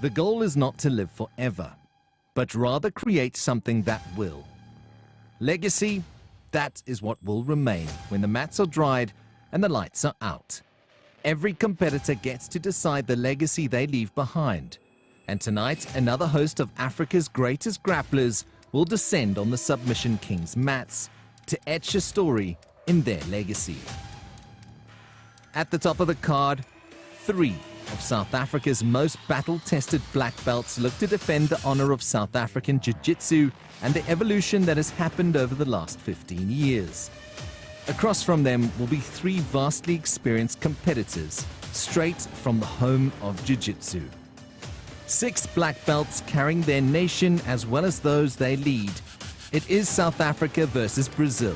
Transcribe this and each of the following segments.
The goal is not to live forever, but rather create something that will. Legacy, that is what will remain when the mats are dried and the lights are out. Every competitor gets to decide the legacy they leave behind. And tonight, another host of Africa's greatest grapplers will descend on the Submission Kings mats to etch a story in their legacy. At the top of the card, 3 of South Africa's most battle-tested black belts look to defend the honor of South African Jiu-Jitsu and the evolution that has happened over the last 15 years. Across from them will be 3 vastly experienced competitors, straight from the home of Jiu-Jitsu. 6 black belts carrying their nation as well as those they lead. It is South Africa versus Brazil.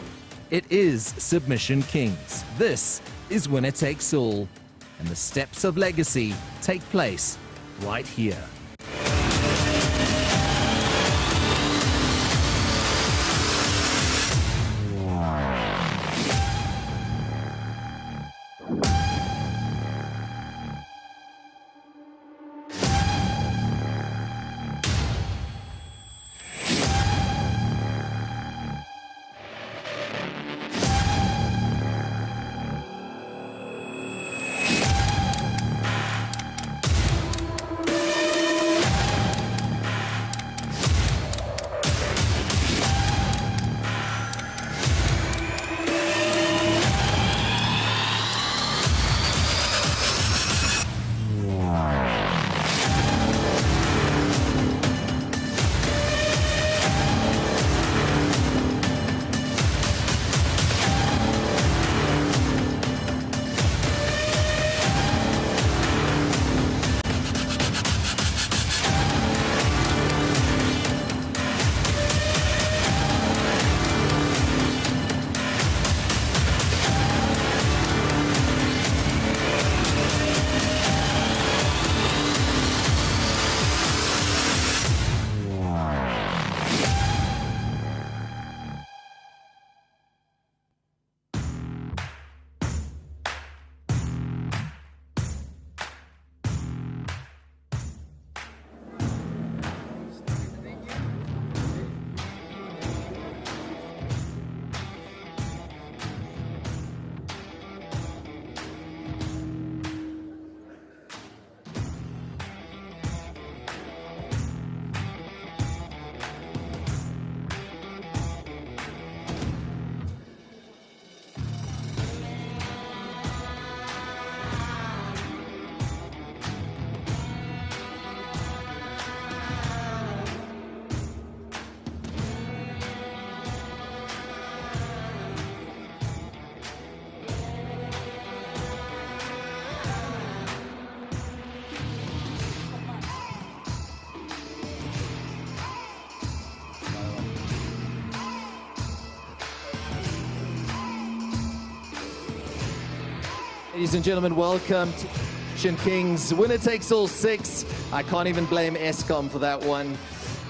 It is Submission Kings. This is winner takes all. And the steps of legacy take place right here. Ladies and gentlemen, welcome to Submission Kings. Winner takes all 6. I can't even blame Escom for that one,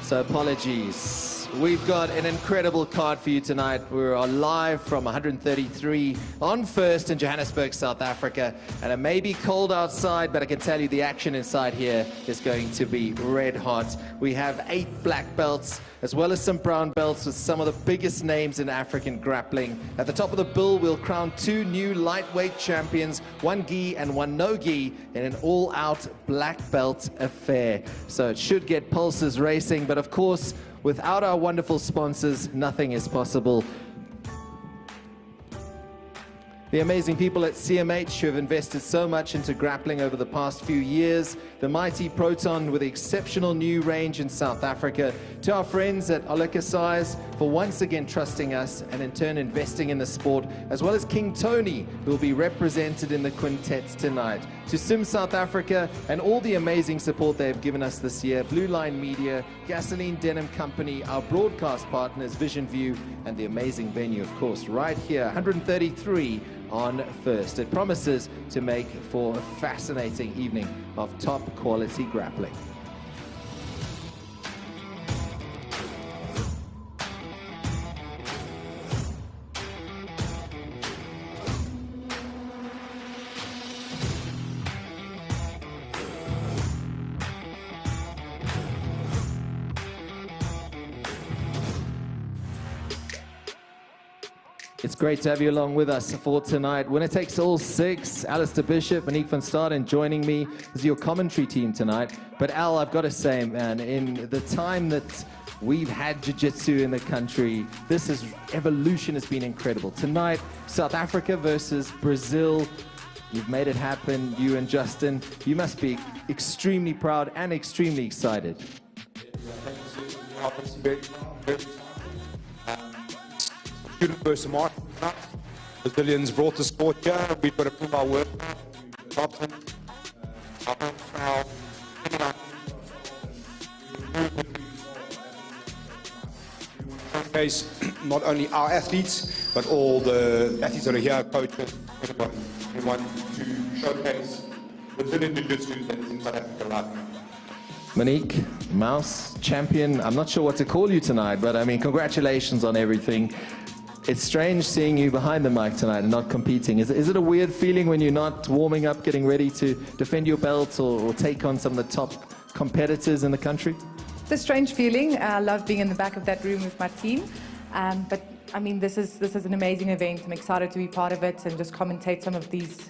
so apologies. We've got an incredible card for you tonight. We are live from 133 on First in Johannesburg, South Africa. And it may be cold outside, but I can tell you the action inside here is going to be red hot. We have 8 black belts, as well as some brown belts with some of the biggest names in African grappling. At the top of the bill, we'll crown 2 new lightweight champions, 1 gi and 1 no gi, in an all-out black belt affair. So it should get pulses racing, but of course, without our wonderful sponsors, nothing is possible. The amazing people at CMH who have invested so much into grappling over the past few years, the mighty Proton with the exceptional new range in South Africa, to our friends at Olekasize for once again trusting us and in turn investing in the sport, as well as King Tony, who will be represented in the quintets tonight. To Sim South Africa and all the amazing support they have given us this year, Blue Line Media, Gasoline Denim Company, our broadcast partners, Vision View, and the amazing venue, of course, right here, 133 on First. It promises to make for a fascinating evening of top quality grappling. It's great to have you along with us for tonight. Winner takes all 6. Alistair Bishop, Monique van Staden joining me as your commentary team tonight. But Al, I've got to say, man, in the time that we've had jiu-jitsu in the country, evolution has been incredible. Tonight, South Africa versus Brazil. You've made it happen, you and Justin. You must be extremely proud and extremely excited. Student versus market. Brazilians brought the sport here. We've got to prove our work. Showcase not only our athletes, but all the athletes that are here, coaches, everyone to showcase Brazilian jiu-jitsu that is in South Africa right now. Monique, Mouse, champion, I'm not sure what to call you tonight, but I mean, congratulations on everything. It's strange seeing you behind the mic tonight and not competing. Is it a weird feeling when you're not warming up, getting ready to defend your belt or take on some of the top competitors in the country? It's a strange feeling. I love being in the back of that room with my team. But I mean, this is an amazing event. I'm excited to be part of it and just commentate some of these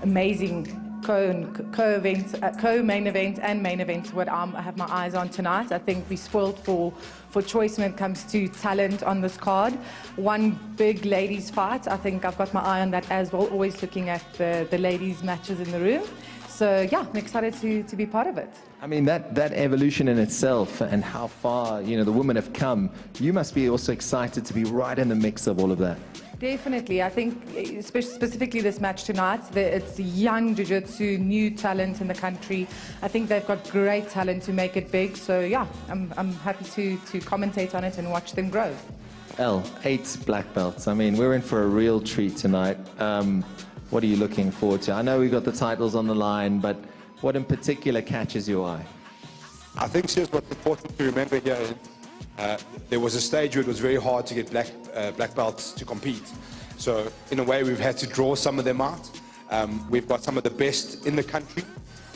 amazing co-events, co-main events and main events, what I have my eyes on tonight. I think we're spoiled for choice when it comes to talent on this card. One big ladies fight, I think I've got my eye on that as well, always looking at the ladies matches in the room. So yeah, I'm excited to be part of it. I mean, that evolution in itself and how far, you know, the women have come, you must be also excited to be right in the mix of all of that. Definitely. I think specifically this match tonight, it's young jiu-jitsu, new talent in the country. I think they've got great talent to make it big. So yeah, I'm happy to commentate on it and watch them grow. 8 black belts. I mean, we're in for a real treat tonight. What are you looking forward to? I know we've got the titles on the line, but what in particular catches your eye? I think just what's important to remember here is there was a stage where it was very hard to get black belts to compete. So in a way, we've had to draw some of them out. We've got some of the best in the country.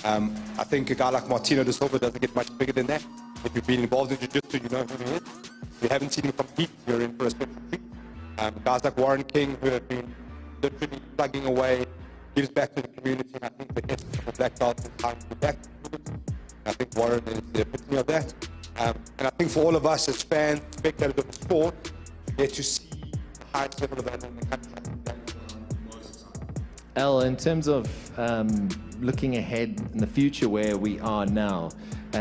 I think a guy like Martino de Silva doesn't get much bigger than that. If you've been involved in jiu-jitsu, you know who he is. If you haven't seen him compete, you're in for a special treat. Guys like Warren King, who have been literally plugging away, gives back to the community. And I think the essence of the black belt is time to give back to the community. I think Warren is the epitome of that. And I think for all of us as fans, spectators of the sport, get to see the highest level of that in the country. El, in terms of looking ahead in the future where we are now,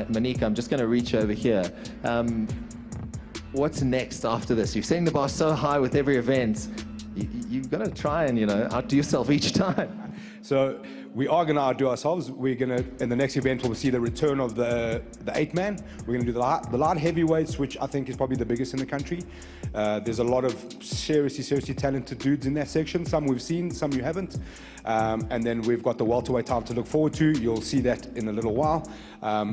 Monique, I'm just going to reach over here. What's next after this? You're setting the bar so high with every event. You've got to try and, outdo yourself each time. So we are going to outdo ourselves. We're going to, in the next event, we'll see the return of the 8-man. We're going to do the light heavyweights, which I think is probably the biggest in the country. There's a lot of seriously talented dudes in that section. Some we've seen, some you haven't. And then we've got the welterweight title to look forward to. You'll see that in a little while.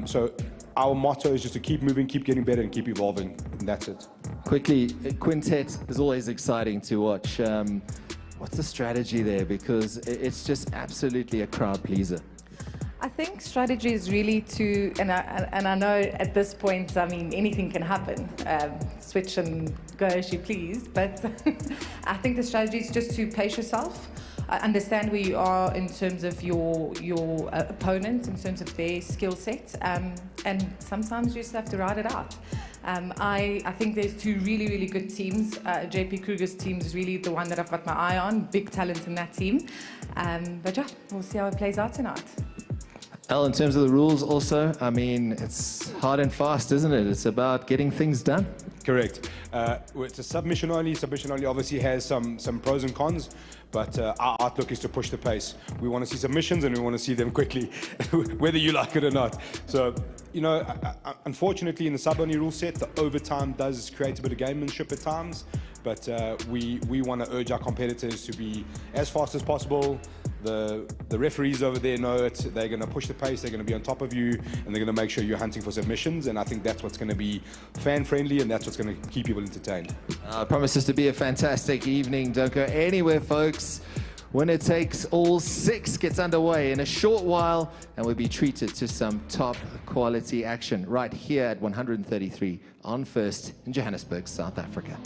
So our motto is just to keep moving, keep getting better, and keep evolving. And that's it. Quickly, quintet is always exciting to watch. What's the strategy there? Because it's just absolutely a crowd pleaser. I think strategy is really to, and I know at this point, I mean, anything can happen. Switch and go as you please. But I think the strategy is just to pace yourself. Understand where you are in terms of your opponent, in terms of their skill set, and sometimes you just have to ride it out. I think there's 2 really good teams. JP Kruger's team is really the one that I've got my eye on. Big talent in that team. But yeah, we'll see how it plays out tonight. El, in terms of the rules also, I mean, it's hard and fast, isn't it? It's about getting things done. Correct. It's a submission only. Submission only obviously has some pros and cons, but our outlook is to push the pace. We want to see submissions and we want to see them quickly, whether you like it or not. So, unfortunately in the sub-only rule set, the overtime does create a bit of gamemanship at times, but we want to urge our competitors to be as fast as possible. The referees over there know it. They're going to push the pace, they're going to be on top of you, and they're going to make sure you're hunting for submissions, and I think that's what's going to be fan-friendly, and that's what's going to keep people entertained. Promises to be a fantastic evening. Don't go anywhere, folks. Winner Takes All 6 gets underway in a short while, and we'll be treated to some top quality action right here at 133 on First in Johannesburg, South Africa.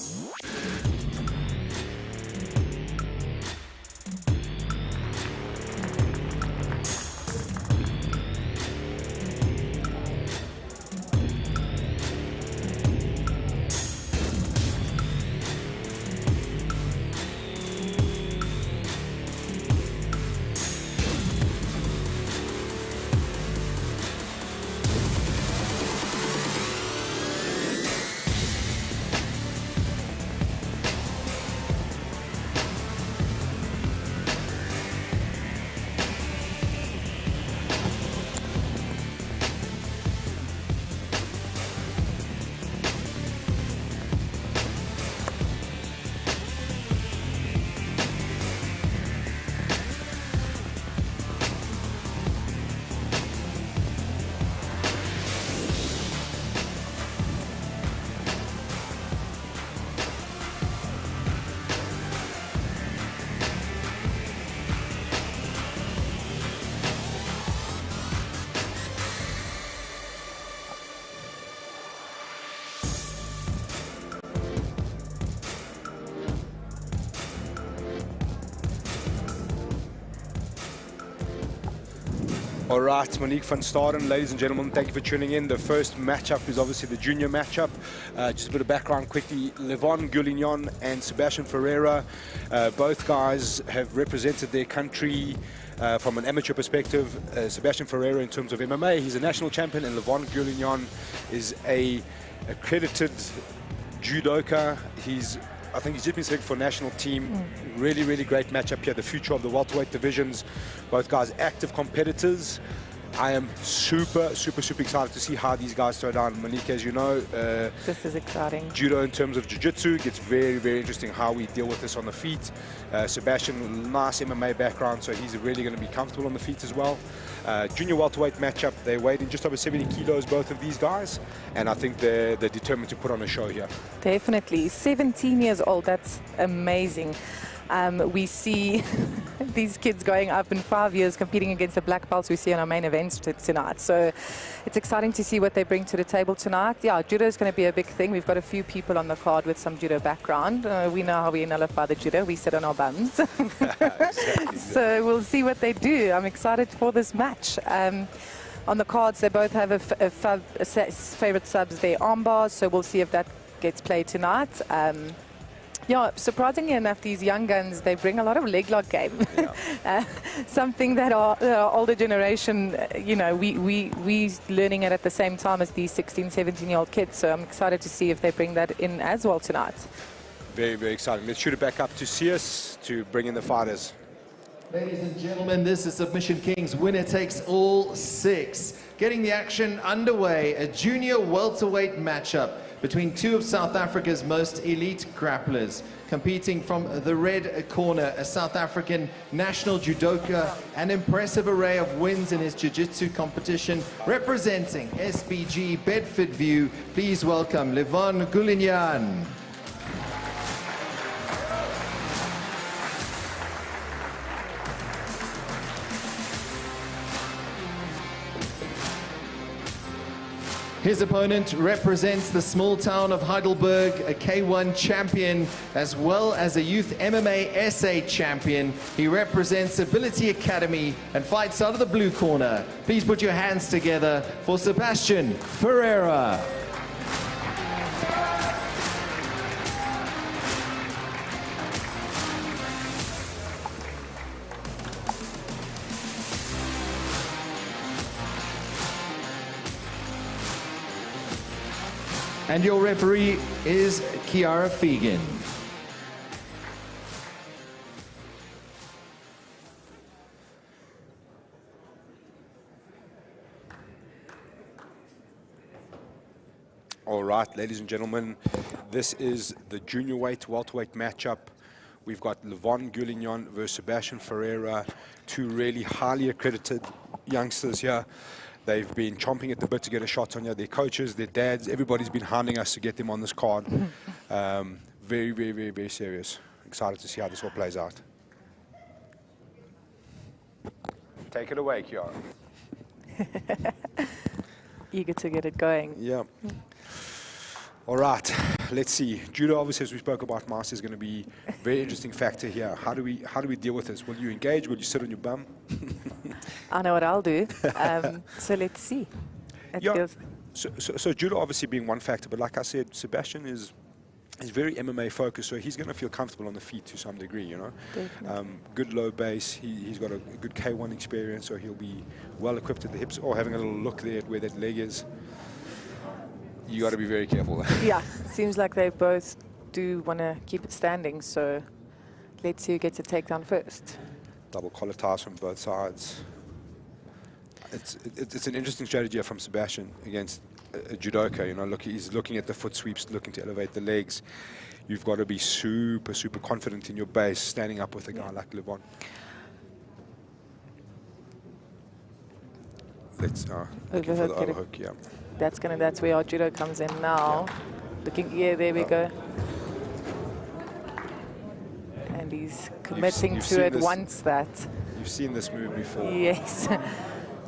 All right, Monique van Staden, ladies and gentlemen, thank you for tuning in. The first matchup is obviously the junior matchup. Just a bit of background quickly. Levon Goulignon and Sebastian Ferreira, both guys have represented their country from an amateur perspective. Sebastian Ferreira in terms of MMA, he's a national champion, and Levon Goulignon is a accredited judoka. I think he's just been selected for national team. Really, really great matchup here. The future of the welterweight divisions. Both guys active competitors. I am super, super, super excited to see how these guys throw down. Monique, as you know, This is exciting. judo in terms of jiu-jitsu gets very, very interesting how we deal with this on the feet. Sebastian, nice MMA background, so he's really going to be comfortable on the feet as well. Junior welterweight matchup, they weighed in just over 70 kilos, both of these guys, and I think they're determined to put on a show here. Definitely. 17 years old, that's amazing. We see these kids going up in 5 years competing against the black belts we see on our main events tonight. So it's exciting to see what they bring to the table tonight. Yeah, judo is going to be a big thing. We've got a few people on the card with some judo background. We know how we nullify the judo. We sit on our bums. So we'll see what they do. I'm excited for this match. On the cards, they both have a favorite subs, their arm bars. So we'll see if that gets played tonight. Yeah, surprisingly enough, these young guns, they bring a lot of leg lock game. Yeah. Something that our older generation, you know, we learning it at the same time as these 16, 17-year-old kids. So I'm excited to see if they bring that in as well tonight. Very, very exciting. Let's shoot it back up to CS to bring in the fighters. Ladies and gentlemen, this is Submission Kings. Winner takes all 6. Getting the action underway, a junior welterweight matchup between two of South Africa's most elite grapplers. Competing from the red corner, a South African national judoka, an impressive array of wins in his jiu-jitsu competition, representing SBG Bedford View. Please welcome Levon Goulignon. His opponent represents the small town of Heidelberg, a K1 champion, as well as a youth MMA SA champion. He represents Ability Academy and fights out of the blue corner. Please put your hands together for Sebastian Ferreira. And your referee is Kiara Fegan. All right, ladies and gentlemen, this is the junior welterweight matchup. We've got Levon Goulignon versus Sebastian Ferreira, two really highly accredited youngsters here. They've been chomping at the bit to get a shot on you. Their coaches, their dads, everybody's been hounding us to get them on this card. Very, very, very, very serious. Excited to see how this all plays out. Take it away, Kiara. Eager to get it going. Yeah. All right, let's see. Judo, obviously, as we spoke about, Master, is going to be a very interesting factor here. How do we deal with this? Will you engage? Will you sit on your bum? I know what I'll do. So let's see. Yeah. So judo obviously being one factor, but like I said, Sebastian is very MMA focused, so he's going to feel comfortable on the feet to some degree, you know. Good low base. He's got a good K1 experience, so he'll be well equipped at the hips. Or having a little look there at where that leg is. You got to be very careful. Yeah, it seems like they both do want to keep it standing, so let's see who gets a takedown first. Double collar ties from both sides. It's an interesting strategy from Sebastian against a judoka. You know, look, he's looking at the foot sweeps, looking to elevate the legs. You've got to be super, super confident in your base, standing up with a guy like Levon. Let's looking for the overhook, yeah. That's where our judo comes in now. Yeah. There we go. And he's committing to it once that. You've seen this move before. Yes.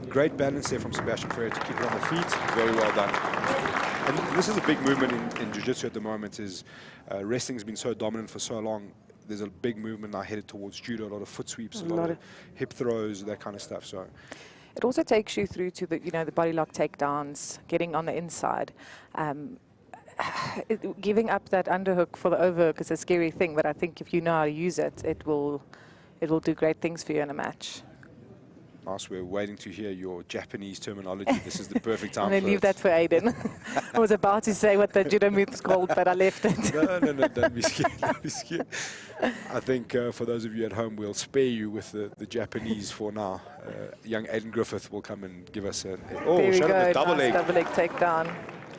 Great balance there from Sebastian Ferreira to keep it on the feet. Very well done. And this is a big movement in jiu-jitsu at the moment. Is wrestling's been so dominant for so long. There's a big movement now headed towards judo. A lot of foot sweeps, a lot of hip throws, that kind of stuff. So. It also takes you through to the, the body lock takedowns, getting on the inside. Giving up that underhook for the overhook is a scary thing, but I think if you know how to use it, it will do great things for you in a match. Nice, we're waiting to hear your Japanese terminology. This is the perfect time I'm going for to leave that for Aiden. I was about to say what the judo move is called, but I left it. No, don't be scared, don't be scared. I think for those of you at home, we'll spare you with the Japanese for now. Young Aiden Griffith will come and give us There we showed him go, the double nice leg. double leg takedown.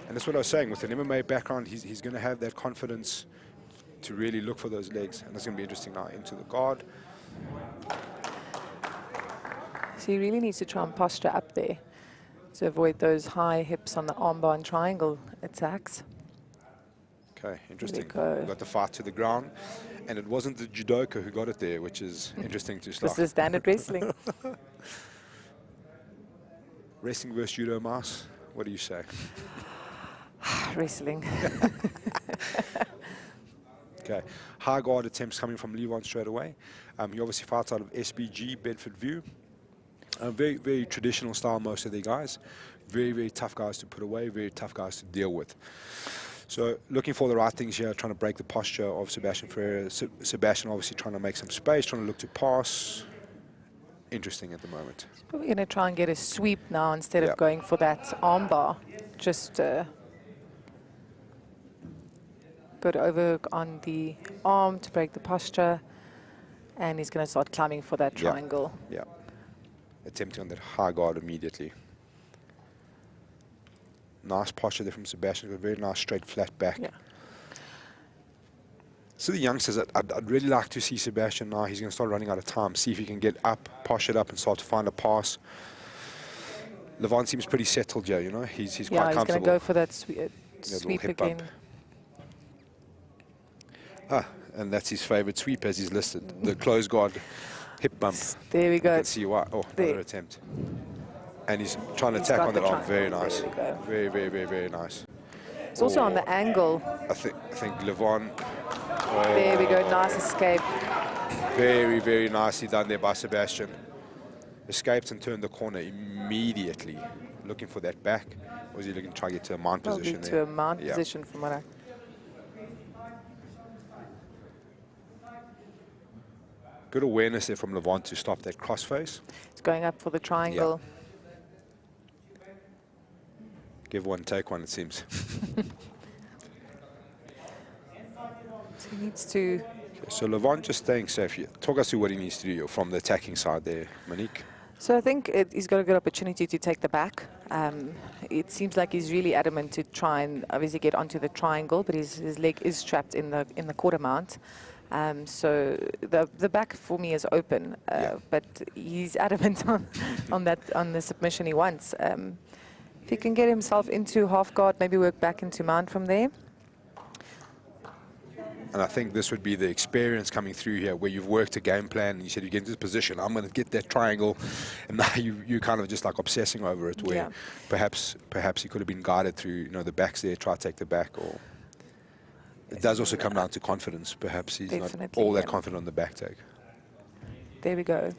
And that's what I was saying, with an MMA background, he's going to have that confidence to really look for those legs. And that's going to be interesting now. Into the guard. So he really needs to try and posture up there to avoid those high hips on the armbar and triangle attacks. Okay, interesting. go. We got the fight to the ground. And it wasn't the judoka who got it there, which is interesting to start. This is standard wrestling. Wrestling versus judo, Mas. What do you say? Wrestling. Okay, high guard attempts coming from Levon straight away. He obviously fights out of SBG, Bedford View. Very, very traditional style, most of the guys. Very, very tough guys to put away, very tough guys to deal with. So looking for the right things here, trying to break the posture of Sebastian Ferreira. Sebastian obviously trying to make some space, trying to look to pass. Interesting at the moment. We're going to try and get a sweep now instead Yeah. of going for that armbar. Just good overhook on the arm to break the posture. And he's going to start climbing for that Yeah. triangle. Yeah. Attempting on that high guard immediately. Nice posture there from Sebastian. Got a very nice straight flat back. Yeah. So the youngsters, I'd really like to see Sebastian now. He's going to start running out of time. See if he can get up, posture it up, and start to find a pass. Levon seems pretty settled here, you know. He's Yeah, quite he's comfortable. going to go for that little sweep hip again. bump. Ah, and that's his favorite sweep as he's listed. The close guard hip bump. There we You go. can see why. Oh, There. another attempt. And he's trying to He's attack got on the that arm. Very triangle. nice. There we go. Very, very, very, very nice. It's also on the angle. I think Levon. There we go. Nice escape. Very, very nicely done there by Sebastian. Escaped and turned the corner immediately. Looking for that back. Or was he looking to try to get to a mount Probably position to there? a mount Yeah. position from what I... Good awareness there from Levon to stop that crossface. It's going up for the triangle. Give one, take one, it seems. So he needs to... So Levon just staying safe here. Talk us through what he needs to do from the attacking side there, Monique. So I think he's got a good opportunity to take the back. It seems like he's really adamant to try and obviously get onto the triangle, but his leg is trapped in the quarter mount. So the back for me is open, but he's adamant on the submission he wants. If he can get himself into half guard, maybe work back into mount from there. And I think this would be the experience coming through here, where you've worked a game plan and you said you get into this position, I'm going to get that triangle, and now you kind of just like obsessing over it, where perhaps he could have been guided through, the backs there, try to take the back, or it does also come down to confidence. Perhaps he's not all that confident on the back take. There we go.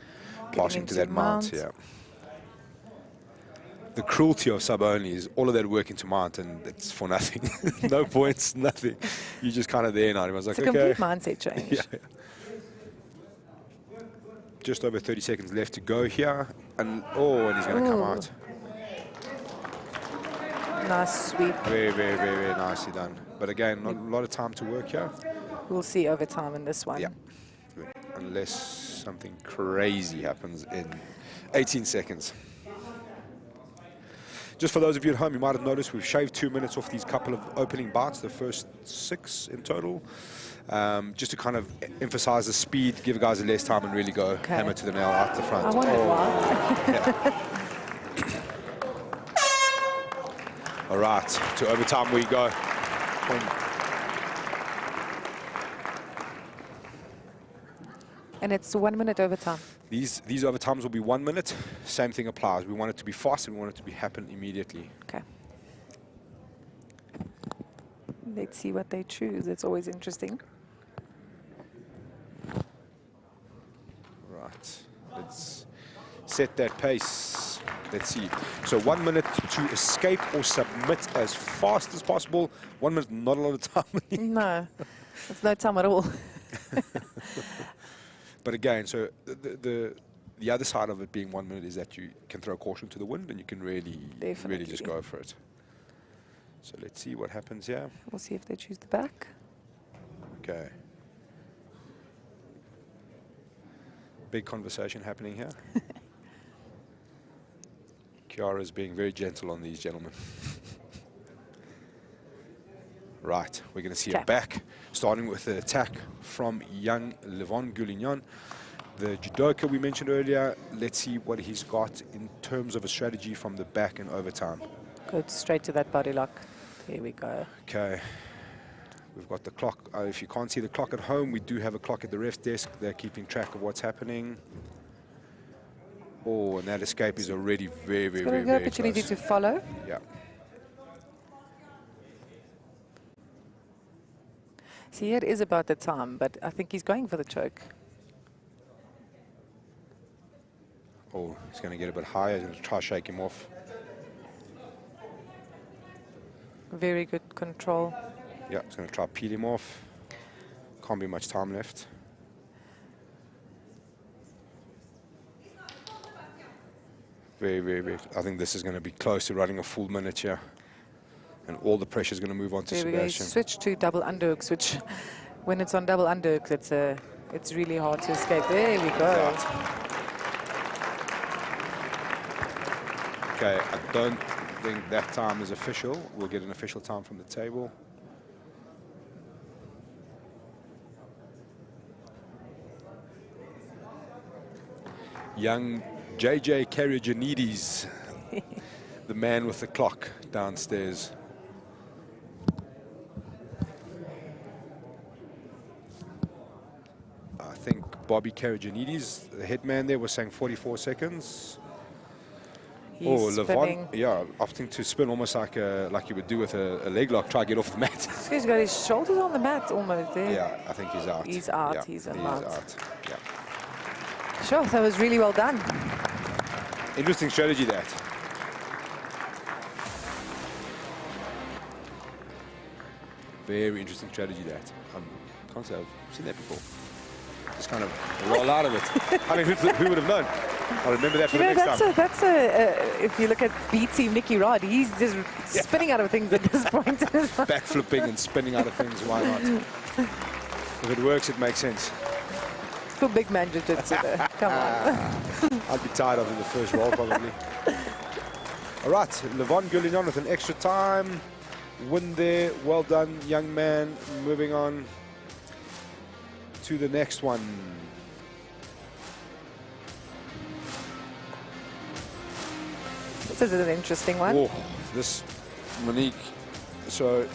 Passing to that mount, yeah. The cruelty of sub-only is all of that work into mount, and it's for nothing. No points, nothing. You're just kind of there now. Everyone's like, it's a okay. complete mindset change. Yeah. Just over 30 seconds left to go here. And he's going to come out. Nice sweep. Very, very, very, very nicely done. But again, not a lot of time to work here. We'll see overtime in this one. Yeah. Good. Unless something crazy happens in 18 seconds. Just for those of you at home, you might have noticed we've shaved 2 minutes off these couple of opening bouts, the first 6 in total, just to kind of emphasize the speed, give guys less time and really go hammer to the nail out the front. I wonder why. All right, to overtime we go. And it's 1 minute overtime. These overtimes will be 1 minute. Same thing applies. We want it to be fast and we want it to happen immediately. Okay. Let's see what they choose. It's always interesting. Right. Let's set that pace. Let's see. So 1 minute to escape or submit as fast as possible. 1 minute, not a lot of time. No, it's no time at all. But again, so the other side of it being 1 minute is that you can throw caution to the wind and you can really just go for it. So let's see what happens here. We'll see if they choose the back. Okay. Big conversation happening here. Kiara's being very gentle on these gentlemen. Right, we're going to see a back, starting with the attack from young Levon Goulignon. The judoka we mentioned earlier, let's see what he's got in terms of a strategy from the back in overtime. Good, straight to that body lock. There we go. Okay, we've got the clock. If you can't see the clock at home, we do have a clock at the ref desk. They're keeping track of what's happening. Oh, and that escape is already very, very, very, very opportunity close. to follow. Yeah. See, it is about the time, but I think he's going for the choke. Oh, he's going to get a bit higher. He's going to try to shake him off. Very good control. Yeah, he's going to try to peel him off. Can't be much time left. Very, very, very. I think this is going to be close to running a full minute here. And all the pressure is going to move on to There we go. Sebastian. Switch to double underhooks, which when it's on double underhooks, it's really hard to escape. There we go. Right. Okay, I don't think that time is official. We'll get an official time from the table. Young JJ Karajanidis, the man with the clock downstairs. I think Bobby Karajanidis, the head man there, was saying 44 seconds. He's spinning. Levon, yeah, opting to spin almost like you would do with a leg lock, try to get off the mat. He's got his shoulders on the mat almost there. Yeah, I think he's out. He's out, Yeah, he's he is out. Yeah. Sure, that was really well done. Interesting strategy, that. Very interesting strategy, that. Can't say I've seen that before. Just kind of roll out of it. I mean, who would have known? I'll remember that for the next time. That's if you look at B team Nicky Rod, he's just spinning out of things at this point. Backflipping and spinning out of things, why not? If it works, it makes sense. For big man jiu-jitsu, come on. I'd be tired of in the first roll, probably. All right, Levon Goulignon with an extra time. Win there, well done, young man. Moving on to the next one. This is an interesting one. Oh, this Monique, so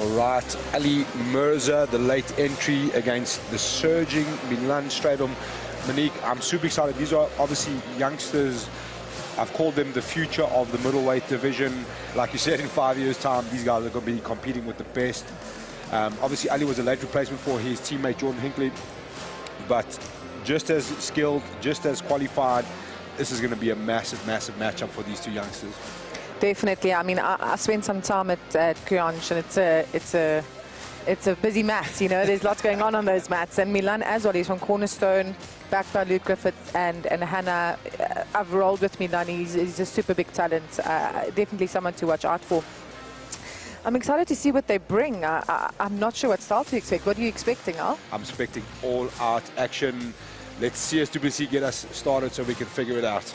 All right, Ali Mirza, the late entry against the surging Milan Stradom. Monique, I'm super excited. These are obviously youngsters. I've called them the future of the middleweight division. Like you said, in 5 years' time, these guys are going to be competing with the best. Obviously, Ali was a late replacement for his teammate Jordan Hinckley, but just as skilled, just as qualified. This is going to be a massive, massive matchup for these two youngsters. Definitely. I mean, I spent some time at Criange, and it's a busy mat. You know, there's lots going on those mats. And Milan as well. He's from Cornerstone, backed by Luke Griffith and Hannah. I've rolled with Milan. He's a super big talent. Definitely someone to watch out for. I'm excited to see what they bring. I'm not sure what style to expect. What are you expecting, Al? I'm expecting all-out action. Let's see SWC get us started so we can figure it out.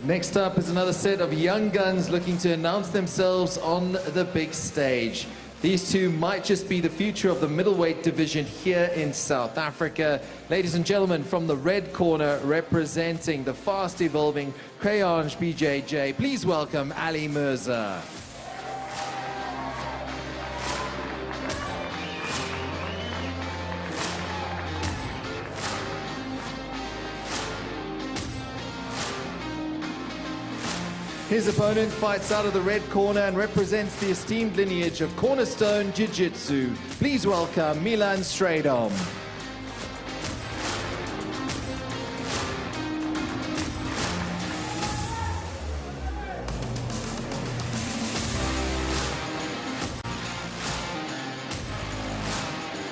Next up is another set of young guns looking to announce themselves on the big stage. These two might just be the future of the middleweight division here in South Africa. Ladies and gentlemen, from the red corner, representing the fast-evolving Criange BJJ, please welcome Ali Mirza. His opponent fights out of the red corner and represents the esteemed lineage of Cornerstone Jiu-Jitsu. Please welcome Milan Stradom.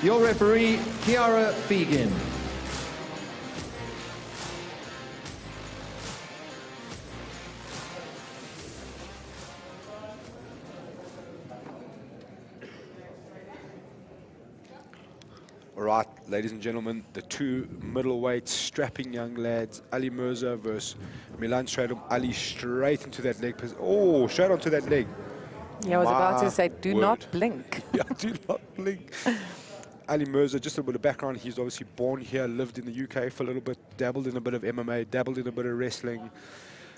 Your referee, Kiara Fegan. All right, ladies and gentlemen, the two middleweight strapping young lads, Ali Mirza versus Milan Stradom. Ali straight into that leg. Oh, straight onto that leg. Yeah, I was about to say, do word. not blink. Yeah, do not blink. Ali Mirza, just a bit of background. He's obviously born here, lived in the UK for a little bit, dabbled in a bit of MMA, dabbled in a bit of wrestling.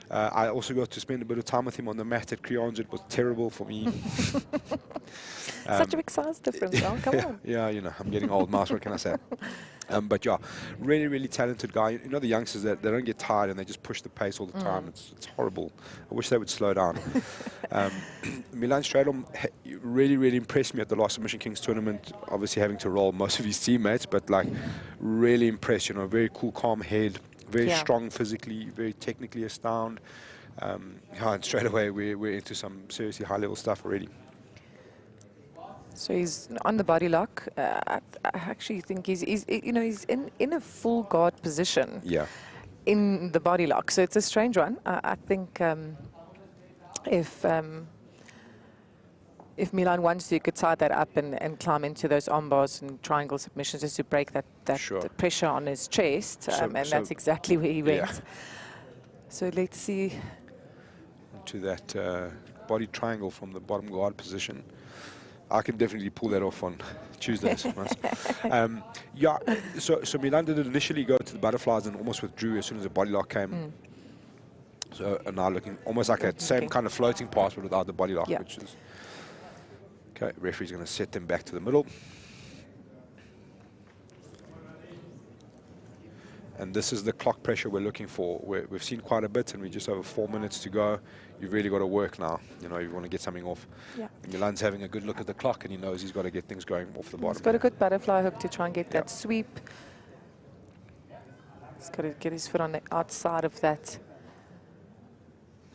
I also got to spend a bit of time with him on the mat at Criange. It was terrible for me. Such a big size difference, oh, come on. Yeah, you know, I'm getting old, Mouse, what can I say? But yeah, really, really talented guy. You know, the youngsters, that they don't get tired and they just push the pace all the time. It's horrible. I wish they would slow down. Milan Stradom really, really impressed me at the last Submission Kings tournament, obviously having to roll most of his teammates, but like really impressed, you know, very cool, calm head, very strong physically, very technically astound. Yeah, and straight away we're into some seriously high-level stuff already. So he's on the body lock. I actually think he's you know, he's in a full guard position. Yeah. In the body lock, so it's a strange one. I think if Milan wants to, you could tie that up and climb into those arm bars and triangle submissions just to break that pressure on his chest, and that's exactly where he went. Yeah. So let's see. To that body triangle from the bottom guard position. I can definitely pull that off on Tuesdays. Yeah, so Milan did initially go to the butterflies and almost withdrew as soon as the body lock came. So now looking almost like a same kind of floating pass but without the body lock, which is... Okay, referee's going to set them back to the middle. And this is the clock pressure we're looking for. We've seen quite a bit and we just have 4 minutes to go. You've really got to work now. You know, you want to get something off. Yeah. And Milan's having a good look at the clock and he knows he's got to get things going off the bottom. He's got a good butterfly hook to try and get that sweep. He's got to get his foot on the outside of that,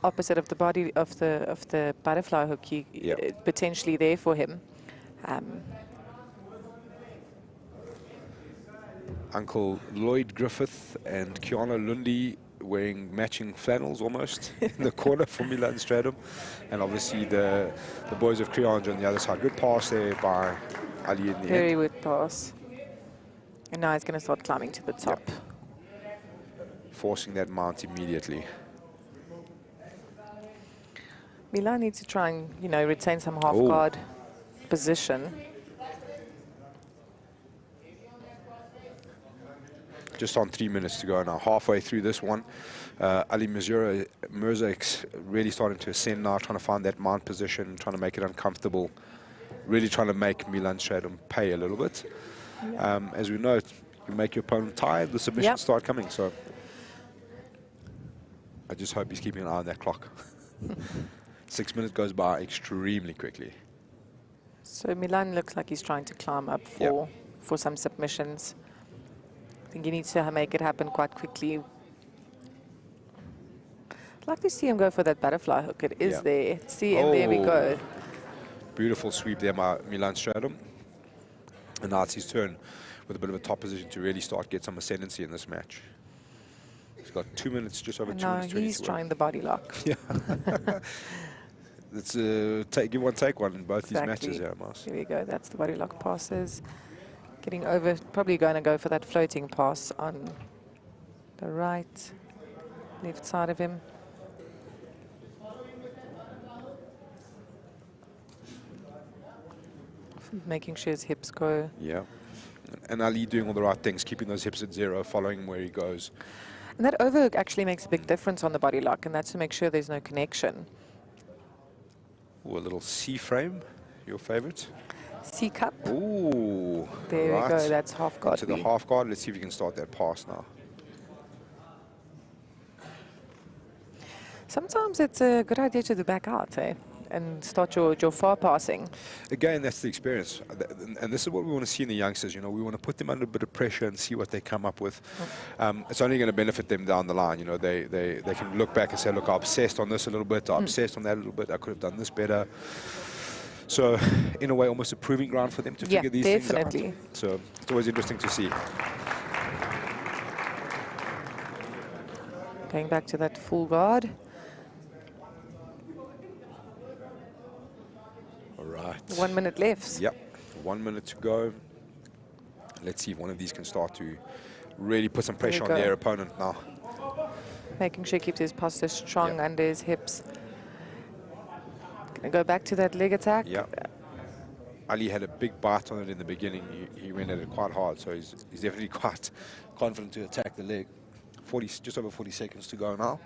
opposite of the body of the butterfly hook. Potentially there for him. Uncle Lloyd Griffith and Kiana Lundy wearing matching flannels almost in the corner for Milan Stradom. And obviously the boys of Criange on the other side. Good pass there by Ali in the Very end. good pass. And now he's going to start climbing to the top. Forcing that mount immediately. Milan needs to try and, you know, retain some half guard position. just on 3 minutes to go now. Halfway through this one. Ali Mirza really starting to ascend now, trying to find that mount position, trying to make it uncomfortable, really trying to make Milan Stradom pay a little bit. As we know, you make your opponent tired, the submissions start coming. So I just hope he's keeping an eye on that clock. 6 minutes goes by extremely quickly. So Milan looks like he's trying to climb up for some submissions. I think he needs to make it happen quite quickly. I'd like to see him go for that butterfly hook. It is there. See, and there we go. Beautiful sweep there by Milan Stradom. And now it's his turn with a bit of a top position to really start get some ascendancy in this match. He's got 2 minutes, just over 2 minutes. No, he's trying the body lock. Yeah. Let's give one, take one in both these matches here, Mars. Here we go. That's the body lock passes. Getting over, probably going to go for that floating pass on the right, left side of him. Making sure his hips go. Yeah. And Ali doing all the right things, keeping those hips at zero, following him where he goes. And that overhook actually makes a big difference on the body lock, and that's to make sure there's no connection. Ooh, a little C frame, your favorite? C cup. Ooh. There we go, that's half guard. To the half guard, let's see if we can start that pass now. Sometimes it's a good idea to back out, and start your far passing. Again, that's the experience. And this is what we want to see in the youngsters. You know, we want to put them under a bit of pressure and see what they come up with. It's only going to benefit them down the line. You know, they can look back and say, look, I obsessed on this a little bit. I obsessed on that a little bit. I could have done this better. So, in a way, almost a proving ground for them to figure these things out. So, it's always interesting to see. Going back to that full guard. All right. 1 minute left. Yep. 1 minute to go. Let's see if one of these can start to really put some pressure on their opponent now. Making sure he keeps his posture strong under his hips. Gonna go back to that leg attack. Yeah. Ali had a big bite on it in the beginning. He went at it quite hard, so he's definitely quite confident to attack the leg. Just over 40 seconds to go now.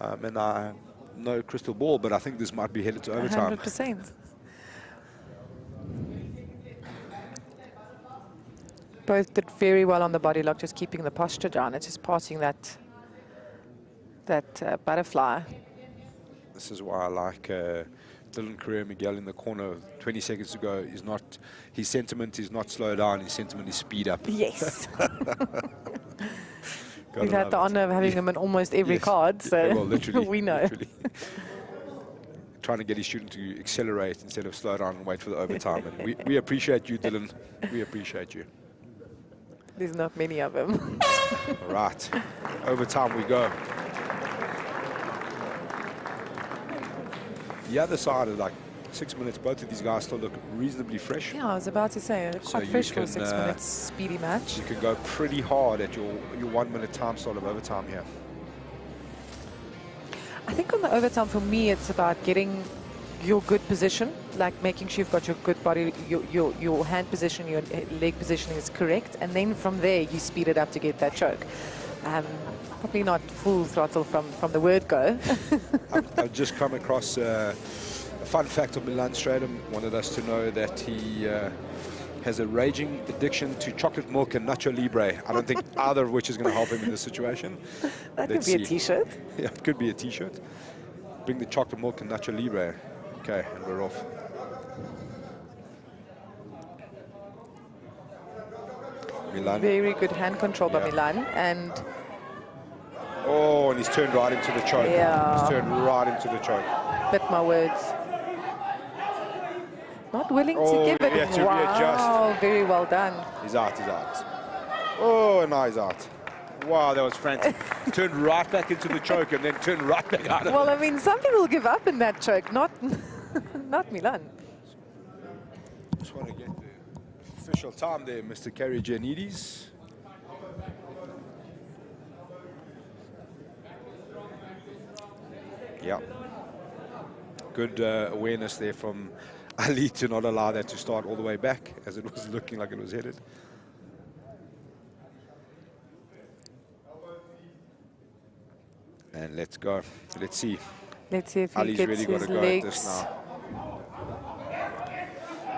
And I no crystal ball, but I think this might be headed to overtime. 100%. Both did very well on the body lock, just keeping the posture down. It's just passing that butterfly. This is why I like Dylan Correa Miguel in the corner. 20 seconds to go. His sentiment is not slow down. His sentiment is speed up. Yes. We've had the honor of having him in almost every card, so well, literally, we know. Literally. Trying to get his student to accelerate instead of slow down and wait for the overtime. And we appreciate you, Dylan. We appreciate you. There's not many of them. All right. Overtime we go. The other side is like 6 minutes. Both of these guys still look reasonably fresh. Yeah, I was about to say, quite fresh for a 6 minutes speedy match. You can go pretty hard at your 1 minute time slot of overtime here. I think on the overtime, for me, it's about getting your good position, like making sure you've got your good body, your hand position, your leg positioning is correct, and then from there you speed it up to get that choke. Probably not full throttle from the word go. I've just come across a fun fact of Milan Stradom. Wanted us to know that he has a raging addiction to chocolate milk and Nacho Libre. I don't think either of which is going to help him in this situation. That could be a t-shirt. Yeah, it could be a t-shirt. Bring the chocolate milk and Nacho Libre. Okay, and we're off. Milan. Very good hand control by Milan, and oh, and he's turned right into the choke. Yeah. He's turned right into the choke. bit my words. Not willing to give it. To wow, very well done. He's out, he's out. Oh, no, he's out. Wow, that was frantic. Turned right back into the choke and then turned right back out of it. Well, I mean, some people give up in that choke, not Milan. Just want to get the official time there, Mr. Karagianidis. Yeah. Good awareness there from Ali to not allow that to start all the way back as it was looking like it was headed. And let's go. Let's see. Let's see if he Ali's gets really got his to go at this legs. now.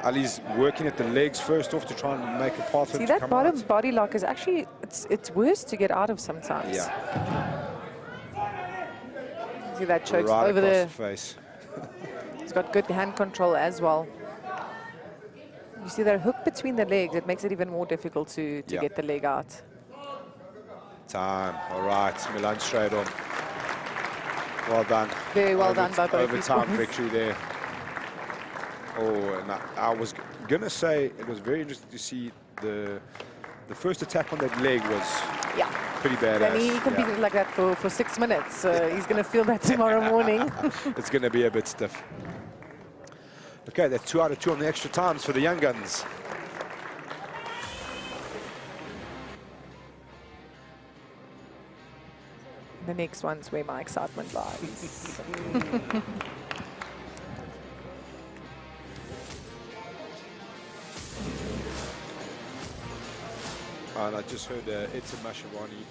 Ali's working at the legs first off to try and make a path for See, him to that come bottom out. body lock is actually, it's worse to get out of sometimes. Yeah, See that chokes right over across the, the face. he's got good hand control as well. You see that hook between the legs, it makes it even more difficult to Yeah. get the leg out. Time. All right, Milan straight on. Well done. Very well done by both these Overtime boys. victory there. Oh, and I was gonna say it was very interesting to see the first attack on that leg was Yeah. pretty badass. And he competed like that for 6 minutes. He's going to feel that tomorrow morning. It's gonna be a bit stiff. Okay, that's 2 out of 2 on the extra times for the young guns. The next one's where my excitement lies. And I just heard it's a Mashavani.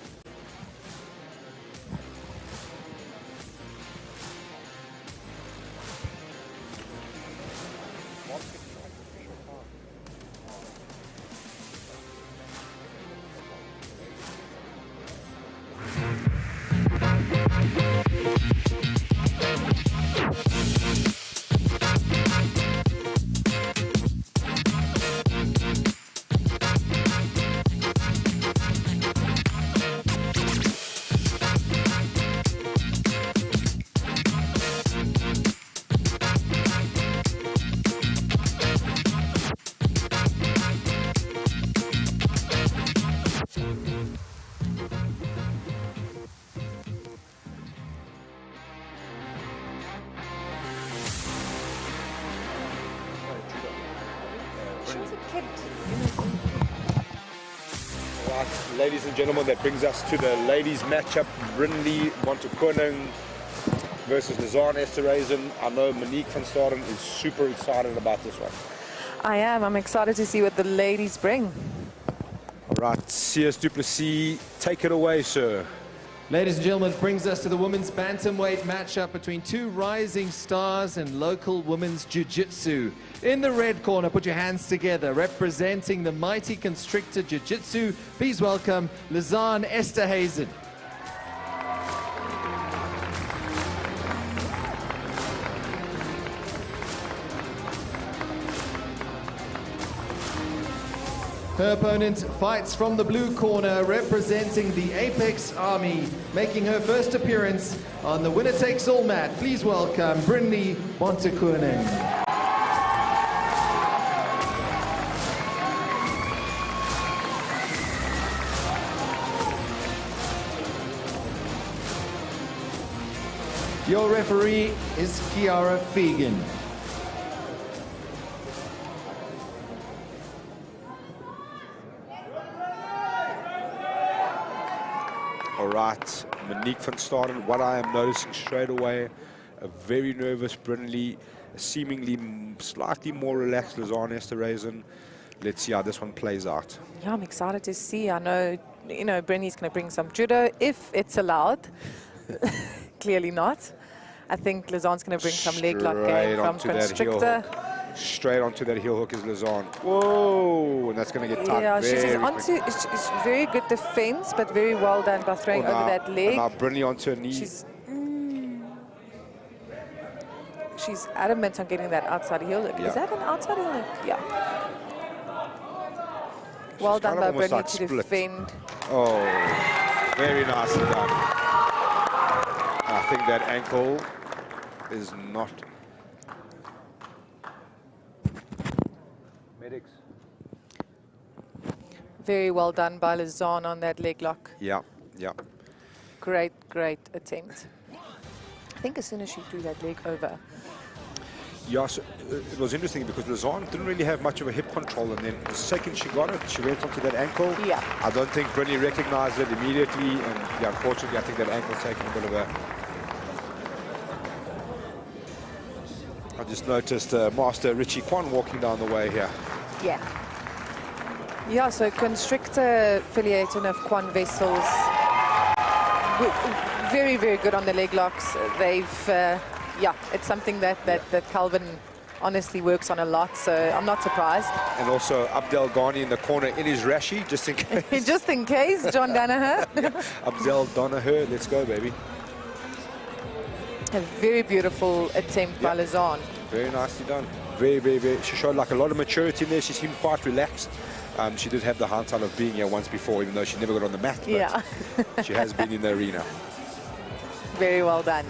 Right, ladies and gentlemen, that brings us to the ladies' matchup. Brindley Montekoning versus Lazarne Esterhazen. I know Monique van Staden is super excited about this one. I am. I'm excited to see what the ladies bring. All right, C.S. Duplessis, take it away, sir. Ladies and gentlemen, it brings us to the women's bantamweight matchup between two rising stars in local women's jiu-jitsu. In the red corner, put your hands together, representing the mighty Constrictor Jiu-Jitsu. Please welcome Lazarne Esterhazen. Her opponent fights from the blue corner, representing the Apex Army, making her first appearance on the winner-takes-all mat. Please welcome Brindley Montekoning. Your referee is Kiara Fegan. All right, Monique van Staden, what I am noticing straight away, a very nervous Brindley, a seemingly slightly more relaxed Lazarne Esterhazen. Let's see how this one plays out. Yeah, I'm excited to see. I know, you know, Brenny's going to bring some judo if it's allowed. Clearly not. I think Lazarne's going to bring some leg lock game from Constrictor. Straight onto that heel hook is Lazarne. Whoa, and that's going to get tight. Yeah, she's very onto it's very good defense, but very well done by throwing over that leg. Now Brindley onto her knee. She's adamant on getting that outside heel hook. Yeah. Is that an outside heel hook? Yeah. Well done kind of by almost Brindley like to split. defend. Oh, very nicely done. I think that ankle is not... Medics. Very well done by Lazarne on that leg lock. Yeah, yeah. Great, great attempt. I think as soon as she threw that leg over. Yeah, so, it was interesting because Lazarne didn't really have much of a hip control, and then the second she got it, she went onto that ankle. Yeah. I don't think Brindley recognized it immediately, and yeah, unfortunately, I think that ankle's taken a bit of a... I just noticed Master Richie Kwan walking down the way here. Yeah. Yeah, so Constrictor affiliate of Quan Vessels. very, very good on the leg locks. They've, yeah, it's something that Calvin honestly works on a lot, so I'm not surprised. And also Abdel Ghani in the corner in his rashi, just in case. Just in case, John Danaher. Abdel Danaher, let's go, baby. A very beautiful attempt by Lazan. Very nicely done. Very, very, very. She showed like a lot of maturity in there. She seemed quite relaxed. She did have the hindsight of being here once before, even though she never got on the mat. But Yeah. she has been in the arena. Very well done.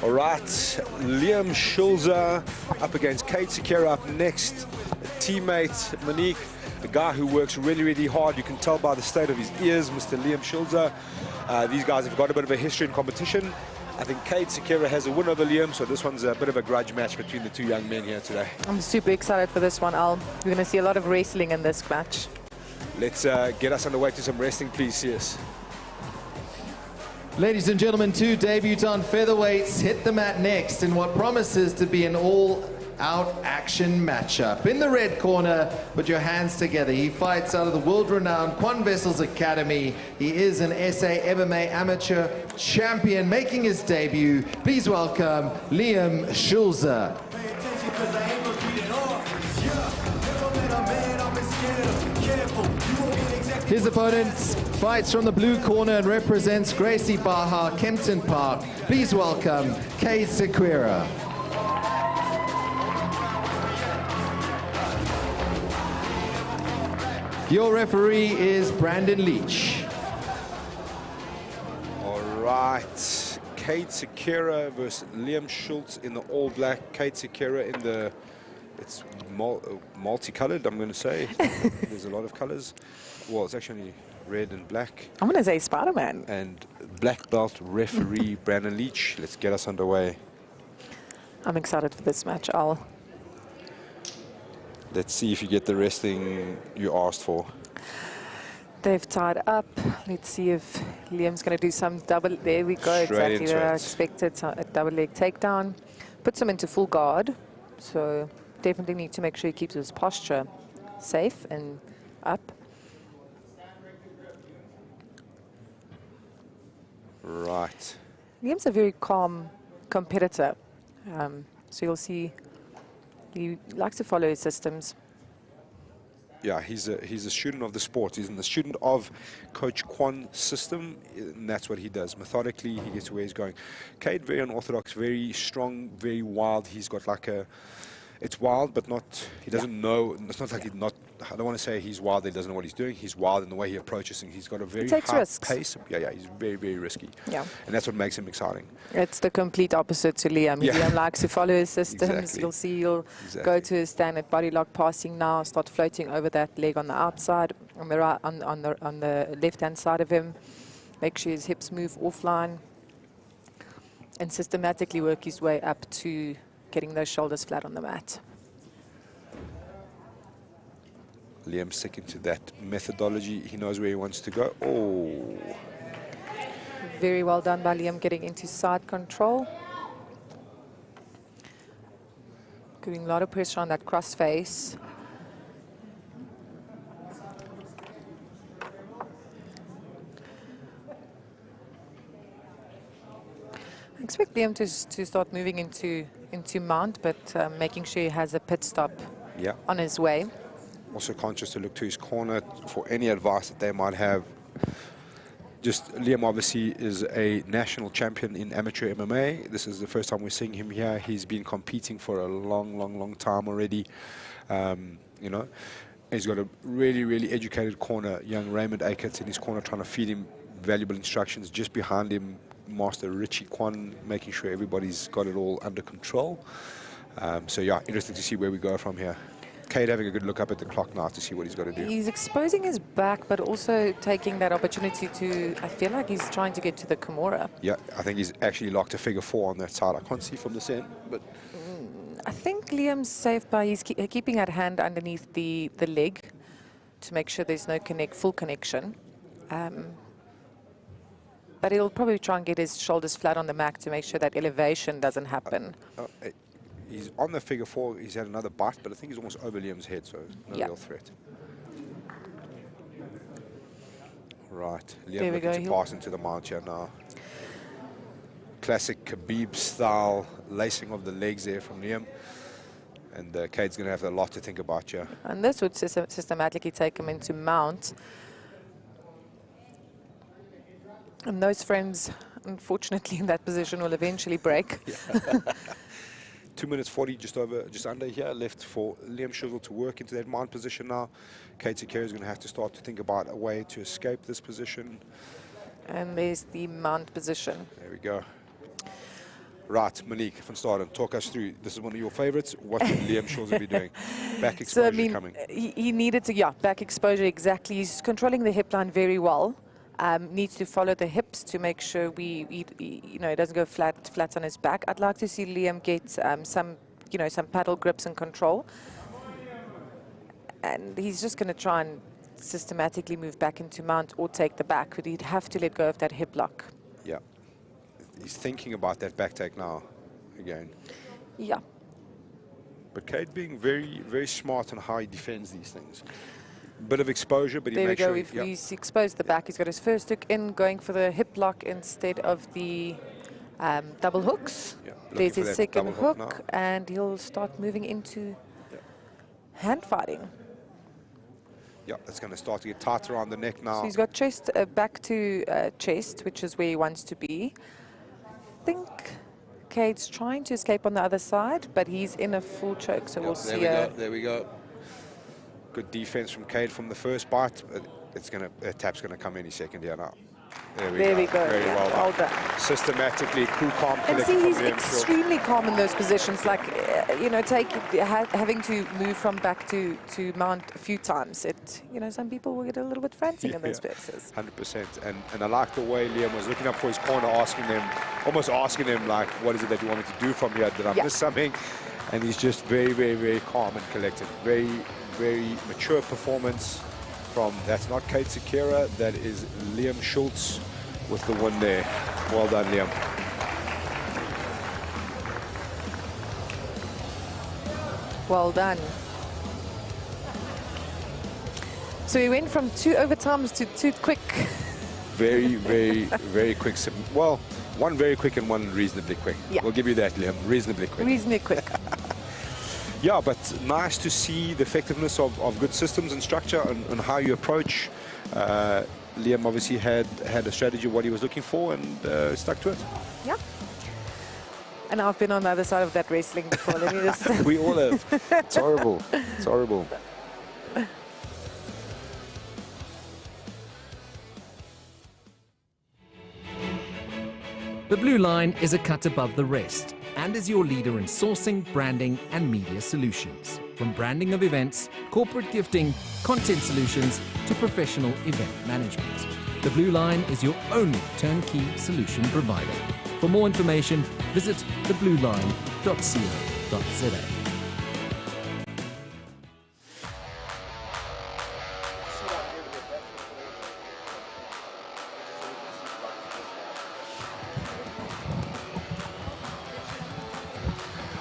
All right, Liam Schulze up against Kate Sekera up next. Teammate Monique, the guy who works really, really hard. You can tell by the state of his ears, Mr. Liam Schulze. These guys have got a bit of a history in competition. I think Kate Sekera has a win over Liam, so this one's a bit of a grudge match between the two young men here today. I'm super excited for this one, Al. We're going to see a lot of wrestling in this match. Let's get us underway to some wrestling, please, CS. Ladies and gentlemen, two debutant featherweights hit the mat next in what promises to be an all-out action matchup. In the red corner, put your hands together. He fights out of the world-renowned Quan Vessels Academy. He is an SA MMA amateur champion making his debut. Please welcome Liam Schulze. His opponent fights from the blue corner and represents Gracie Baja, Kempton Park. Please welcome Kate Sekera. Your referee is Brandon Leach. All right, Kate Sekera versus Liam Schulze in the all black. Kate Sekera in the, it's multicolored, I'm going to say. There's a lot of colors. Well, it's actually red and black. I'm going to say Spider-Man. And black belt referee Brandon Leach. Let's get us underway. I'm excited for this match, Al. Let's see if you get the wrestling you asked for. They've tied up. Let's see if Liam's going to do some double. There we go. Straight Exactly into where I it. expected. A double leg takedown. Puts him into full guard. So definitely need to make sure he keeps his posture safe and up. Right. Liam's a very calm competitor. So you'll see he likes to follow his systems. Yeah, he's a student of the sport. He's the student of Coach Quan's system, and that's what he does. Methodically, he gets where he's going. Cade, very unorthodox, very strong, very wild. He's got like a... It's wild, but not... He doesn't know... It's not like he's not... I don't want to say he's wild, he doesn't know what he's doing. He's wild in the way he approaches things. He's got a very high risks. pace. Yeah, he's very, very risky. Yeah. And that's what makes him exciting. It's the complete opposite to Liam. Yeah. Liam likes to follow his systems. Exactly. You'll see he'll Exactly. go to his standard body lock passing now, start floating over that leg on the outside, on the right, on the left-hand side of him. Make sure his hips move offline, and systematically work his way up to getting those shoulders flat on the mat. Liam sticking to that methodology. He knows where he wants to go. Oh. Very well done by Liam, getting into side control. Putting a lot of pressure on that cross face. I expect Liam to start moving into mount, but making sure he has a pit stop Yeah. on his way. Also conscious to look to his corner for any advice that they might have. just Liam obviously is a national champion in amateur MMA. This is the first time we're seeing him here. He's been competing for a long time already. You know, he's got a really educated corner, young Raymond Akert in his corner, trying to feed him valuable instructions. Just behind him, Master Richie Kwan, making sure everybody's got it all under control. So yeah, interesting to see where we go from here. Cade having a good look up at the clock now to see what he's got to do. He's exposing his back, but also taking that opportunity to, I feel like he's trying to get to the Kimura. Yeah, I think he's actually locked a figure 4 on that side. I can't see from this end, but... I think Liam's safe by he's keeping that hand underneath the leg to make sure there's no full connection. But he'll probably try and get his shoulders flat on the mat to make sure that elevation doesn't happen. He's on the figure 4. He's had another bite, but I think he's almost over Liam's head, so no real threat. Right, Liam looking to pass into the mount here now. Classic Khabib style lacing of the legs there from Liam. And Cade's going to have a lot to think about here. And this would systematically take him into mount. And those frames, unfortunately, in that position will eventually break. 2 minutes 40, just under here, left for Liam Schizzle to work into that mount position now. Cade Sekera is going to have to start to think about a way to escape this position. And there's the mount position. There we go. Right, Monique van Staden, talk us through. This is one of your favorites. What would Liam Schizzle be doing? Back exposure coming. He needed to, back exposure, exactly. He's controlling the hip line very well. Needs to follow the hips to make sure he doesn't go flat on his back. I'd like to see Liam get some paddle grips and control. And he's just going to try and systematically move back into mount or take the back, but he'd have to let go of that hip lock. Yeah. He's thinking about that back take now, again. Yeah. But Cade being very smart on how he defends these things. Bit of exposure, but he makes sure... There we go. He's exposed the back. He's got his first hook in, going for the hip lock instead of the double hooks. Yeah, there's his second hook, and he'll start moving into hand fighting. Yeah, it's going to start to get tight around the neck now. So he's got chest, back to chest, which is where he wants to be. I think Cade's trying to escape on the other side, but he's in a full choke, so we'll see. There we go. Good defense from Cade from the first bite. Tap's going to come any second here now. There we go. Very well done. Systematically, cool, calm, and see, he's extremely calm in those positions. Like, having to move from back to mount a few times. Some people will get a little bit frantic in those places. 100%. And I like the way Liam was looking up for his corner, almost asking them, like, what is it that you wanted to do from here? Did I miss something? And he's just very calm and collected. Very mature performance from, that's not Cade Sekera, that is Liam Schultz with the win there. Well done, Liam. Well done. So he went from 2 overtimes to 2 quick. Very quick. Well, one very quick and one reasonably quick. Yeah. We'll give you that, Liam. Reasonably quick. Reasonably quick. Yeah, but nice to see the effectiveness of good systems and structure and how you approach. Liam obviously had a strategy of what he was looking for and stuck to it. Yeah. And I've been on the other side of that wrestling before. Let me just... We all have. It's horrible. It's horrible. The Blue Line is a cut above the rest and is your leader in sourcing, branding and media solutions. From branding of events, corporate gifting, content solutions to professional event management. The Blue Line is your only turnkey solution provider. For more information, visit theblueline.co.za.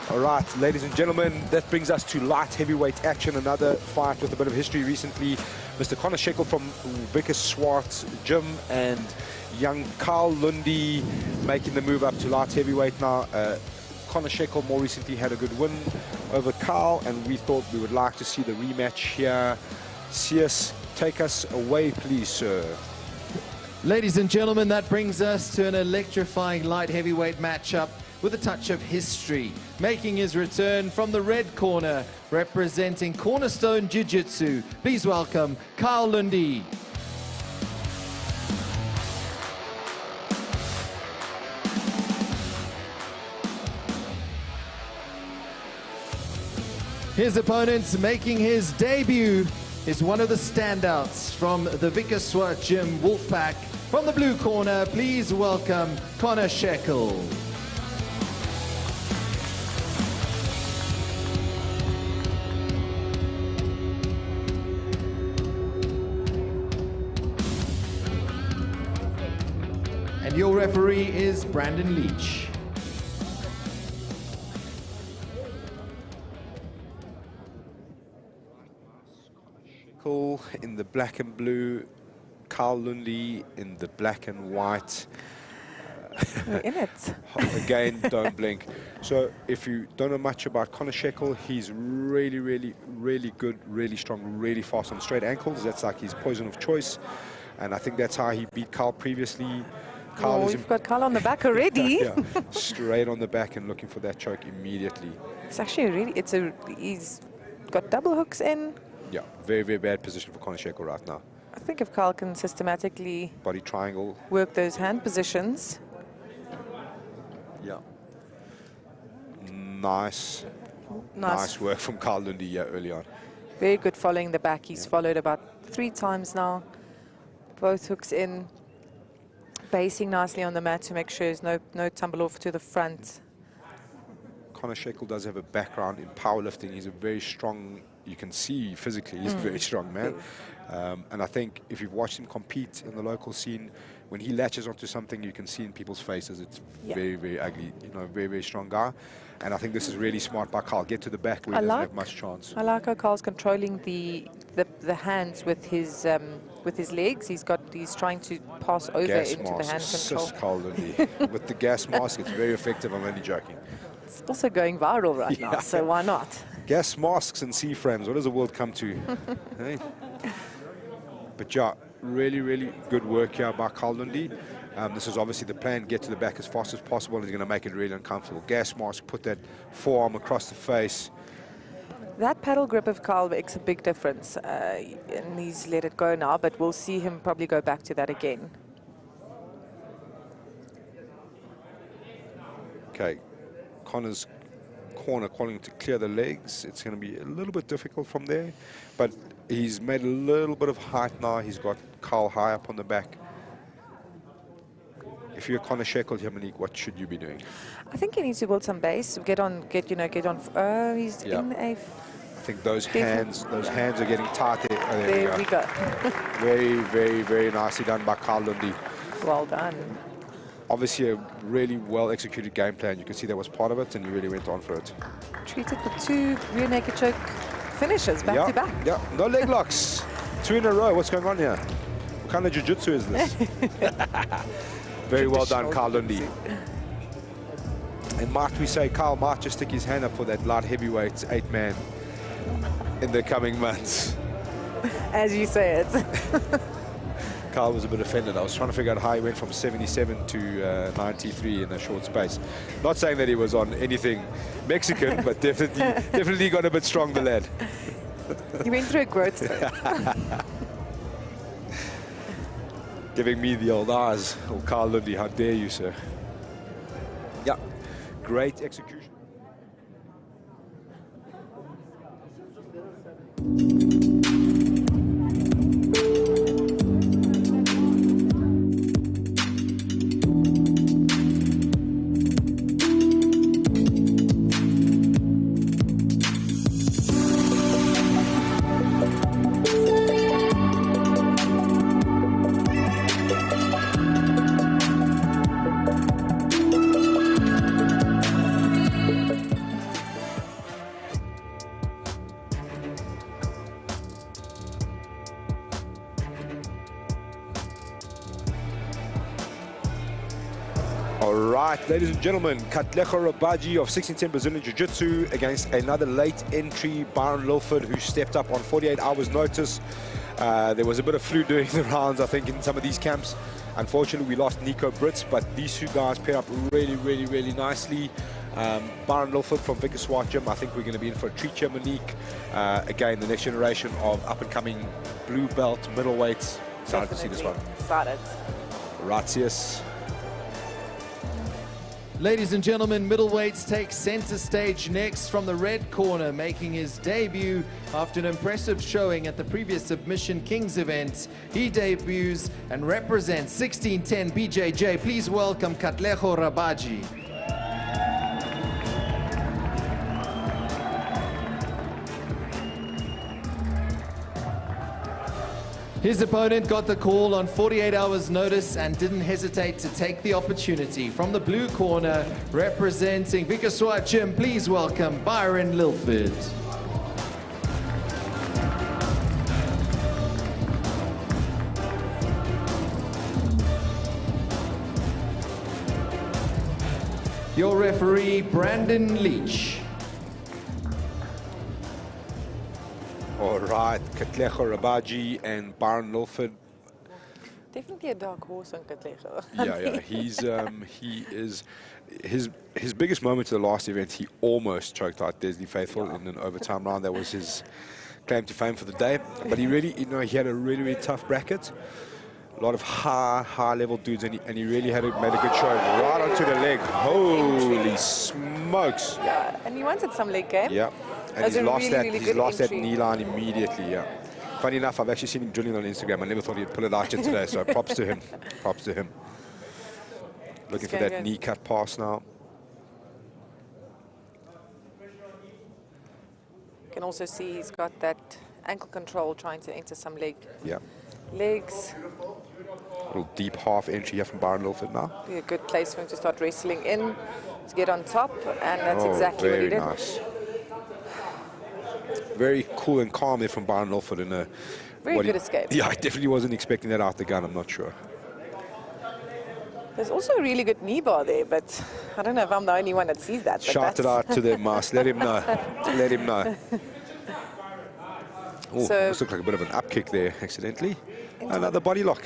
All right, ladies and gentlemen, that brings us to light heavyweight action. Another fight with a bit of history recently. Mr. Connor Shekel from Vickers Swartz Gym and young Carl Lundy making the move up to light heavyweight now. Connor Shekel more recently had a good win over Carl, and we thought we would like to see the rematch here. CS, take us away, please, sir. Ladies and gentlemen, that brings us to an electrifying light heavyweight matchup with a touch of history. Making his return from the red corner, representing Cornerstone Jiu-Jitsu, please welcome Kyle Lundy. His opponent making his debut is one of the standouts from the Vickerswart Gym Wolfpack. From the blue corner, please welcome Connor Shekel. And your referee is Brandon Leach. In the black and blue, Kyle Lundy in the black and white. We're in it. Again, don't blink. So if you don't know much about Connor Shekel, he's really, really, really good, really strong, really fast on straight ankles. That's like his poison of choice. And I think that's how he beat Kyle previously. Oh, we've got Kyle on the back already. Yeah, straight on the back and looking for that choke immediately. It's actually he's got double hooks in. Yeah, very, very bad position for Connor Shekel right now. I think if Kyle can systematically Body triangle. work those hand positions. Yeah. Nice work from Kyle Lundy early on. Very good following the back. He's followed about 3 times now. Both hooks in. Basing nicely on the mat to make sure there's no tumble off to the front. Connor Shekel does have a background in powerlifting. He's a very strong, you can see physically, he's a very strong man. And I think if you've watched him compete in the local scene, when he latches onto something, you can see in people's faces, it's very, very ugly. You know, very, very strong guy. And I think this is really smart by Kyle. Get to the back where he doesn't have much chance. I like how Kyle's controlling the hands with his legs. He's trying to pass over Gas into the hand control. Kyle Lundy. With the gas mask, it's very effective. I'm only joking. It's also going viral right now, so why not? Gas masks and C-frames. What does the world come to? Hey? But yeah, really, really good work here by Kyle Lundy. This is obviously the plan, get to the back as fast as possible, and he's going to make it really uncomfortable. Gas mask, put that forearm across the face. That paddle grip of Kyle makes a big difference, and he's let it go now, but we'll see him probably go back to that again. Okay, Connor's corner calling to clear the legs. It's going to be a little bit difficult from there, but he's made a little bit of height now. He's got Kyle high up on the back. If you're Connor Shekel here, Monique, what should you be doing? I think he needs to build some base, get on. He's in a. I think those hands are getting tight there. Oh, there we go. Very, very, very nicely done by Kyle Lundy. Well done. Obviously a really well executed game plan. You can see that was part of it, and you really went on for it. Treated with 2 rear naked choke finishes back to back. Yeah, no leg locks. 2 in a row. What's going on here? What kind of jiu-jitsu is this? Very well done, Kyle Lundy. And might we say, Kyle might just stick his hand up for that light heavyweight 8-man in the coming months. As you say it. Kyle was a bit offended. I was trying to figure out how he went from 77 to 93 in a short space. Not saying that he was on anything Mexican, but definitely got a bit strong, the lad. He went through a growth spurt. Giving me the old eyes. Oh, Kyle Lundy, how dare you, sir. Yeah, great execution. Ladies and gentlemen, Katlego Rabaji of 1610 Brazilian Jiu-Jitsu against another late entry, Byron Lilford, who stepped up on 48 hours notice. There was a bit of flu during the rounds, I think, in some of these camps. Unfortunately, we lost Nico Brits, but these two guys paired up really nicely. Byron Milford from Vickers Swart Gym, I think we're going to be in for a treat here, Monique. Again, the next generation of up-and-coming blue belt middleweights. Excited to see this one. Excited. Gracias. Ladies and gentlemen, middleweights take center stage next. From the red corner, making his debut after an impressive showing at the previous Submission Kings event. He debuts and represents 1610 BJJ. Please welcome Katlego Rabaji. His opponent got the call on 48 hours notice and didn't hesitate to take the opportunity. From the blue corner, representing Vickers Swart Gym, please welcome Byron Milford. Your referee, Brandon Leach. All right, Katlego Rabaji and Byron Milford. Definitely a dark horse on Katlego. Yeah, he is his biggest moment of the last event. He almost choked out Desley Faithful in an overtime round. That was his claim to fame for the day. But he really, he had a really tough bracket. A lot of high level dudes, and he really made a good show right onto the leg. Holy smokes! Yeah, and he wanted some leg game. Yeah, and he's lost that knee line immediately. Yeah. Funny enough, I've actually seen him drilling on Instagram. I never thought he'd pull it out yet today, so props to him. Props to him. Looking for that knee cut pass now. You can also see he's got that ankle control trying to enter some Yeah. legs. A little deep half entry here from Byron Milford now. Be a good place for him to start wrestling in, to get on top, and that's exactly what he did. Very nice. Very cool and calm there from Byron Milford in a Very good escape. Yeah, I definitely wasn't expecting that out the gun, I'm not sure. There's also a really good knee bar there, but I don't know if I'm the only one that sees that. Shout it out to them, Mas. Let him know. Let him know. Oh, So- this looked like a bit of an up kick there, accidentally. Another body lock.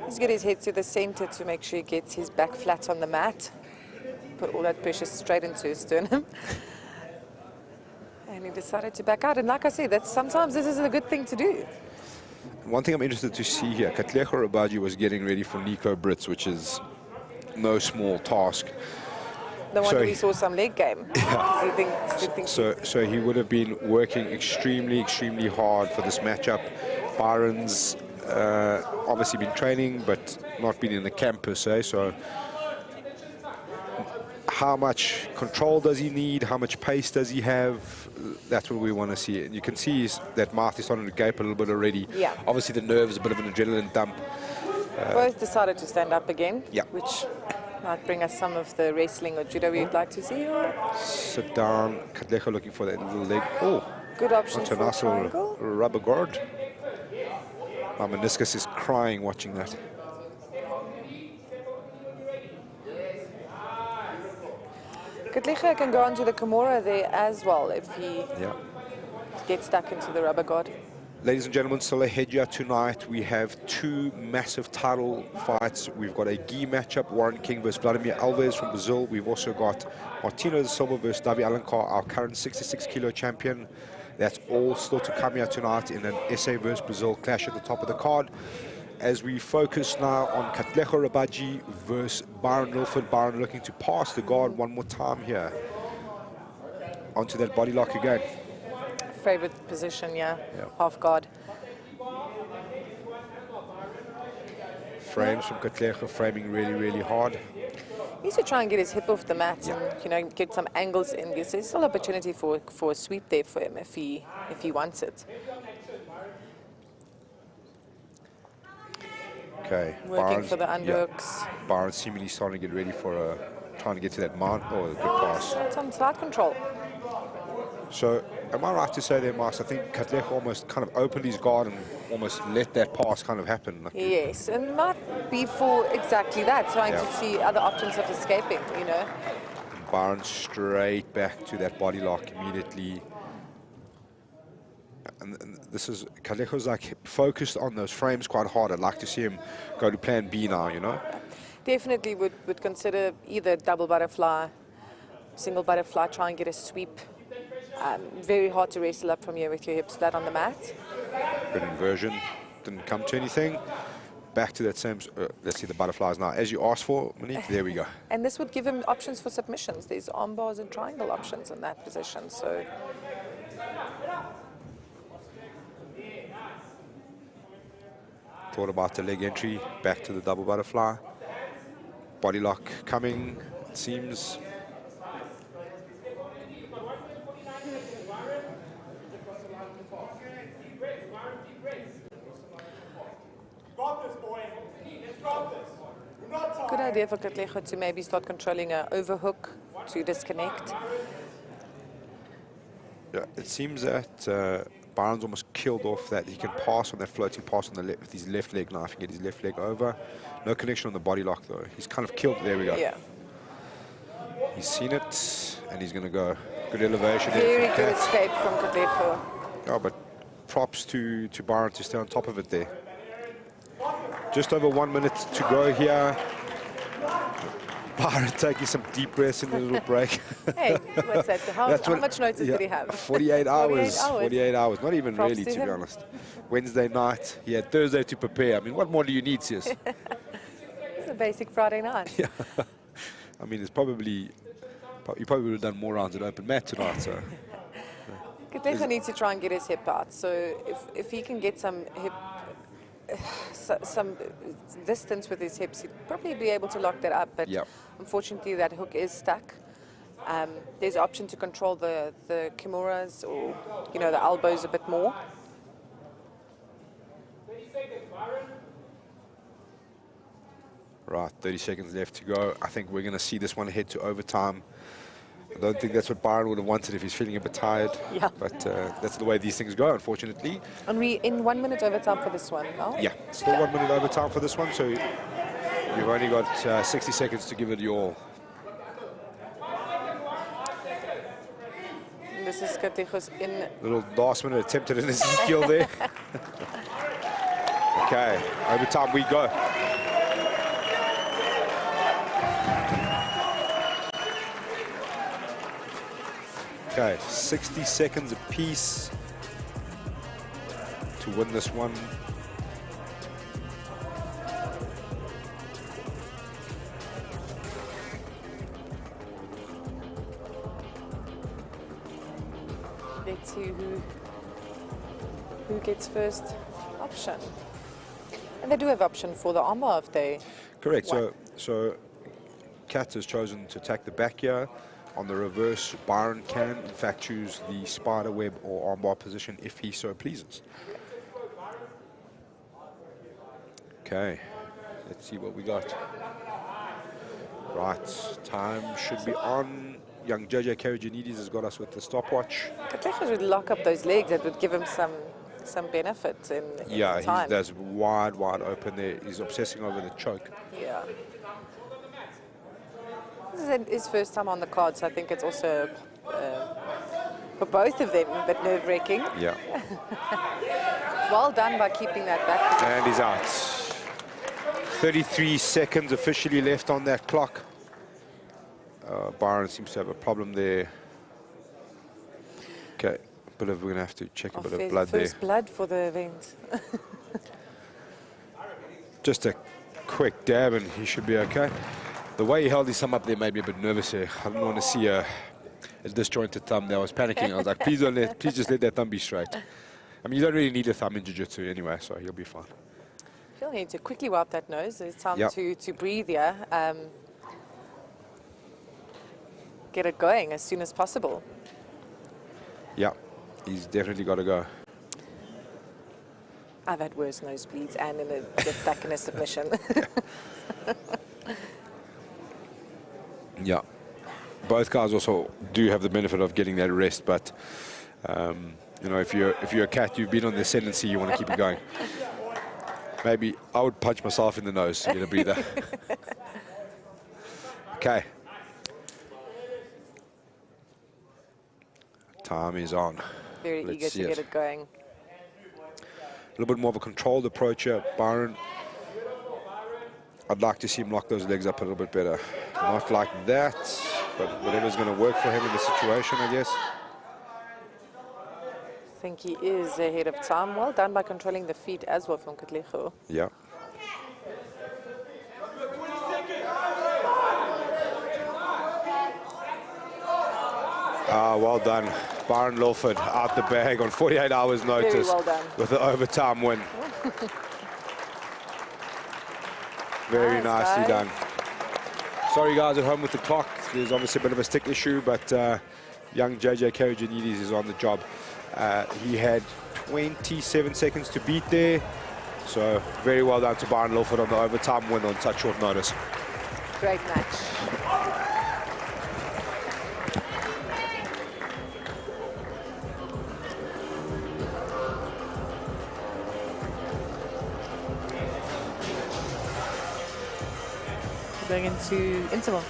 He's got his head to the center to make sure he gets his back flat on the mat. Put all that pressure straight into his sternum. And he decided to back out. And like I said, sometimes this is a good thing to do. One thing I'm interested to see here, Katlego Rabaji was getting ready for Nico Brits, which is no small task. No wonder So we saw some leg game. Yeah. He thinks So he would have been working extremely hard for this matchup. Byron's obviously been training, but not been in the camp per se. So how much control does he need? How much pace does he have? That's what we want to see. And you can see that mouth is starting to gape a little bit already. Yeah. Obviously the nerves, a bit of an adrenaline dump. both decided to stand up again, Yeah. which might bring us some of the wrestling or judo we'd like to see. Sit down. Katlego looking for that little leg. Oh, Good option onto for a a nice little triangle. rubber guard. My meniscus is crying watching that. Katlego can go onto the Kimura there as well if he Yeah. gets stuck into the rubber guard. Ladies and gentlemen, still ahead here tonight. We have two massive title fights. We've got a gi matchup, Warren King versus Vladimir Alves from Brazil. We've also got Martino da Silva versus Davi Alencar, our current 66-kilo champion. That's all still to come here tonight in an SA versus Brazil clash at the top of the card. As we focus now on Katlego Rabaji versus Byron Milford. Byron looking to pass the guard one more time here. Onto that body lock again. Favorite position, yeah. Yeah. Half guard. Frames from Katlego, framing really hard. He needs to try and get his hip off the mat Yeah. and get some angles in. There's still opportunity for a sweep there for him if he wants it. Okay. Working for the underhooks. Byron seemingly starting to get ready for trying to get to that mount. Oh, a good pass. Some side control. So, am I right to say there, Mas? I think Katlego almost kind of opened his guard and almost let that pass kind of happen. Like, Yes, and might be for exactly that, trying Yeah. to see other options of escaping, you know. Byron straight back to that body lock immediately. and this is, Kalejo's like focused on those frames quite hard. I'd like to see him go to plan B now, you know? Definitely would consider either double butterfly, single butterfly, try and get a sweep. Very hard to wrestle up from here with your hips flat on the mat. Good inversion, didn't come to anything. Back to that same, let's see the butterflies now. As you asked for, Monique, there we go. And this would give him options for submissions. There's arm bars and triangle options in that position. So Thought about the leg entry, back to the double butterfly. Body lock coming, it seems. good idea for Katlejo to maybe start controlling an overhook to disconnect. Yeah, it seems that Byron's almost killed off that. He can pass on that floating pass on the left with his left leg now. If he can get his left leg over. No connection on the body lock though. He's kind of killed. There we go. Yeah. He's seen it and he's going to go. Good elevation. Very good escape from Katlejo. Oh, but props to Byron to stay on top of it there. Just over 1 minute to go here. Byron taking some deep breaths in the little break. Hey, what's that? How much notice did he have? 48 hours. 48 hours. Not even Props really, to to be him. honest. Wednesday night. He had Thursday to prepare. I mean, what more do you need, sis? It's a basic Friday night. Yeah. I mean, it's probably... You probably would have done more rounds at open mat tonight, so... Katlejo needs to try and get his hip out. So if he can get some hip... some distance with his hips, he'd probably be able to lock that up, but Yep. unfortunately that hook is stuck. There's an option to control the kimuras or, you know, the elbows a bit more. Right, 30 seconds left to go. I think we're going to see this one head to overtime. I don't think that's what Byron would have wanted if he's feeling a bit tired. Yeah. But that's the way these things go, unfortunately. And we in 1 minute overtime for this one, no? Yeah, still 1 minute overtime for this one, so you've only got 60 seconds to give it your all. And this is Katlejo's in. Little last minute attempt at an skill there. Okay, overtime we go. Okay, 60 seconds apiece to win this one. Let's see who gets first option. And they do have option for the armbar if they... Correct, want. so Kat has chosen to attack the back here. On the reverse, Byron can, in fact, choose the spider web or armbar position if he so pleases. Okay, let's see what we got. Right, time should be on. Young JJ Karajanides has got us with the stopwatch. Katlejo would lock up those legs. That would give him some benefit in Yeah, time. that's wide open there. He's obsessing over the choke. Yeah. This is his first time on the card, so I think it's also for both of them a bit nerve-wracking. Yeah. Well done by keeping that back. And he's out. 33 seconds officially left on that clock. Byron seems to have a problem there. Okay, we're going to have to check a bit of blood there. First blood for the event. Just a quick dab and he should be okay. The way he held his thumb up there made me a bit nervous here. I didn't want to see a disjointed thumb there. I was panicking. I was like, please just let that thumb be straight. I mean, you don't really need a thumb in jiu-jitsu anyway, so he'll be fine. He'll need to quickly wipe that nose. There's time Yep. to breathe here. Get it going as soon as possible. Yeah, he's definitely got to go. I've had worse nosebleeds and get stuck in a submission. Yeah, both guys also do have the benefit of getting that rest, but you know, if you're a cat, you've been on the ascendancy, you want to keep it going. Maybe I would punch myself in the nose to get a breather. Okay. Time is on. Very Let's eager see to get it going. little bit more of a controlled approach here. Byron, I'd like to see him lock those legs up a little bit better. Not like that, but whatever's going to work for him in the situation, I guess. I think he is ahead of time. Well done by controlling the feet as well from Katlego. Yeah. Well done. Byron Lawford out the bag on 48 hours notice. Very well done. With the overtime win. Very nicely done. Sorry guys at home with the clock. There's obviously a bit of a stick issue, but young JJ Karajanidis is on the job. He had 27 seconds to beat there. So very well done to Byron Lawford on the overtime win on such short notice. Great match. Going into interval.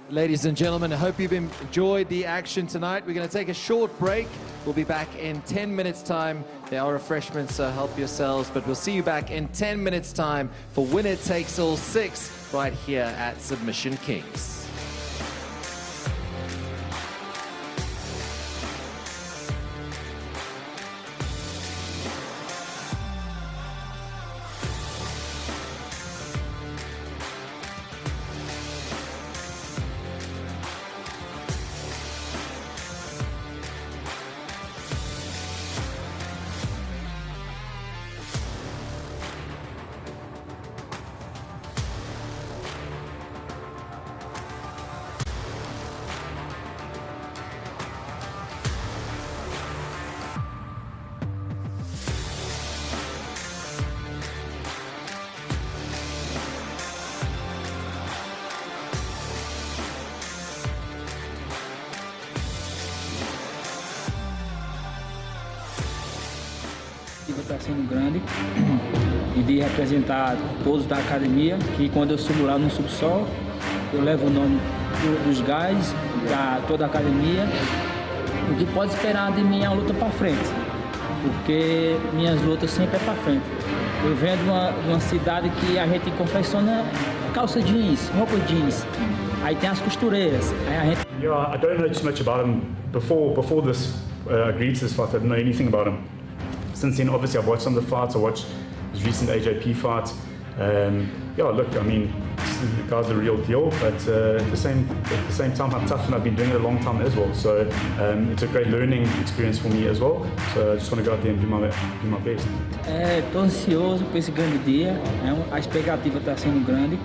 Ladies and gentlemen, I hope you've enjoyed the action tonight. We're going to take a short break. We'll be back in 10 minutes' time. There are refreshments, so help yourselves. But we'll see you back in 10 minutes' time for Winner Takes All 6 right here at Submission Kings. Está sendo grande e de representar todos da academia, que quando eu subo lá no subsolo, eu levo o nome dos guys, da toda a academia. O que pode esperar de mim é a luta para frente, porque minhas lutas sempre é para frente. Eu venho de uma cidade que a gente confecciona calça jeans, roupa jeans, aí tem as costureiras, aí a gente... Yeah, I don't know too much about him. Before this agreed to this fight, I didn't know anything about him. Since then, obviously, I've watched some of the fights. I watched his recent AJP fight. Yeah, look, I mean, the guy's the real deal, but at the same time, I'm tough, and I've been doing it a long time as well. So it's a great learning experience for me as well. So I just want to go out there and do my best. Estou ansioso por esse grande dia. A expectativa está sendo grande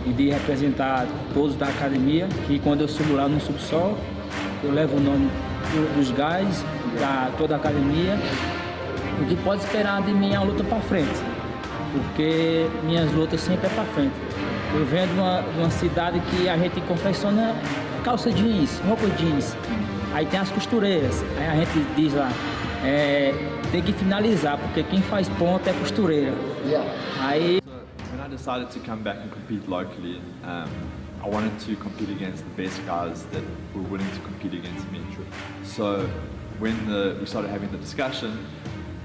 e de representar todos da academia, que quando eu subo lá no subsolo, eu levo o nome dos guys, da toda a academia. O que pode esperar de mim é a luta para frente, porque minhas lutas sempre é para frente. Eu venho de uma cidade que a gente confecciona calça jeans, roupa jeans, aí tem as costureiras, aí a gente diz lá, tem que finalizar, porque quem faz ponta é costureira. Aí... When I decided to come back and compete locally, I wanted to compete against the best guys that were willing to compete against me. So when we started having the discussion,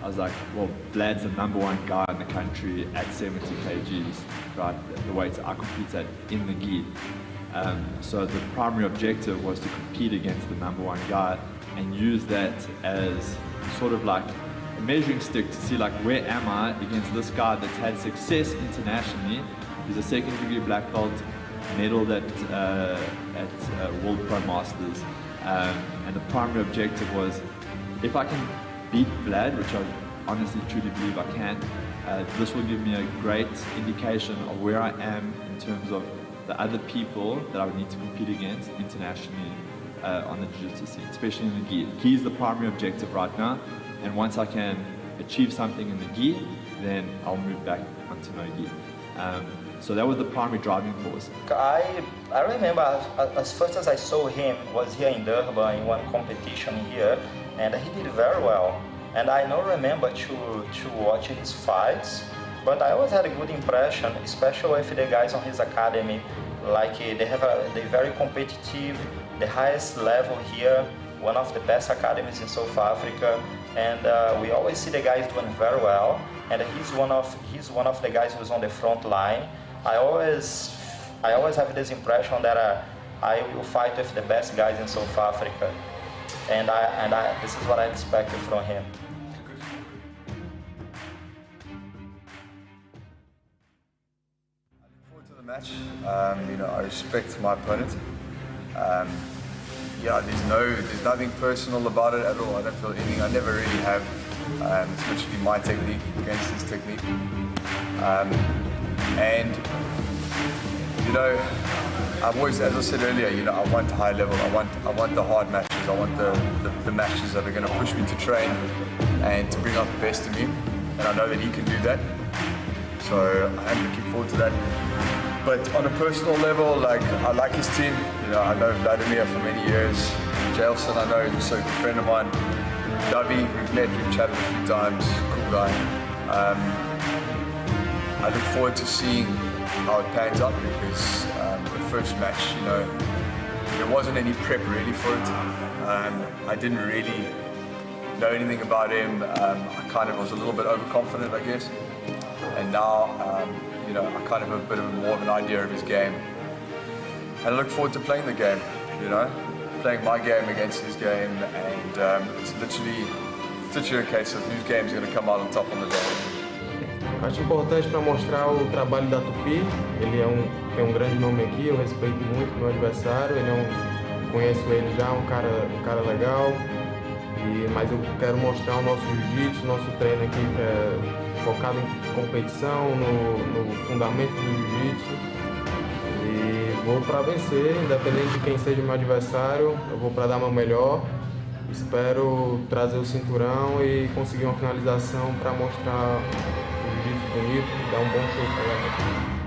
I was like, well, Vlad's the #1 guy in the country at 70 kgs, right? The weight I compete at in the gi. So the primary objective was to compete against the #1 guy and use that as sort of like a measuring stick to see like where am I against this guy that's had success internationally. He's a 2nd degree black belt, medaled at World Pro Masters, and the primary objective was if I can beat Vlad, which I honestly truly believe I can, this will give me a great indication of where I am in terms of the other people that I would need to compete against internationally on the jiu-jitsu scene, especially in the gi. Gi is the primary objective right now, and once I can achieve something in the gi, then I'll move back onto no gi. So that was the primary driving force. I remember as first as I saw him was here in Durban in one competition here, and he did very well. And I don't remember to watch his fights, but I always had a good impression, especially with the guys on his academy. Like they're very competitive, the highest level here, one of the best academies in South Africa, and we always see the guys doing very well. And he's one of the guys who's on the front line. I always have this impression that I will fight with the best guys in South Africa, and this is what I expected from him. I look forward to the match. I respect my opponent. There's nothing personal about it at all. I don't feel anything. I never really have. It's literally my technique against his technique. I've always, as I said earlier, I want high level. I want the hard matches. I want the matches that are going to push me to train and to bring out the best in me. And I know that he can do that. So I'm looking forward to that. But on a personal level, I like his team. I know Vladimir for many years. Jailson, I know, he's a good friend of mine. Davi, we've chatted a few times, cool guy. I look forward to seeing how it pans out because the first match, there wasn't any prep really for it. I didn't really know anything about him. I kind of was a little bit overconfident, I guess. And now, I kind of have a bit of more of an idea of his game. And I look forward to playing the game, playing my game against his game, and it's literally a case of whose game is going to come out on top on the day. Acho importante para mostrar o trabalho da Tupi. Ele tem um grande nome aqui, eu respeito muito meu adversário. Conheço ele já, um cara legal. Mas eu quero mostrar o nosso jiu-jitsu, nosso treino aqui focado em competição, no fundamento do jiu-jitsu. E vou para vencer, independente de quem seja o meu adversário, eu vou para dar meu melhor. Espero trazer o cinturão e conseguir uma finalização para mostrar o jiu-jitsu bonito, dar um bom show para ela.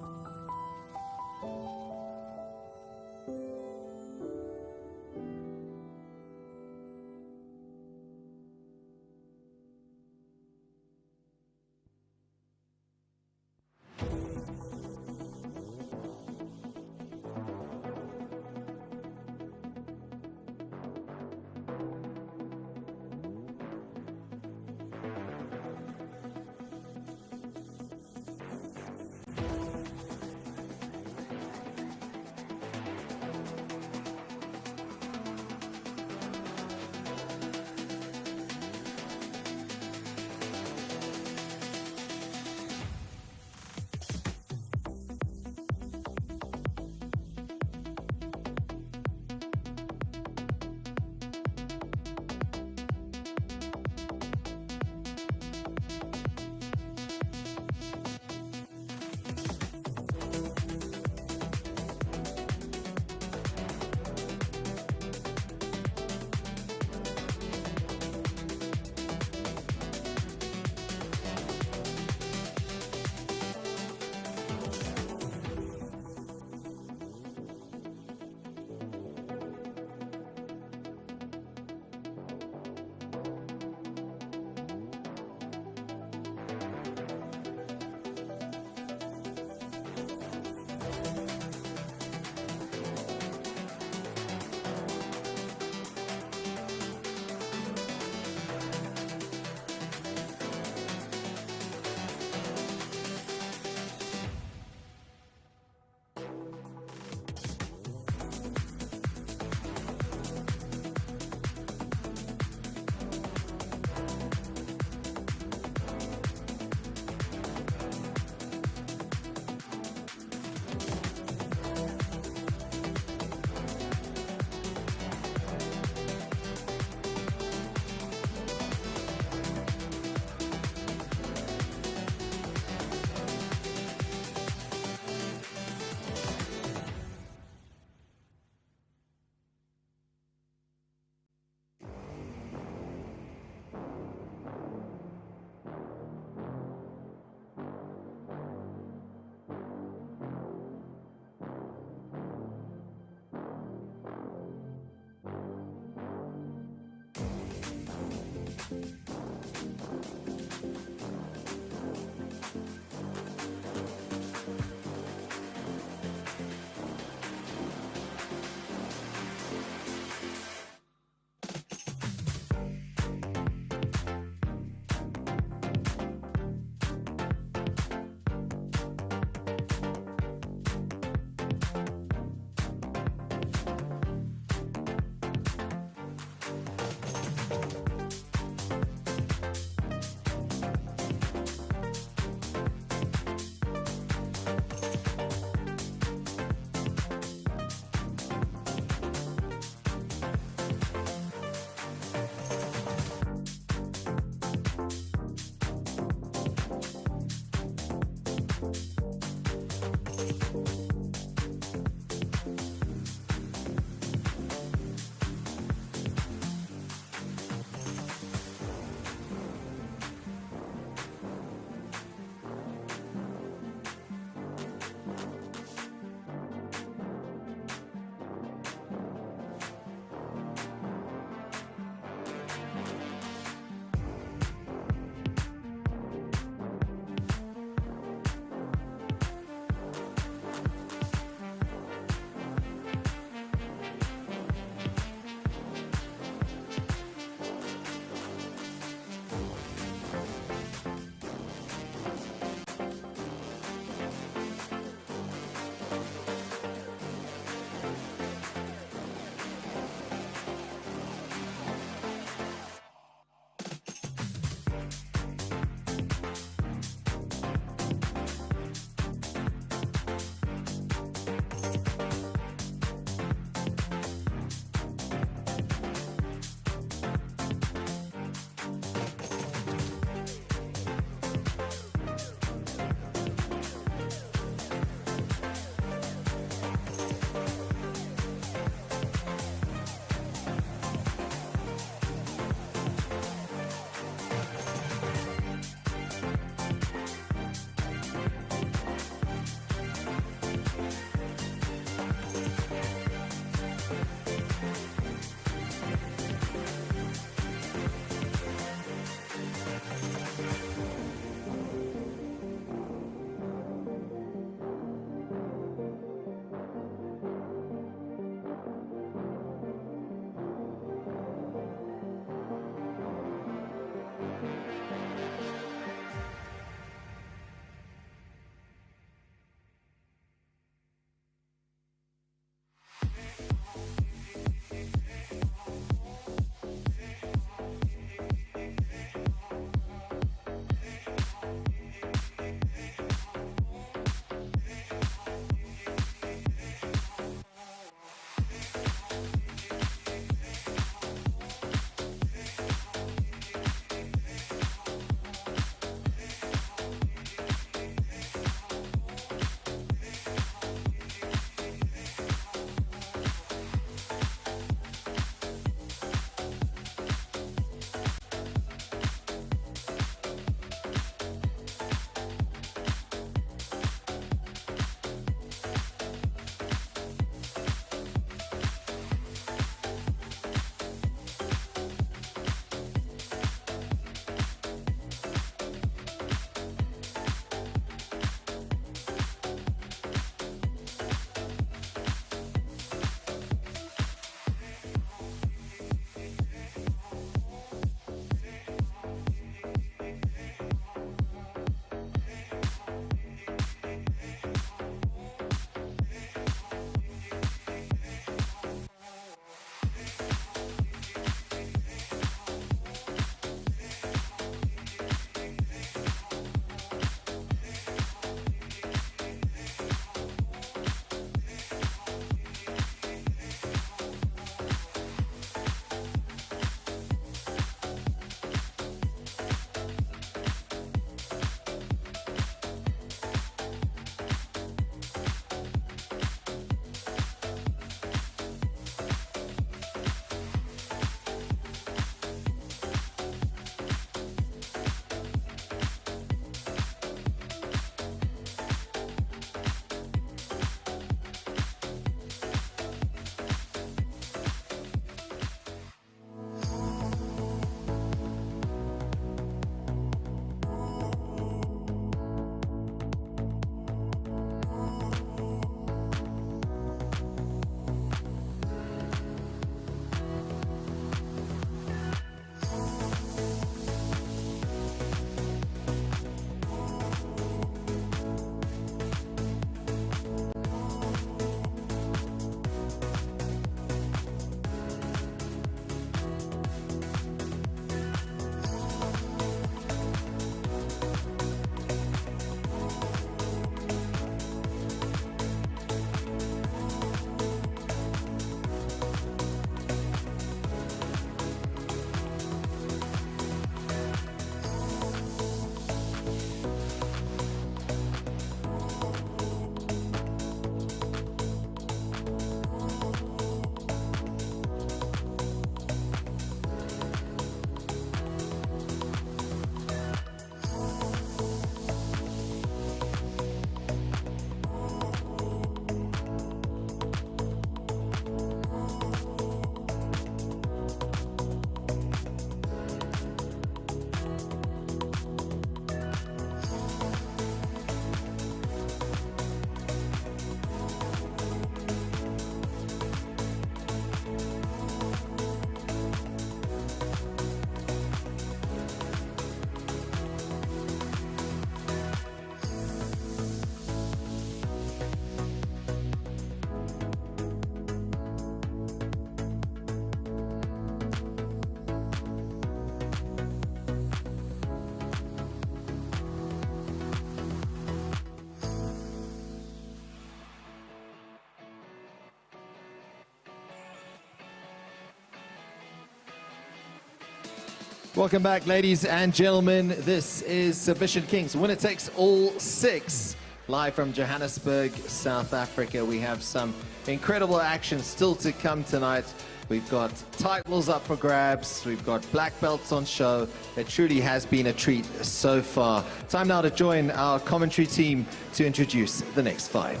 Welcome back, ladies and gentlemen. This is Submission Kings. Winner takes all 6. Live from Johannesburg, South Africa. We have some incredible action still to come tonight. We've got titles up for grabs. We've got black belts on show. It truly has been a treat so far. Time now to join our commentary team to introduce the next fight.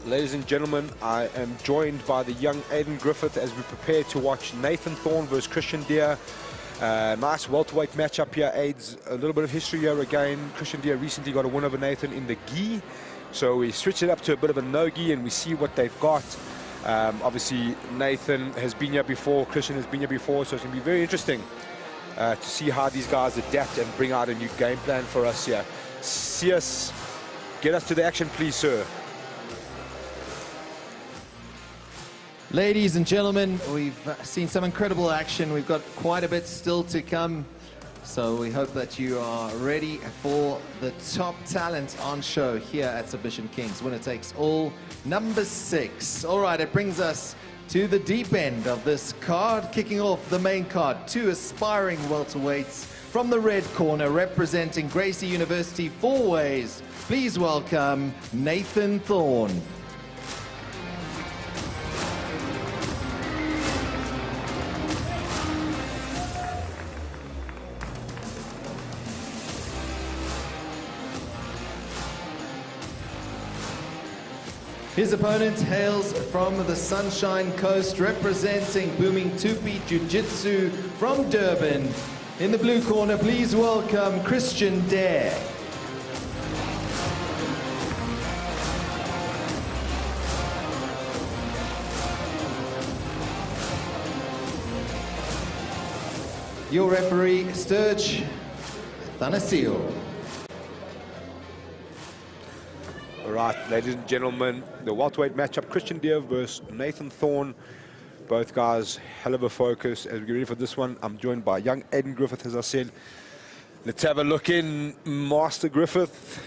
Ladies and gentlemen, I am joined by the young Aiden Griffith as we prepare to watch Nathan Thorne versus Christian Deere. Nice welterweight matchup here. Aids a little bit of history here again. Christian Deere recently got a win over Nathan in the gi, so we switch it up to a bit of a no gi and we see what they've got. Obviously Nathan has been here before, Christian has been here before, so it's going to be very interesting to see how these guys adapt and bring out a new game plan for us here. See us, get us to the action please, sir. Ladies and gentlemen, we've seen some incredible action. We've got quite a bit still to come. So we hope that you are ready for the top talent on show here at Submission Kings. Winner takes all, number 6. All right, it brings us to the deep end of this card. Kicking off the main card, 2 aspiring welterweights from the red corner, representing Gracie University 4 ways. Please welcome Nathan Thorne. His opponent hails from the Sunshine Coast, representing booming Tupi Jiu-Jitsu from Durban. In the blue corner, please welcome Christian Deere. Your referee, Sturge Thanasio. All right, ladies and gentlemen, the welterweight matchup, Christian Deere versus Nathan Thorne. Both guys, hell of a focus. As we get ready for this one, I'm joined by young Aiden Griffith, as I said. Let's have a look in, Master Griffith.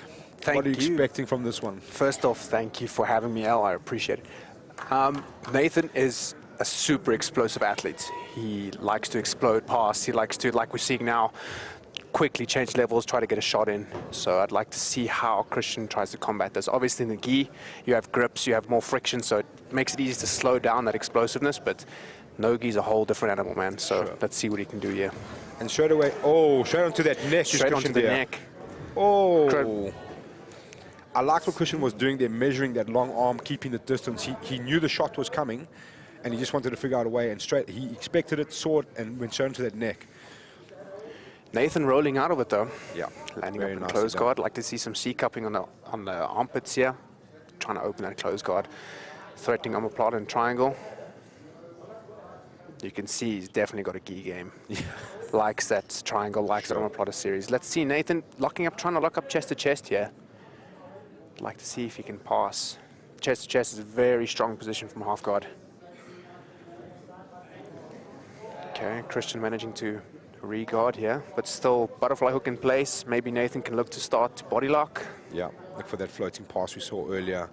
What are you expecting from this one? First off, thank you for having me, Al. I appreciate it. Nathan is a super explosive athlete. He likes to explode past. He likes to, like we're seeing now, quickly change levels, try to get a shot in. So I'd like to see how Christian tries to combat this. Obviously in the gi, you have grips, you have more friction, so it makes it easy to slow down that explosiveness, but no gi is a whole different animal, man. So sure, let's see what he can do here. And straight away, oh, straight onto that neck. Straight onto the neck. Oh. I like what Christian was doing there, measuring that long arm, keeping the distance. He knew the shot was coming, and he just wanted to figure out a way, and straight, he expected it, saw it, and went straight into that neck. Nathan rolling out of it though. Yeah. Landing up in close guard. Like to see some C-cupping on the armpits here. Trying to open that close guard. Threatening omoplata and triangle. You can see he's definitely got a gi game. Likes that triangle, likes that omoplata series. Let's see Nathan locking up, trying to lock up chest to chest here. Like to see if he can pass. Chest to chest is a very strong position from half guard. Okay, Christian managing to re-guard here, but still butterfly hook in place. Maybe Nathan can look to start to body lock. Yeah, look for that floating pass we saw earlier.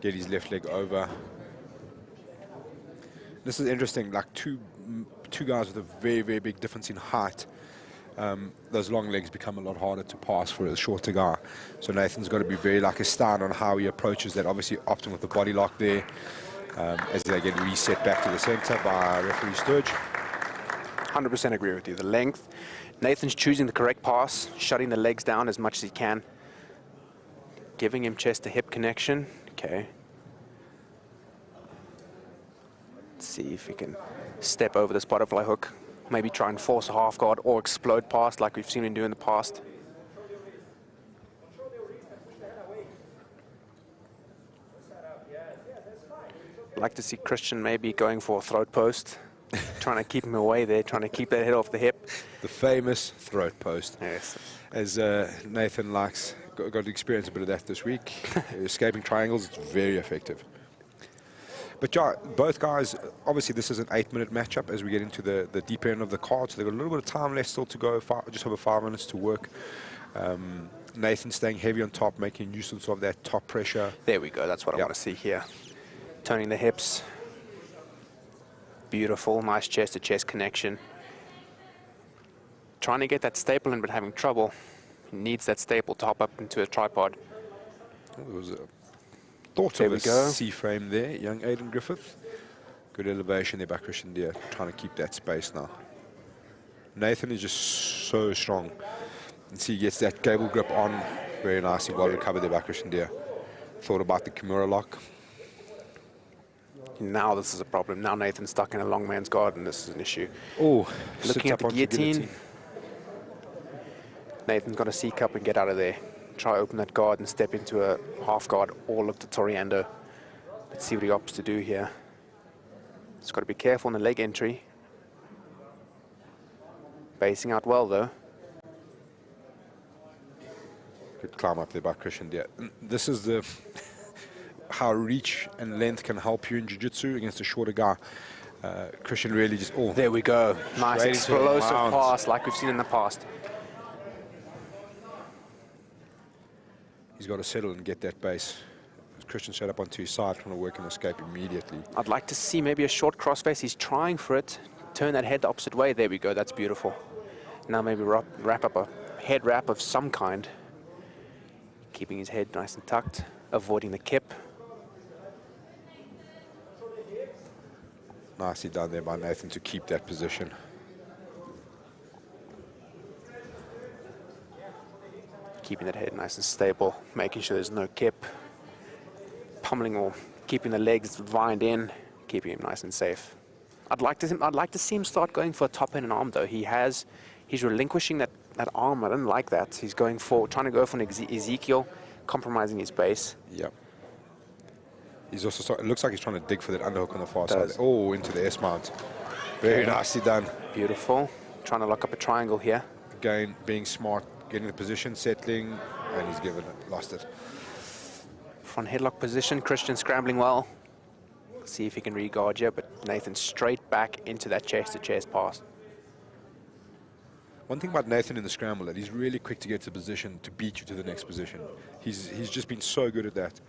Get his left leg over. This is interesting, like two guys with a very, very big difference in height. Those long legs become a lot harder to pass for a shorter guy. So Nathan's got to be very like a stand on how he approaches that, obviously opting with the body lock there, as they get reset back to the center by referee Sturge. 100% agree with you. The length, Nathan's choosing the correct pass, shutting the legs down as much as he can, giving him chest to hip connection. Okay. Let's see if he can step over this butterfly hook, maybe try and force a half guard or explode past like we've seen him do in the past. I'd like to see Christian maybe going for a throat post. Trying to keep him away there, trying to keep that head off the hip. The famous throat post. Yes. As Nathan likes, got to experience a bit of that this week. Escaping triangles, it's very effective. But yeah, both guys, obviously this is an 8-minute matchup as we get into the deep end of the card, so they've got a little bit of time left still to go, just over 5 minutes to work. Nathan staying heavy on top, making nuisance of that top pressure. There we go, that's what I want to see here. Turning the hips. Beautiful, nice chest-to-chest connection. Trying to get that staple in, but having trouble. He needs that staple to hop up into a tripod. There was a thought There of we a go. C-frame there, young Aidan Griffith. Good elevation there by Christian Deere, trying to keep that space now. Nathan is just so strong. And see, he gets that cable grip on very nicely, well recovered there by Christian Deere. Thought about the Kimura lock. Now this is a problem. Now Nathan's stuck in a long man's guard, and this is an issue. Oh, Looking at the guillotine. Nathan's got a C-cup and get out of there. Try open that guard and step into a half guard or look to Toriando. Let's see what he opts to do here. He's got to be careful on the leg entry. Basing out well though. Good climb up there by Christian Deere. This is the how reach and length can help you in jiu-jitsu against a shorter guy. Christian really just, oh. There we go. Nice straight into the explosive mount. pass like we've seen in the past. He's got to settle and get that base. Christian set up onto his side, trying to work and escape immediately. I'd like to see maybe a short crossface. He's trying for it. Turn that head the opposite way. There we go. That's beautiful. Now maybe wrap up a head wrap of some kind. Keeping his head nice and tucked. Avoiding the kip. Nicely done there by Nathan to keep that position. Keeping that head nice and stable. Making sure there's no kip. Pummeling or keeping the legs vined in. Keeping him nice and safe. I'd like to see him start going for a top end and arm though. He's relinquishing that arm. I don't like that. He's going for, trying to go for an Ezekiel, compromising his base. Yep. He's also, it looks like he's trying to dig for that underhook on the far side. Oh, into the S-mount. Very nicely done. Beautiful. Trying to lock up a triangle here. Again, being smart, getting the position, settling, and he's lost it. Front headlock position, Christian scrambling well. See if he can re-guard you, but Nathan straight back into that chest-to-chest pass. One thing about Nathan in the scramble, that he's really quick to get to position, to beat you to the next position. He's just been so good at that.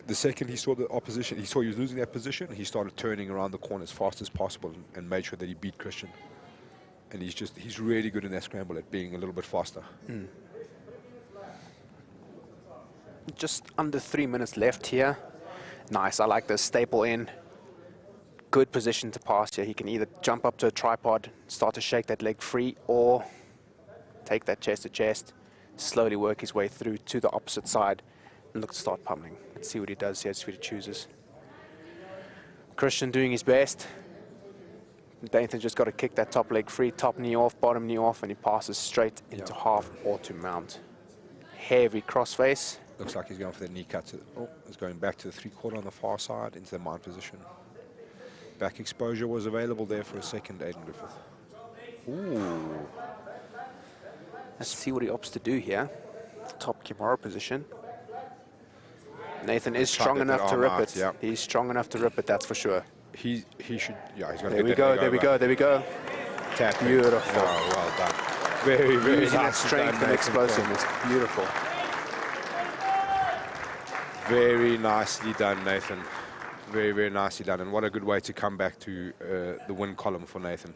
The second he saw the opposition, he saw he was losing that position, he started turning around the corner as fast as possible and made sure that he beat Christian. And he's really good in that scramble at being a little bit faster. Just under 3 minutes left here. Nice, I like the staple in. Good position to pass here. He can either jump up to a tripod, start to shake that leg free, or take that chest to chest, slowly work his way through to the opposite side, and look to start pummeling. Let's see what he does here, see what he chooses. Christian doing his best. Nathan just got to kick that top leg free, top knee off, bottom knee off, and he passes straight into half or to mount. Heavy crossface. Looks like he's going for the knee cut. He's going back to the 3/4 on the far side into the mount position. Back exposure was available there for a second, Aidan Griffith. Ooh. Let's see what he opts to do here. Top Kimura position. Nathan is strong enough to rip it. Yeah. He's strong enough to rip it, that's for sure. He should, yeah, he's going to There we go, there we go, there we go. Tap. Beautiful. Oh, well done. Very, very Using that nice strength and explosiveness. Beautiful. Very nicely done, Nathan. Very, very nicely done. And what a good way to come back to the win column for Nathan.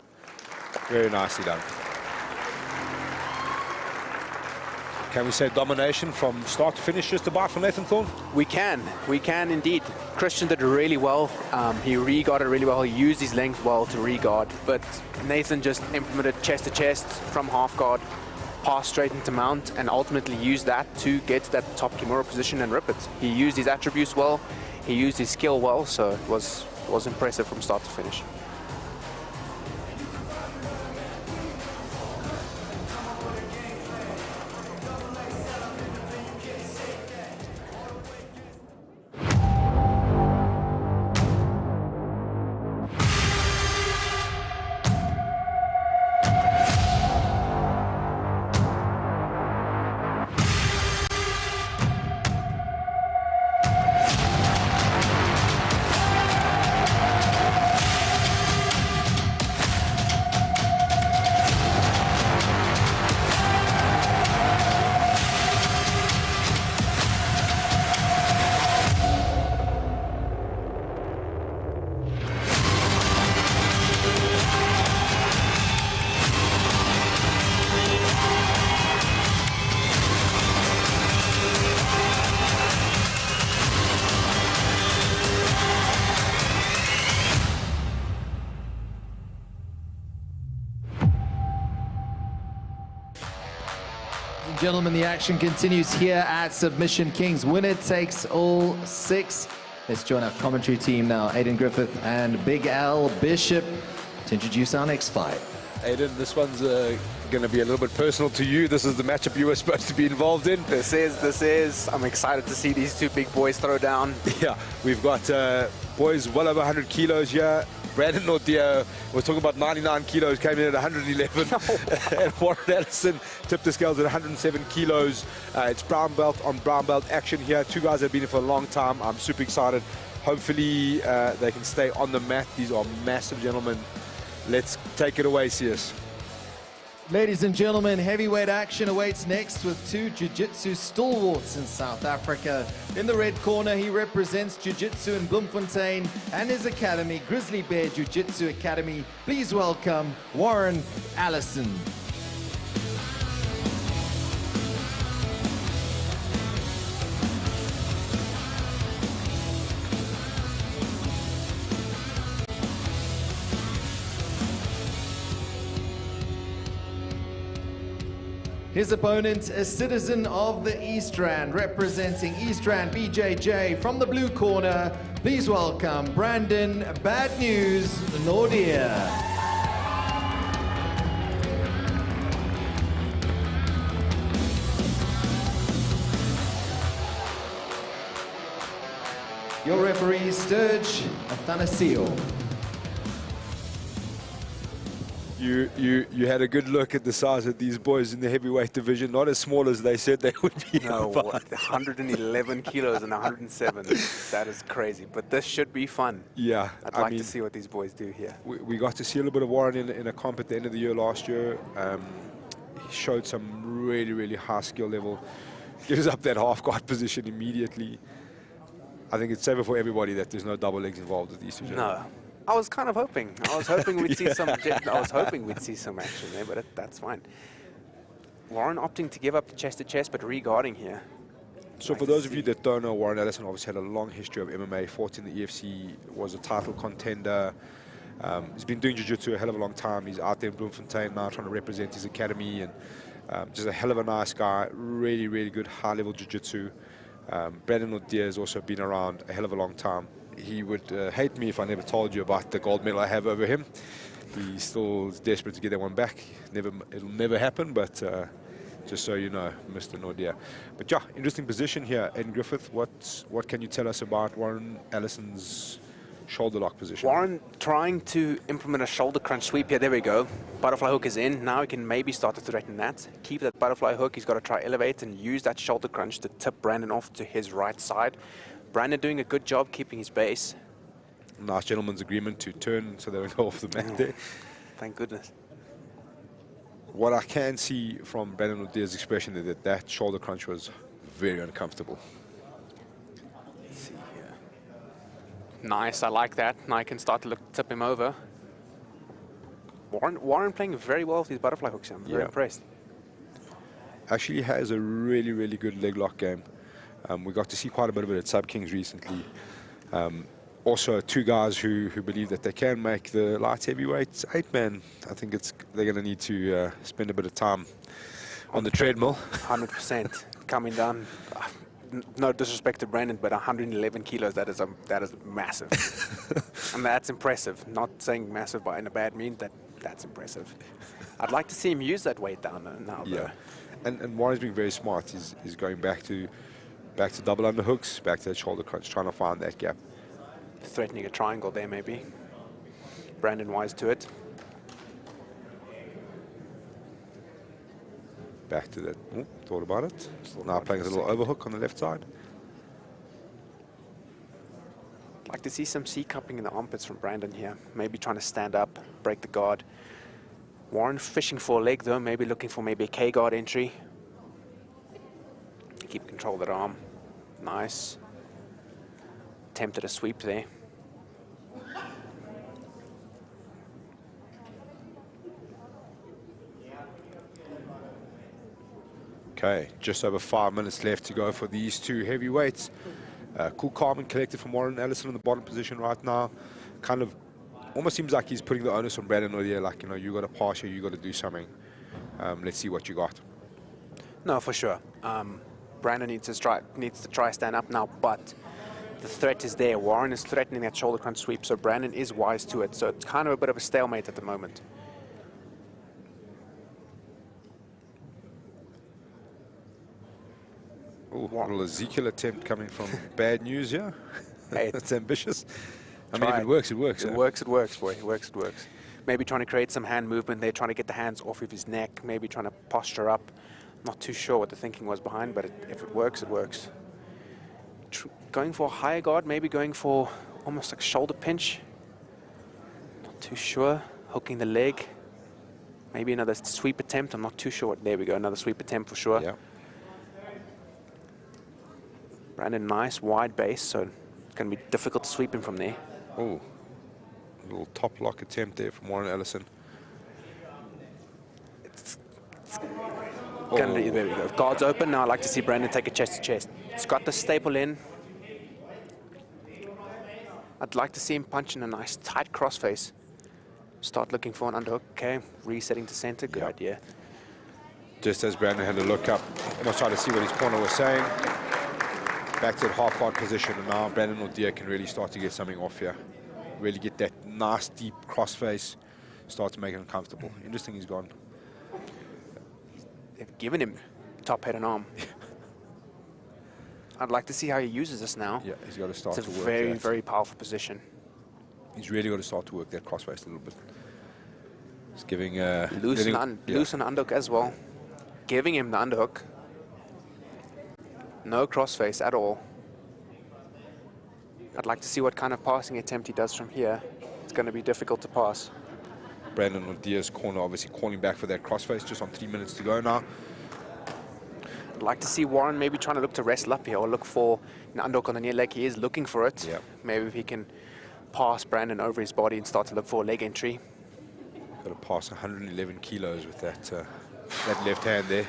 Very nicely done. Can we say domination from start to finish just about for Nathan Thorne? We can indeed. Christian did really well. He re-guarded really well. He used his length well to re-guard, but Nathan just implemented chest to chest from half guard, pass straight into mount, and ultimately used that to get to that top Kimura position and rip it. He used his attributes well, he used his skill well, so it was impressive from start to finish. gentlemen, the action continues here at Submission Kings. Winner takes all 6. Let's join our commentary team now, Aidan Griffith and Big Al Bishop, to introduce our next fight. Aidan, this one's going to be a little bit personal to you. This is the matchup you were supposed to be involved in. This is. I'm excited to see these two big boys throw down. Yeah, we've got boys well over 100 kilos here. Brandon Nordia, we're talking about 99 kilos, came in at 111. And Warren Ellison tipped the scales at 107 kilos. It's brown belt on brown belt action here. Two guys that have been here for a long time. I'm super excited. Hopefully they can stay on the mat. These are massive gentlemen. Let's take it away, CS. Ladies and gentlemen, heavyweight action awaits next with 2 jiu-jitsu stalwarts in South Africa. In the red corner, he represents jiu-jitsu in Bloemfontein and his academy, Grizzly Bear Jiu-Jitsu Academy. Please welcome Warren Ellison. His opponent, a citizen of the East Rand, representing East Rand BJJ from the blue corner. Please welcome Brandon Bad News Nordia. Your referee, Sturge Athanasio. You had a good look at the size of these boys in the heavyweight division. Not as small as they said they would be. No, 111 kilos and 107. That is crazy. But this should be fun. Yeah. I'd like to see what these boys do here. We got to see a little bit of Warren in a comp at the end of the year last year. He showed some really, really high skill level. Gives up that half guard position immediately. I think it's safer for everybody that there's no double legs involved with these two gentlemen. No. I was kind of hoping. I was hoping we'd see some. I was hoping we'd see some action there, but that's fine. Warren opting to give up the chest-to-chest, but regarding here. So for those of you that don't know, Warren Ellison obviously had a long history of MMA. Fought in the EFC, was a title contender. He's been doing jiu-jitsu a hell of a long time. He's out there in Bloemfontein now trying to represent his academy, and just a hell of a nice guy. Really, really good high-level jiu-jitsu. Brandon Nordia has also been around a hell of a long time. He would hate me if I never told you about the gold medal I have over him. He still is desperate to get that one back. It'll never happen, but just so you know, Mr. Nordia. But yeah, interesting position here. Aidan Griffith, what can you tell us about Warren Ellison's shoulder lock position? Warren trying to implement a shoulder crunch sweep here. There we go. Butterfly hook is in. Now he can maybe start to threaten that. Keep that butterfly hook. He's got to try elevate and use that shoulder crunch to tip Brandon off to his right side. Brandon doing a good job keeping his base. Nice gentleman's agreement to turn so they don't go off the mat there. Thank goodness. What I can see from Brandon Nordia's expression is that shoulder crunch was very uncomfortable. Let's see here. Nice, I like that. Now I can start to tip him over. Warren playing very well with his butterfly hooks. I'm very impressed. Actually has a really, really good leg lock game. We got to see quite a bit of it at Sub Kings recently. Also, 2 guys who believe that they can make the light heavyweights 8-man. I think they're going to need to spend a bit of time on the treadmill. 100% coming down. No disrespect to Brandon, but 111 kilos, that is massive. And that's impressive. Not saying massive in a bad mean, that's impressive. I'd like to see him use that weight down now. Yeah, and Warren's being very smart. He's going back to double underhooks, back to that shoulder crunch, trying to find that gap. Threatening a triangle there, maybe. Brandon wise to it. Back to that. Ooh, thought about it. Now playing a little overhook on the left side. I'd like to see some C-cupping in the armpits from Brandon here. Maybe trying to stand up, break the guard. Warren fishing for a leg though, maybe looking for maybe a K-guard entry. Keep control of that arm. Nice. Attempted a sweep there. Okay, just over 5 minutes left to go for these 2 heavyweights. Cool, calm, and collected from Warren Ellison in the bottom position right now. Kind of almost seems like he's putting the onus on Brandon Nordia, like, you got to pass here, you got to do something. Let's see what you got. No, for sure. Brandon needs to try stand up now, but the threat is there. Warren is threatening that shoulder crunch sweep, so Brandon is wise to it. So it's kind of a bit of a stalemate at the moment. Oh, a little Ezekiel attempt coming from bad news here. Hey, that's ambitious. I mean, if it works, it works. It works, boy. It works, it works. Maybe trying to create some hand movement there, trying to get the hands off of his neck, maybe trying to posture up. Not too sure what the thinking was behind, but if it works, it works. Going for a higher guard, maybe going for almost like a shoulder pinch. Not too sure. Hooking the leg. Maybe another sweep attempt. I'm not too sure. There we go, another sweep attempt for sure. Yeah. Brandon, nice wide base, so it's going to be difficult to sweep him from there. Oh, a little top lock attempt there from Warren Ellison. There we go. Guard's open. Now I'd like to see Brandon take a chest to chest. He's got the staple in. I'd like to see him punch in a nice tight crossface. Start looking for an underhook. Okay, resetting to center. Good idea. Just as Brandon had to look up, almost try to see what his corner was saying. Back to the half guard position, and now Brandon O'Dear can really start to get something off here. Really get that nice deep crossface, start to make him comfortable. Interesting he's gone. They've given him top, head, and arm. I'd like to see how he uses this now. Yeah, he's got to start to work. It's a very, very powerful position. He's really got to start to work that crossface a little bit. He's giving loose and underhook as well. Giving him the underhook. No crossface at all. I'd like to see what kind of passing attempt he does from here. It's going to be difficult to pass. Brandon O'Dear's corner obviously calling back for that crossface, just on 3 minutes to go now. I'd like to see Warren maybe trying to look to wrestle up here or look for an underhook on the near leg. He is looking for it. Yep. Maybe if he can pass Brandon over his body and start to look for a leg entry. Got to pass 111 kilos with that, that left hand there.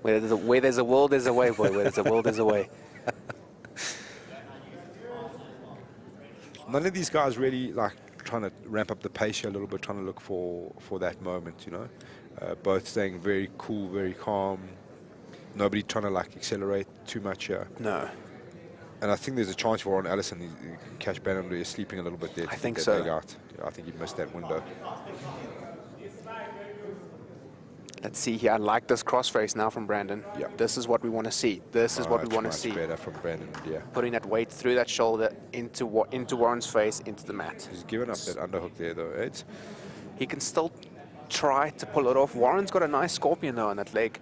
Where there's a will, there's a way, boy. Where there's a will, there's a way. None of these guys really like trying to ramp up the pace here a little bit, trying to look for that moment, you know. Both staying very cool, very calm. Nobody trying to like accelerate too much here. No. And I think there's a chance for Warren Ellison. He can catch Brandon O'Dear sleeping a little bit there. I think so. Yeah, I think he missed that window. Let's see here. I like this crossface now from Brandon. Yeah. This is what we want to see. This is what we want to see. Better from Brandon, yeah. Putting that weight through that shoulder into Warren's face, into the mat. He's given up that underhook there, though, Ed. He can still try to pull it off. Warren's got a nice scorpion, though, on that leg.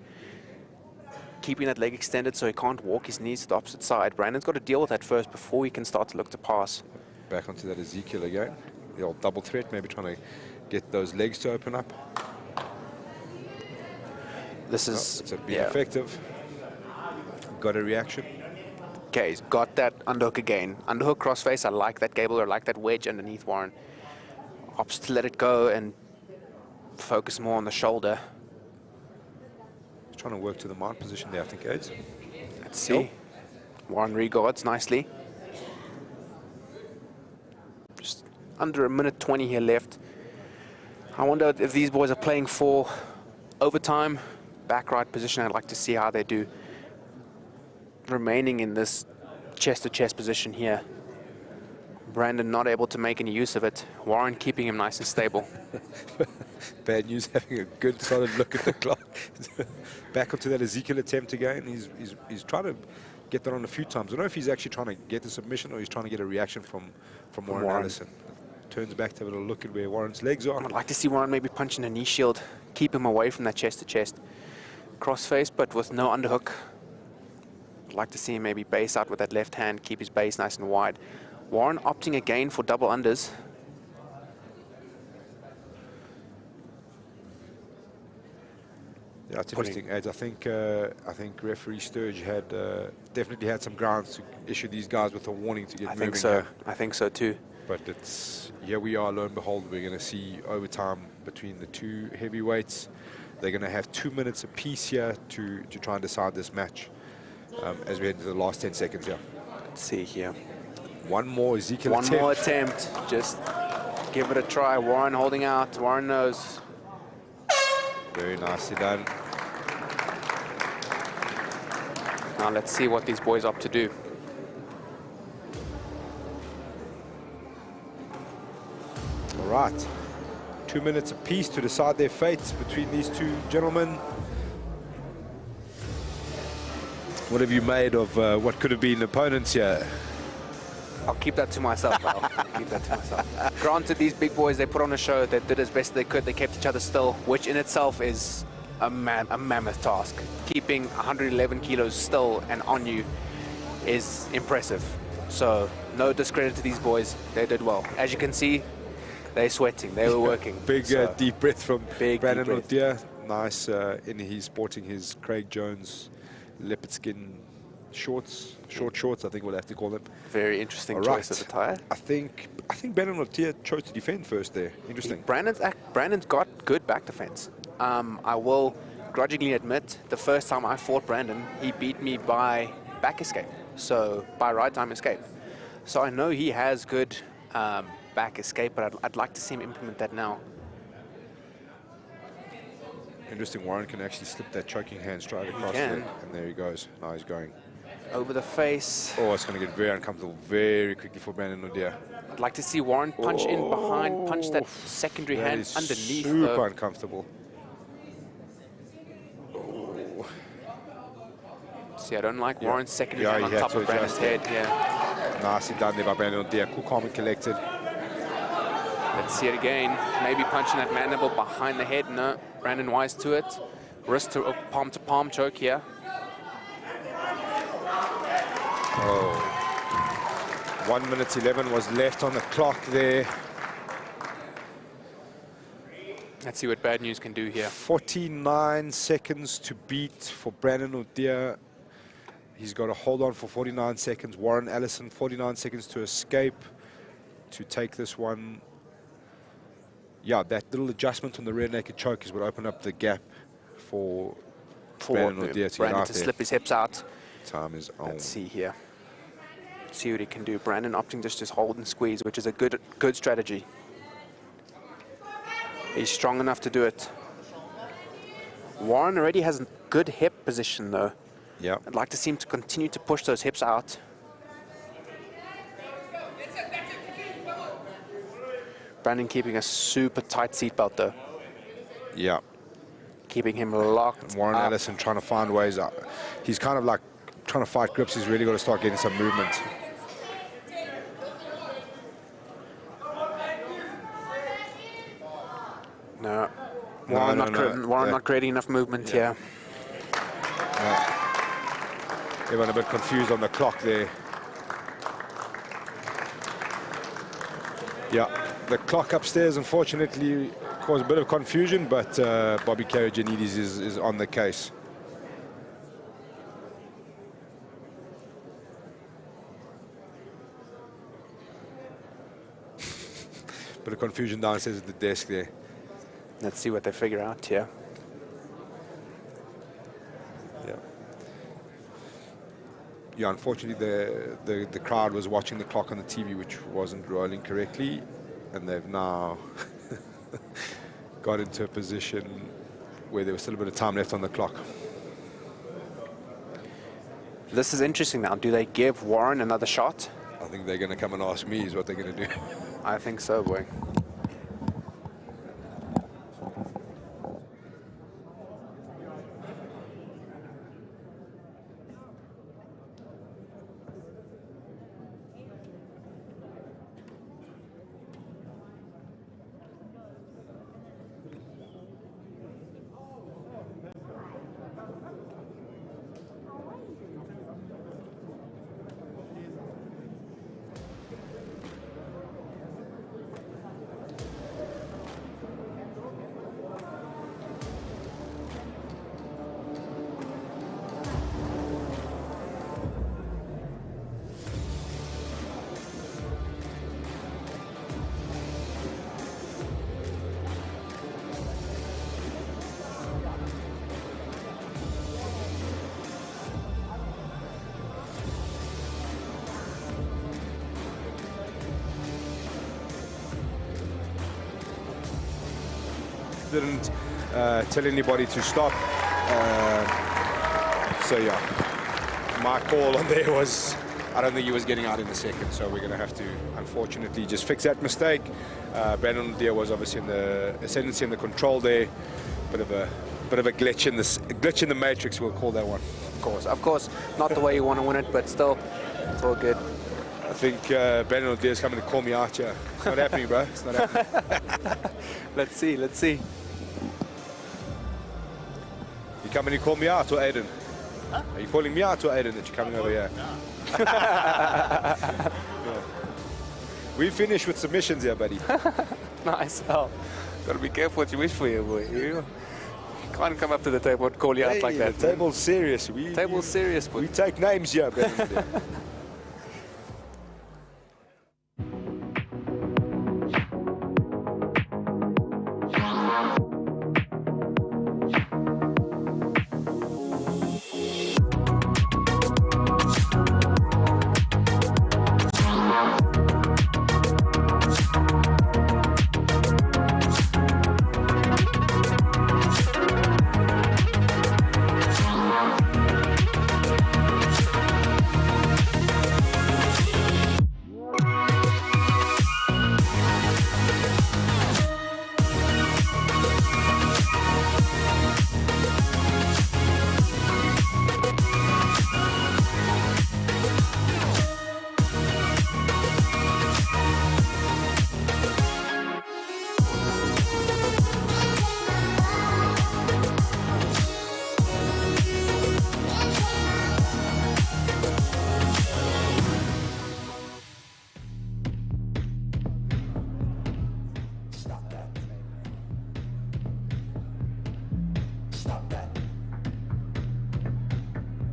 Keeping that leg extended so he can't walk his knees to the opposite side. Brandon's got to deal with that first before he can start to look to pass. Back onto that Ezekiel again. The old double threat, maybe trying to get those legs to open up. This is it's been effective. Got a reaction. Okay, he's got that underhook again. Underhook crossface. I like that gable, or I like that wedge underneath Warren. Opts to let it go and focus more on the shoulder. He's trying to work to the mount position there, I think, Ed. Let's see. Warren regards nicely. Just under a minute 20 here left. I wonder if these boys are playing for overtime. Back right position. I'd like to see how they do remaining in this chest-to-chest position here. Brandon not able to make any use of it. Warren keeping him nice and stable. Bad news, having a good solid look at the clock. Back onto that Ezekiel attempt again. He's trying to get that on a few times. I don't know if he's actually trying to get the submission or he's trying to get a reaction from Warren Ellison. Turns back to have a little look at where Warren's legs are. I'd like to see Warren maybe punching a knee shield, keep him away from that chest-to-chest. Crossface, but with no underhook. I'd like to see him maybe base out with that left hand, keep his base nice and wide. Warren opting again for double unders. Yeah, it's interesting, Ed. I think referee Sturge had definitely had some grounds to issue these guys with a warning to get moving. I think so. I think so too. But here we are, lo and behold, we're going to see overtime between the two heavyweights. They're going to have 2 minutes apiece here to try and decide this match as we head into the last 10 seconds here. Let's see here. One more Ezekiel attempt. One more attempt. Just give it a try. Warren holding out. Warren knows. Very nicely done. Now let's see what these boys opt to do. All right. 2 minutes apiece to decide their fates between these two gentlemen. What have you made of what could have been opponents here? I'll keep that to myself, Al. Keep that to myself. Granted, these big boys, they put on a show. They did as best they could. They kept each other still, which in itself is a mammoth task. Keeping 111 kilos still and on you is impressive. So no discredit to these boys. They did well. As you can see, they're sweating. They were working. Big so, deep breath from Brandon breath. O'Dear. Nice. He's sporting his Craig Jones leopard skin shorts, short shorts, I think we'll have to call them. Very interesting All choice right. of attire. I think Brandon O'Dear chose to defend first there. Interesting. Brandon's got good back defense. I will grudgingly admit, the first time I fought Brandon, he beat me by back escape, so by right arm escape. So I know he has good back escape, but I'd like to see him implement that now. Interesting, Warren can actually slip that choking hand straight across there, and there he goes. Now he's going. Over the face. Oh, it's going to get very uncomfortable very quickly for Brandon O'Dear. I'd like to see Warren punch in behind, punch that secondary hand underneath. Super uncomfortable. See, I don't like Warren's secondary hand on top of Brandon's head. Yeah. Nicely done there by Brandon O'Dear. Cool, calm and collected. Let's see it again. Maybe punching that mandible behind the head. No, Brandon wise to it. Wrist to palm choke here. Oh. 1 minute 11 was left on the clock there. Let's see what bad news can do here. 49 seconds to beat for Brandon O'Dear. He's got to hold on for 49 seconds. Warren Allison, 49 seconds to escape, to take this one. Yeah, that little adjustment on the rear naked choke is what opened up the gap for Brandon O'Dear to get out there. Slip his hips out. Time is on. Let's see here. Let's see what he can do. Brandon opting just hold and squeeze, which is a good strategy. He's strong enough to do it. Warren already has a good hip position, though. Yeah. I'd like to see him to continue to push those hips out. Brandon keeping a super tight seatbelt, though. Yeah. Keeping him locked. Warren Allison trying to find ways out. He's kind of like trying to fight grips. He's really got to start getting some movement. No. Warren not creating enough movement here. Everyone a bit confused on the clock there. Yeah, the clock upstairs unfortunately caused a bit of confusion, but Bobby Karajanidis is on the case. Bit of confusion downstairs at the desk there. Let's see what they figure out here. Yeah, unfortunately, the crowd was watching the clock on the TV, which wasn't rolling correctly, and they've now got into a position where there was still a bit of time left on the clock. This is interesting now. Do they give Warren another shot? I think they're going to come and ask me is what they're going to do. I think so, boy. Didn't tell anybody to stop. So yeah, my call on there was, I don't think he was getting out in the second, so we're going to have to, unfortunately, just fix that mistake. Brandon Deere was obviously in the ascendancy and the control there. Bit of a glitch in the matrix, we'll call that one. Of course, not the way you want to win it, but still, it's all good. I think Brandon Deere is coming to call me out here. It's not happening, bro. It's not happening. Let's see. You coming to call me out, or Aiden? Huh? Are you calling me out, or Aiden, that you're coming over here? Yeah. We finished with submissions here, buddy. Nice. Oh, gotta be careful what you wish for here, boy. You can't come up to the table and call you out like that. The table's serious. Table's serious, boy. We take names here, Brandon.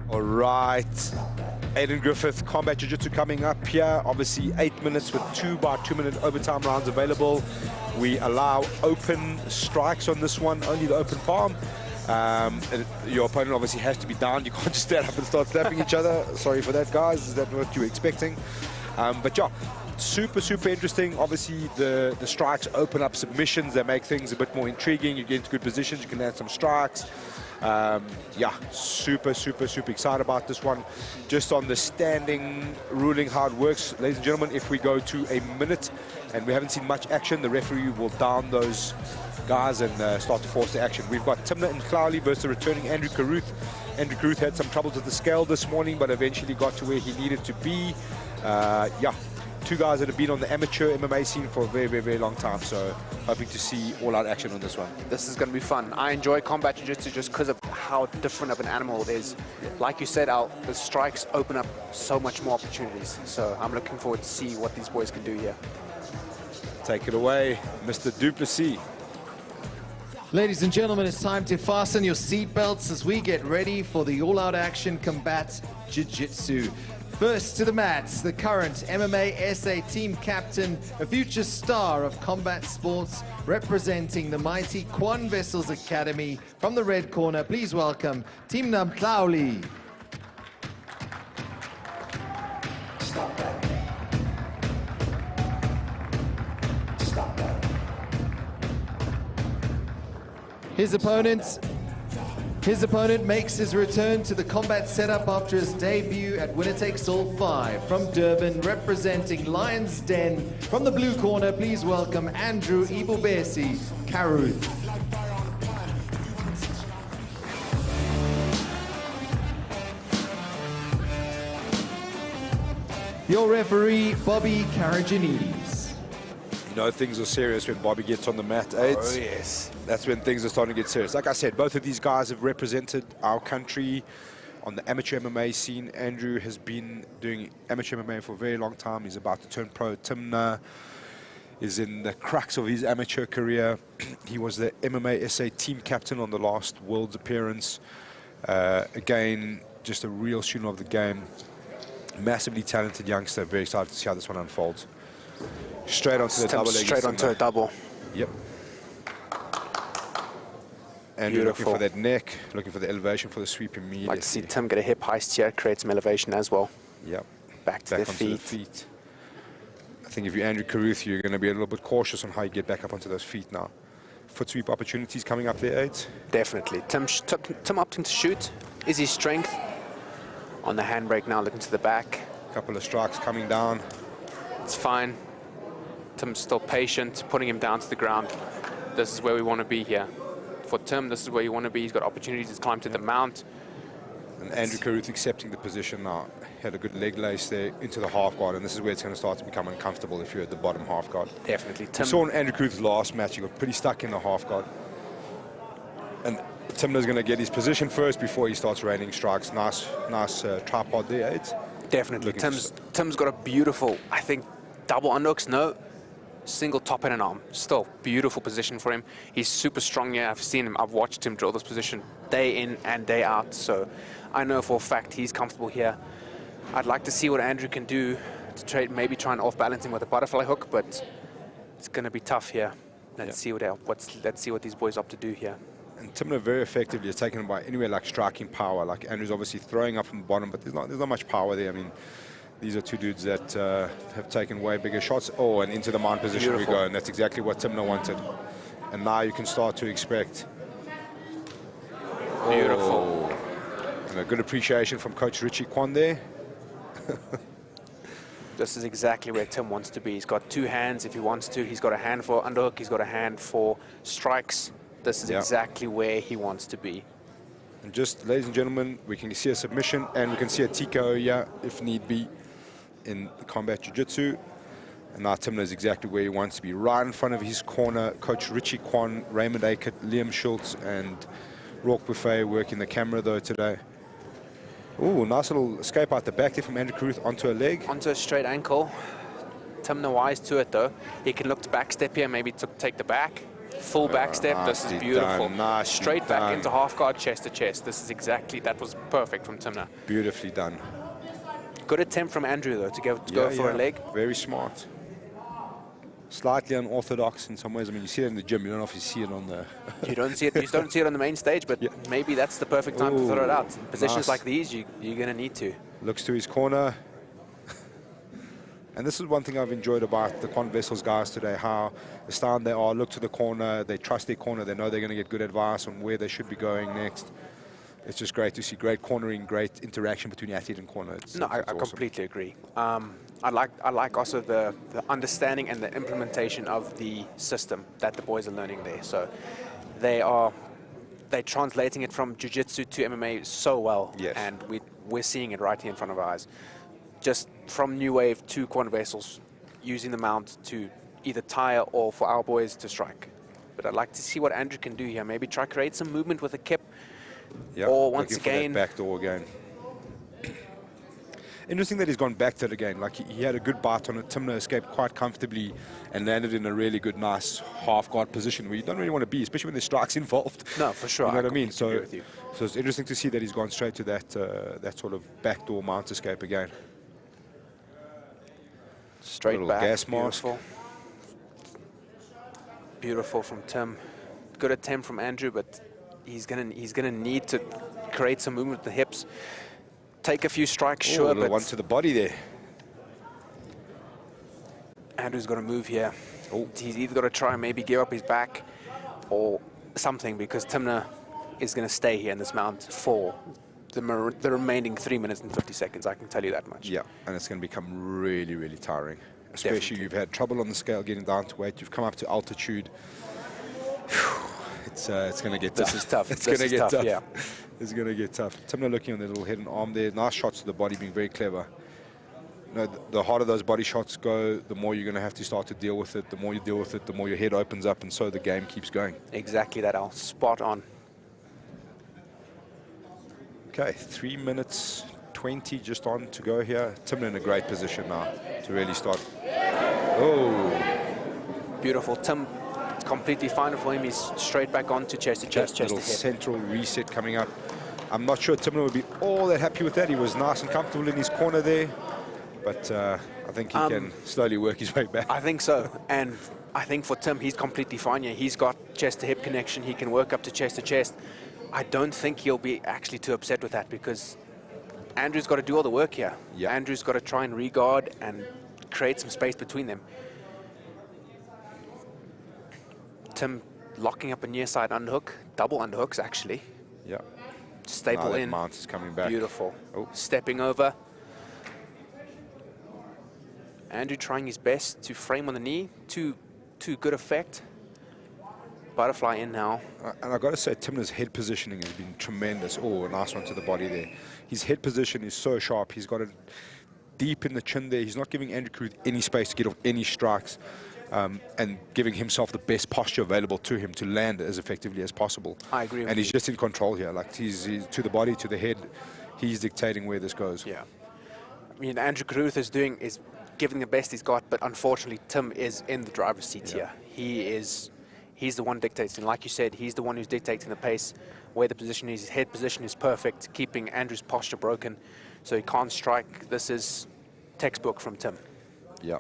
All right, Aiden Griffith, Combat Jiu-Jitsu coming up here. Obviously 8 minutes with 2 by 2 minute overtime rounds available. We allow open strikes on this one, only the open palm. Your opponent obviously has to be down. You can't just stand up and start slapping each other. Sorry for that, guys. Is that what you were expecting? But yeah, super interesting. Obviously the strikes open up submissions. They make things a bit more intriguing. You get into good positions, you can add some strikes. Yeah, super excited about this one. Just on the standing ruling, how it works, ladies and gentlemen, if we go to a minute and we haven't seen much action, the referee will down those guys and start to force the action. We've got Timna and Clowley versus returning Andrew Caruth. Andrew Caruth had some troubles with the scale this morning, but eventually got to where he needed to be. Yeah, two guys that have been on the amateur MMA scene for a very long time, so hoping to see all-out action on this one. This is going to be fun. I enjoy combat jiu-jitsu just because of how different of an animal it is. Like you said, the strikes open up so much more opportunities, so I'm looking forward to see what these boys can do here. Take it away, Mr. Duplessis. Ladies and gentlemen, it's time to fasten your seatbelts as we get ready for the all-out action combat jiu-jitsu. First to the mats, the current MMA SA team captain, a future star of combat sports, representing the mighty Quan Vessels Academy. From the red corner, please welcome Timna Clowley. His opponent makes his return to the combat setup after his debut at Winner Takes All 5. From Durban, representing Lion's Den. From the blue corner, please welcome Andrew Ibubesi Caruth. Your referee, Bobby Karajanides. You know things are serious when Bobby gets on the mat, eh? Oh, yes. That's when things are starting to get serious. Like I said, both of these guys have represented our country on the amateur MMA scene. Andrew has been doing amateur MMA for a very long time. He's about to turn pro. Timna is in the crux of his amateur career. He was the MMA SA team captain on the last World's appearance. Again, just a real student of the game. Massively talented youngster. Very excited to see how this one unfolds. Straight onto the double leg. Straight onto a double. Yep. And you're looking for that neck, looking for the elevation for the sweep immediately. Like to see Tim get a hip heist here, create some elevation as well. Yep. Back to the feet. I think if you're Andrew Caruth, you're going to be a little bit cautious on how you get back up onto those feet now. Foot sweep opportunities coming up there, Aids? Definitely. Tim opting to shoot is his strength. on the handbrake now, looking to the back. A couple of strikes coming down. It's fine. Tim's still patient, putting him down to the ground. This is where we want to be here. For Tim, this is where you want to be. He's got opportunities to climb to the mount. And Andrew Carruth accepting the position now. Had a good leg lace there into the half guard, and this is where it's going to start to become uncomfortable if you're at the bottom half guard. Definitely. We saw in Andrew Carruth's last match, he got pretty stuck in the half guard. And Timler's going to get his position first before he starts raining strikes. Nice tripod there, Aids. Definitely. Tim's got a beautiful, I think, double underhooks. No, single top and an arm. Still, beautiful position for him. He's super strong here. I've seen him, I've watched him drill this position day in and day out. So I know for a fact he's comfortable here. I'd like to see what Andrew can do to maybe try and off-balance him with a butterfly hook, but it's going to be tough here. Let's see what these boys opt to do here. And Timler very effectively is taken by anywhere like striking power. Like Andrew's obviously throwing up from the bottom, but there's not much power there. I mean, these are two dudes that have taken way bigger shots. Oh, and into the mount position we go, and that's exactly what Timler wanted. And now you can start to expect. Beautiful. And a good appreciation from Coach Richie Kwan there. This is exactly where Tim wants to be. He's got two hands if he wants to. He's got a hand for underhook. He's got a hand for strikes. This is exactly where he wants to be. And just, ladies and gentlemen, we can see a submission and we can see a TKO here, if need be, in the combat jiu-jitsu. And now Timler is exactly where he wants to be, right in front of his corner. Coach Richie Kwan, Raymond Akert, Liam Schultz, and Rourke Buffet working the camera, though, today. Ooh, nice little escape out the back there from Andrew Carruth onto a leg. Onto a straight ankle. Timler wise to it, though. He can look to backstep here, maybe take the back. Full backstep. This is beautiful. Straight back into half guard, chest to chest. This is exactly, that was perfect from Timler. Beautifully done. Good attempt from Andrew, though, to go for a leg. Very smart. Slightly unorthodox in some ways. I mean, you see it in the gym. You don't often see it on the... You don't see it on the main stage, but maybe that's the perfect time to throw it out. In positions like these, you're going to need to. Looks to his corner. And this is one thing I've enjoyed about the Quant Vessels guys today, how astounded they are, look to the corner, they trust their corner, they know they're going to get good advice on where they should be going next. It's just great to see great cornering, great interaction between athlete and corner. I awesome. Completely agree. I like also the understanding and the implementation of the system that the boys are learning there. So they're translating it from jiu-jitsu to MMA so well, and we're seeing it right here in front of our eyes. Just from New Wave to Quant Vessels, using the mount to either tire or for our boys to strike. But I'd like to see what Andrew can do here. Maybe try create some movement with a kip, or once again, back door again. Interesting that he's gone back to it again. Like he had a good bite on it. Timler escaped quite comfortably and landed in a really good, nice half guard position where you don't really want to be, especially when there's strikes involved. No, for sure. You know what I mean? So it's interesting to see that he's gone straight to that that sort of backdoor mount escape again. Straight back, gas mask. Beautiful from Tim. Good attempt from Andrew, but he's gonna need to create some movement with the hips. Take a few strikes, sure, but one to the body there. Andrew's got to move here. He's either got to try and maybe give up his back or something, because Timler is going to stay here in this mount for the remaining 3 minutes and 50 seconds, I can tell you that much. Yeah, and it's going to become really, really tiring. Especially you've had trouble on the scale getting down to weight. You've come up to altitude. It's going to get tough. This is tough. It's going to get tough. Yeah. It's going to get tough. Timler looking on the little head and arm there. Nice shots to the body, being very clever. You know, the harder those body shots go, the more you're going to have to start to deal with it. The more you deal with it, the more your head opens up, and so the game keeps going. Exactly that, Al. Spot on. Okay, 3 minutes 20 just on to go here. Timler in a great position now to really start. Oh, beautiful. Tim, it's completely fine for him. He's straight back on to chest to chest, chest to little head. Central reset coming up. I'm not sure Timler would be all that happy with that. He was nice and comfortable in his corner there, but I think he can slowly work his way back. I think so, and I think for Tim, he's completely fine here. He's got chest to hip connection. He can work up to chest. I don't think he'll be actually too upset with that, because Andrew's got to do all the work here. Yeah. Andrew's got to try and re-guard and create some space between them. Tim locking up a near side underhook, double underhooks actually. Yeah. Staple that in. mount is coming back. Beautiful. Oh. Stepping over. Andrew trying his best to frame on the knee. To good effect. Butterfly in now. And I've got to say, Timna's head positioning has been tremendous. Oh, a nice one to the body there. His head position is so sharp. He's got it deep in the chin there. He's not giving Andrew Carruth any space to get off any strikes, and giving himself the best posture available to him to land as effectively as possible. I agree with And he's you. just in control here. Like, he's to the body, to the head. He's dictating where this goes. Yeah. I mean, Andrew Carruth is giving the best he's got, but unfortunately, Tim is in the driver's seat here. He's the one dictating. Like you said, he's the one who's dictating the pace, where the position is. His head position is perfect, keeping Andrew's posture broken, so he can't strike. This is textbook from Tim. Yeah,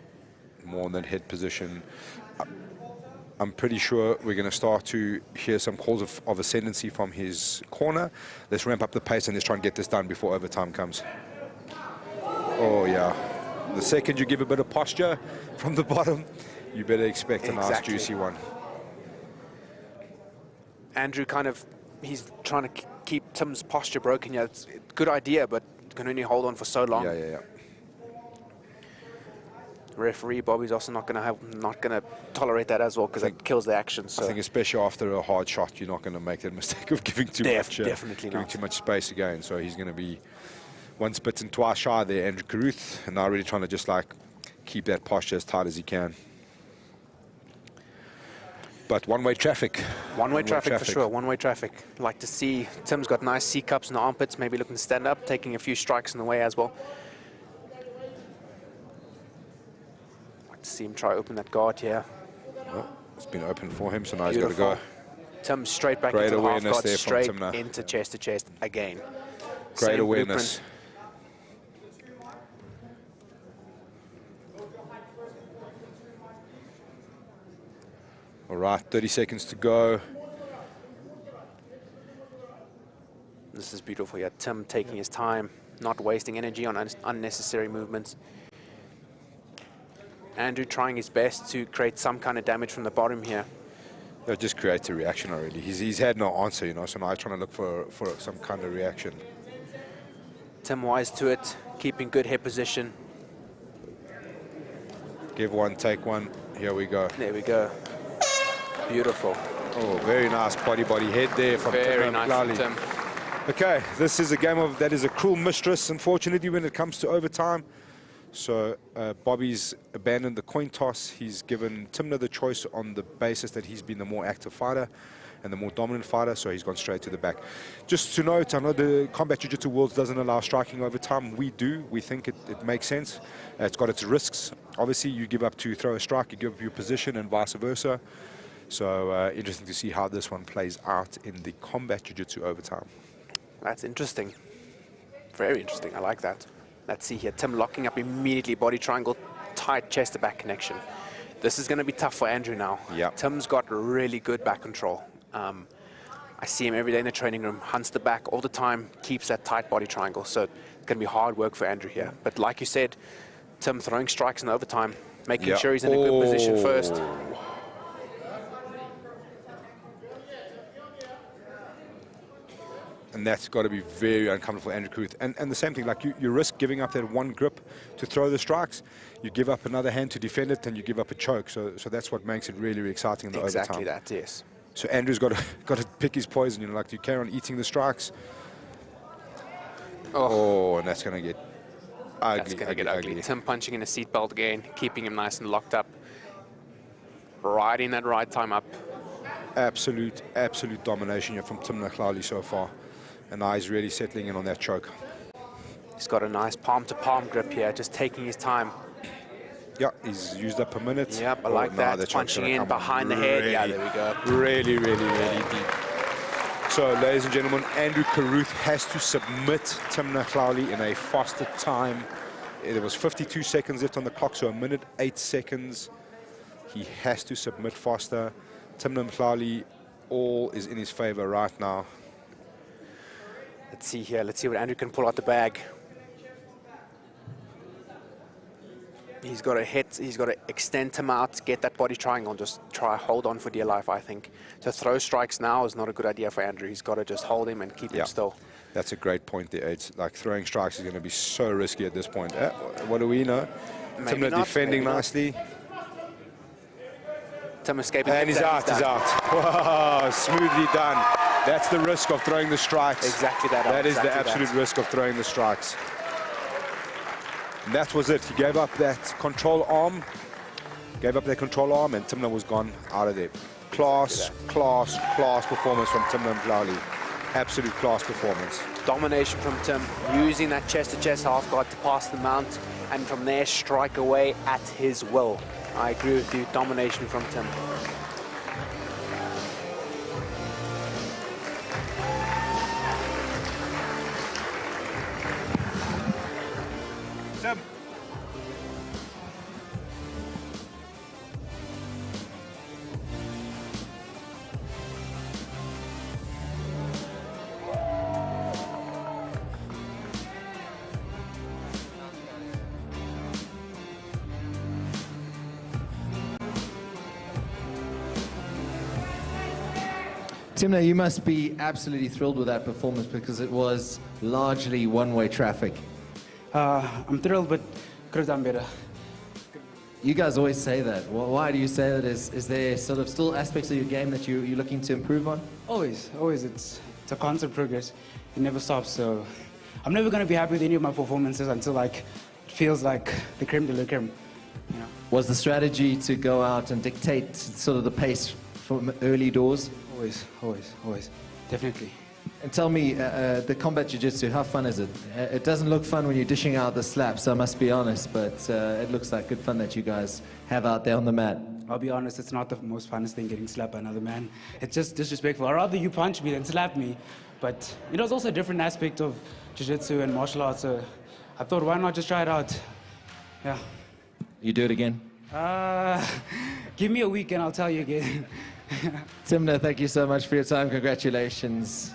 more than head position. I'm pretty sure we're going to start to hear some calls of ascendancy from his corner. Let's ramp up the pace and let's try and get this done before overtime comes. Oh, yeah. The second you give a bit of posture from the bottom, you better expect a nice, juicy one. Andrew he's trying to keep Tim's posture broken. Yeah, it's a good idea, but can only hold on for so long. Yeah. Referee Bobby's also not going to tolerate that as well, because it kills the action. So I think especially after a hard shot, you're not going to make that mistake of giving too much. Definitely giving not. too much space again. So he's going to be once bitten, twice shy there, Andrew Carruth, and now really trying to just like keep that posture as tight as he can. But one-way traffic. One-way traffic for sure, one-way traffic. Like to see Tim's got nice C-cups in the armpits, maybe looking to stand up, taking a few strikes in the way as well. Like to see him try to open that guard here. Oh, it's been open for him, so now he's got to go. Tim straight back Great into the half awareness guard, there from straight Timna. into chest to chest again. Great Same awareness. blueprint. All right, 30 seconds to go. This is beautiful. Yeah, Tim taking his time, not wasting energy on unnecessary movements. Andrew trying his best to create some kind of damage from the bottom here. That just creates a reaction already. He's had no answer, you know, so now he's trying to look for some kind of reaction. Tim wise to it, keeping good head position. Give one, take one. Here we go. There we go. Beautiful. Oh, very nice body head there from Very Tim nice Mhlali. from Tim. Okay, this is a game that is a cruel mistress, unfortunately, when it comes to overtime. So Bobby's abandoned the coin toss. He's given Timna the choice on the basis that he's been the more active fighter and the more dominant fighter, so he's gone straight to the back. Just to note, I know the Combat Jiu-Jitsu Worlds doesn't allow striking overtime. We do. We think it makes sense. It's got its risks. Obviously, you give up to throw a strike, you give up your position, and vice versa. So interesting to see how this one plays out in the Combat Jiu-Jitsu overtime. That's interesting. Very interesting. I like that. Let's see here. Tim locking up immediately. Body triangle, tight chest to back connection. This is going to be tough for Andrew now. Yeah. Tim's got really good back control. I see him every day in the training room. Hunts the back all the time. Keeps that tight body triangle. So it's going to be hard work for Andrew here. But like you said, Tim throwing strikes in overtime, making sure he's in a good position first. And that's got to be very uncomfortable for Andrew Carruth. And the same thing, like you risk giving up that one grip to throw the strikes, you give up another hand to defend it, and you give up a choke. So that's what makes it really, really exciting in the overtime. Exactly that, yes. So Andrew's got to pick his poison, you know, like, do you carry on eating the strikes? Oh, and that's going to get ugly. That's going to get ugly. Tim punching in a seatbelt again, keeping him nice and locked up. Riding that right time up. Absolute domination here from Tim Mhlali so far. And now he's really settling in on that choke. He's got a nice palm-to-palm grip here, just taking his time. Yeah, he's used up a minute. Yep, I like that. Punching in behind the head. Yeah, there we go. Really, really, really deep. So, ladies and gentlemen, Andrew Carruth has to submit Tim Mhlali in a faster time. There was 52 seconds left on the clock, so 1 minute 8 seconds. He has to submit faster. Tim Mhlali, all is in his favor right now. Let's see here. Let's see what Andrew can pull out the bag. He's got to hit, he's got to extend him out, get that body triangle, and just try hold on for dear life, I think. To throw strikes now is not a good idea for Andrew. He's got to just hold him and keep him still. That's a great point there. It's like throwing strikes is going to be so risky at this point. What do we know? Timna defending nicely. Tim escaping. And he's out, he's out. Wow, smoothly done. That's the risk of throwing the strikes. Exactly that. That is the absolute risk of throwing the strikes. And that was it. He gave up that control arm. Gave up that control arm, and Timna was gone out of there. Class performance from Timna Mdlali. Absolute class performance. Domination from Tim, using that chest-to-chest half guard to pass the mount, and from there strike away at his will. I agree with you, domination from Tim. Tim. Timna, you must be absolutely thrilled with that performance because it was largely one-way traffic. I'm thrilled, but could have done better. You guys always say that. Well, why do you say that? Is there sort of still aspects of your game that you're looking to improve on? Always. It's a constant progress. It never stops, so I'm never going to be happy with any of my performances until like it feels like the creme de la creme. You know? Was the strategy to go out and dictate sort of the pace from early doors? Always. Definitely. And tell me, the combat jiu-jitsu, how fun is it? It doesn't look fun when you're dishing out the slaps, I must be honest, but it looks like good fun that you guys have out there on the mat. I'll be honest, it's not the most funnest thing getting slapped by another man. It's just disrespectful. I'd rather you punch me than slap me. But, you know, it's also a different aspect of jiu-jitsu and martial arts, so I thought, why not just try it out? Yeah. You do it again? Give me a week and I'll tell you again. Timna, thank you so much for your time. Congratulations.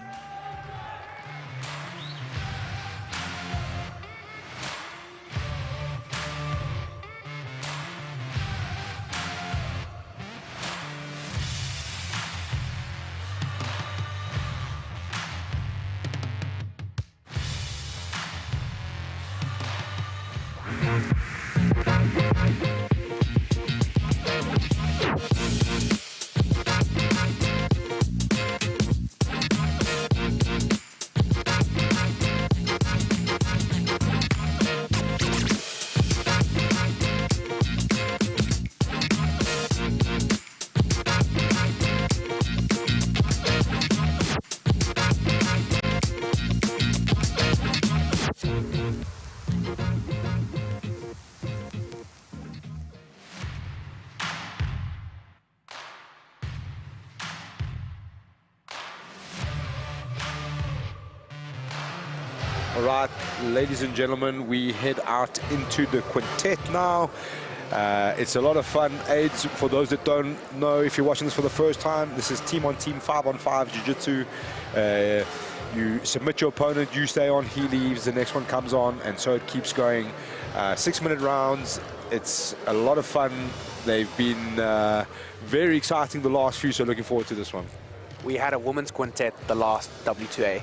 All right, ladies and gentlemen, we head out into the quintet now. It's a lot of fun. Aids, for those that don't know, if you're watching this for the first time, this is team-on-team, 5-on-5 jiu-jitsu. You submit your opponent, you stay on, he leaves, the next one comes on, and so it keeps going. 6-minute rounds. It's a lot of fun. They've been very exciting the last few, so looking forward to this one. We had a women's quintet the last WTA,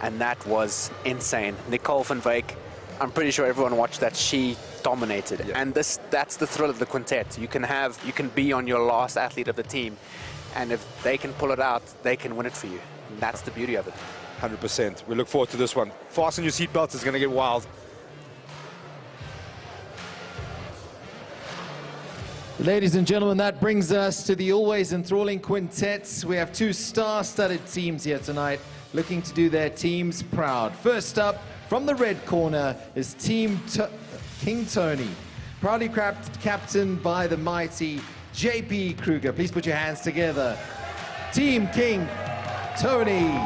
and that was insane. Nicole van Wyk, I'm pretty sure everyone watched that. She dominated. Yeah. And that's the thrill of the quintet. You can be on your last athlete of the team, and if they can pull it out, they can win it for you. And that's the beauty of it. 100%. We look forward to this one. Fasten your seatbelts, it's going to get wild. Ladies and gentlemen, that brings us to the always enthralling quintets. We have two star-studded teams here tonight looking to do their teams proud. First up, from the red corner, is Team King Tony, proudly captained by the mighty JP Kruger. Please put your hands together. Team King Tony.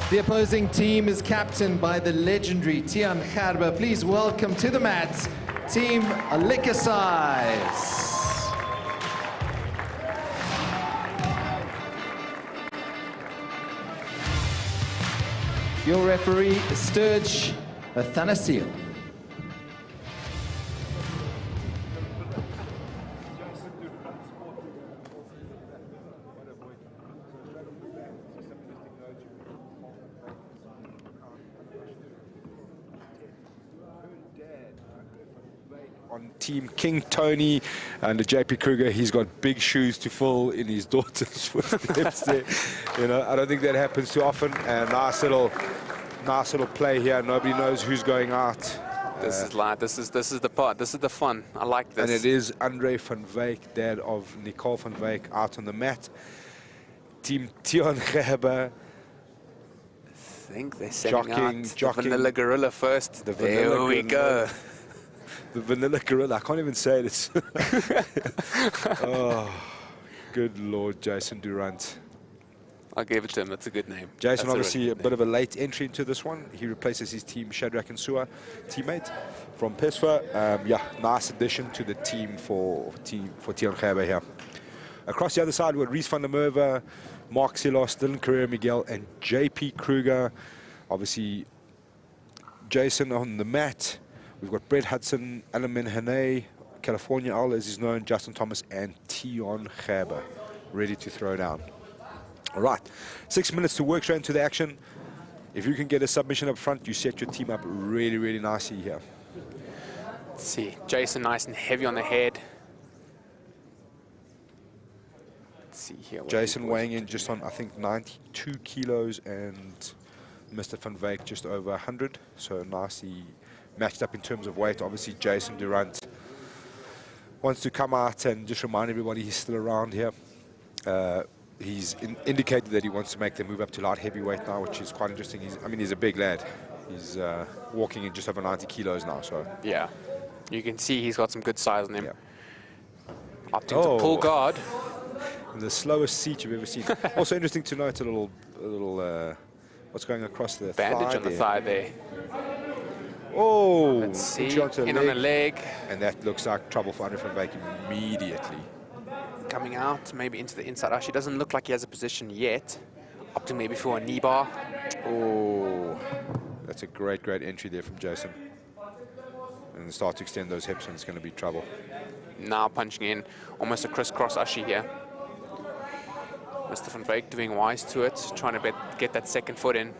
The opposing team is captained by the legendary Tian Gerber. Please welcome to the mat, Team Alikasize. Your referee, Sturge Athanasiou. On Team King Tony and the JP Kruger, he's got big shoes to fill in his daughter's footsteps there. You know, I don't think that happens too often. And nice little play here. Nobody knows who's going out. This is light. This is the part. This is the fun. I like this. And it is Andre van Wyk, dad of Nicole van Wyk, out on the mat. Team Tion Gerber. I think they're sending out the jockeying. Vanilla Gorilla first. There we go. The Vanilla Gorilla. I can't even say it. It's oh, good Lord, Jason Durant. I'll give it to him. That's a good name. Jason, obviously a bit of a late entry into this one. He replaces his team Shadrach and Sua teammate from PESFA. Yeah, nice addition to the team for Tion Gerber here. Across the other side, we've got Rhys van der Merwe, Mark Silos, Dylan Carrera Miguel, and JP Kruger. Obviously, Jason on the mat. We've got Brett Hudson, Alamin Hane, California Owl, as he's known, Justin Thomas, and Tion Gerber ready to throw down. All right, 6 minutes to work straight into the action. If you can get a submission up front, you set your team up really, really nicely here. Let's see, Jason nice and heavy on the head. Let's see here. Jason weighing in just on, I think, 92 kilos, and Mr. van Wyk just over 100. So nicely matched up in terms of weight. Obviously, Jason Durant wants to come out and just remind everybody he's still around here. He's indicated that he wants to make the move up to light heavyweight now, which is quite interesting. I mean, he's a big lad. He's walking in just over 90 kilos now. So yeah, you can see he's got some good size on him. Yeah. Opting to pull guard. The slowest seat you've ever seen. Also interesting to note a little what's going across the bandage on the thigh there. Oh, let's see, in on the leg. And that looks like trouble for Andre van Wyk immediately. Coming out, maybe into the inside. Actually, doesn't look like he has a position yet. Opting maybe for a knee bar. Oh, that's a great entry there from Jason. And start to extend those hips, and it's going to be trouble. Now punching in, almost a crisscross Ashi here. Mr. van Wyk doing wise to it, trying to get that second foot in.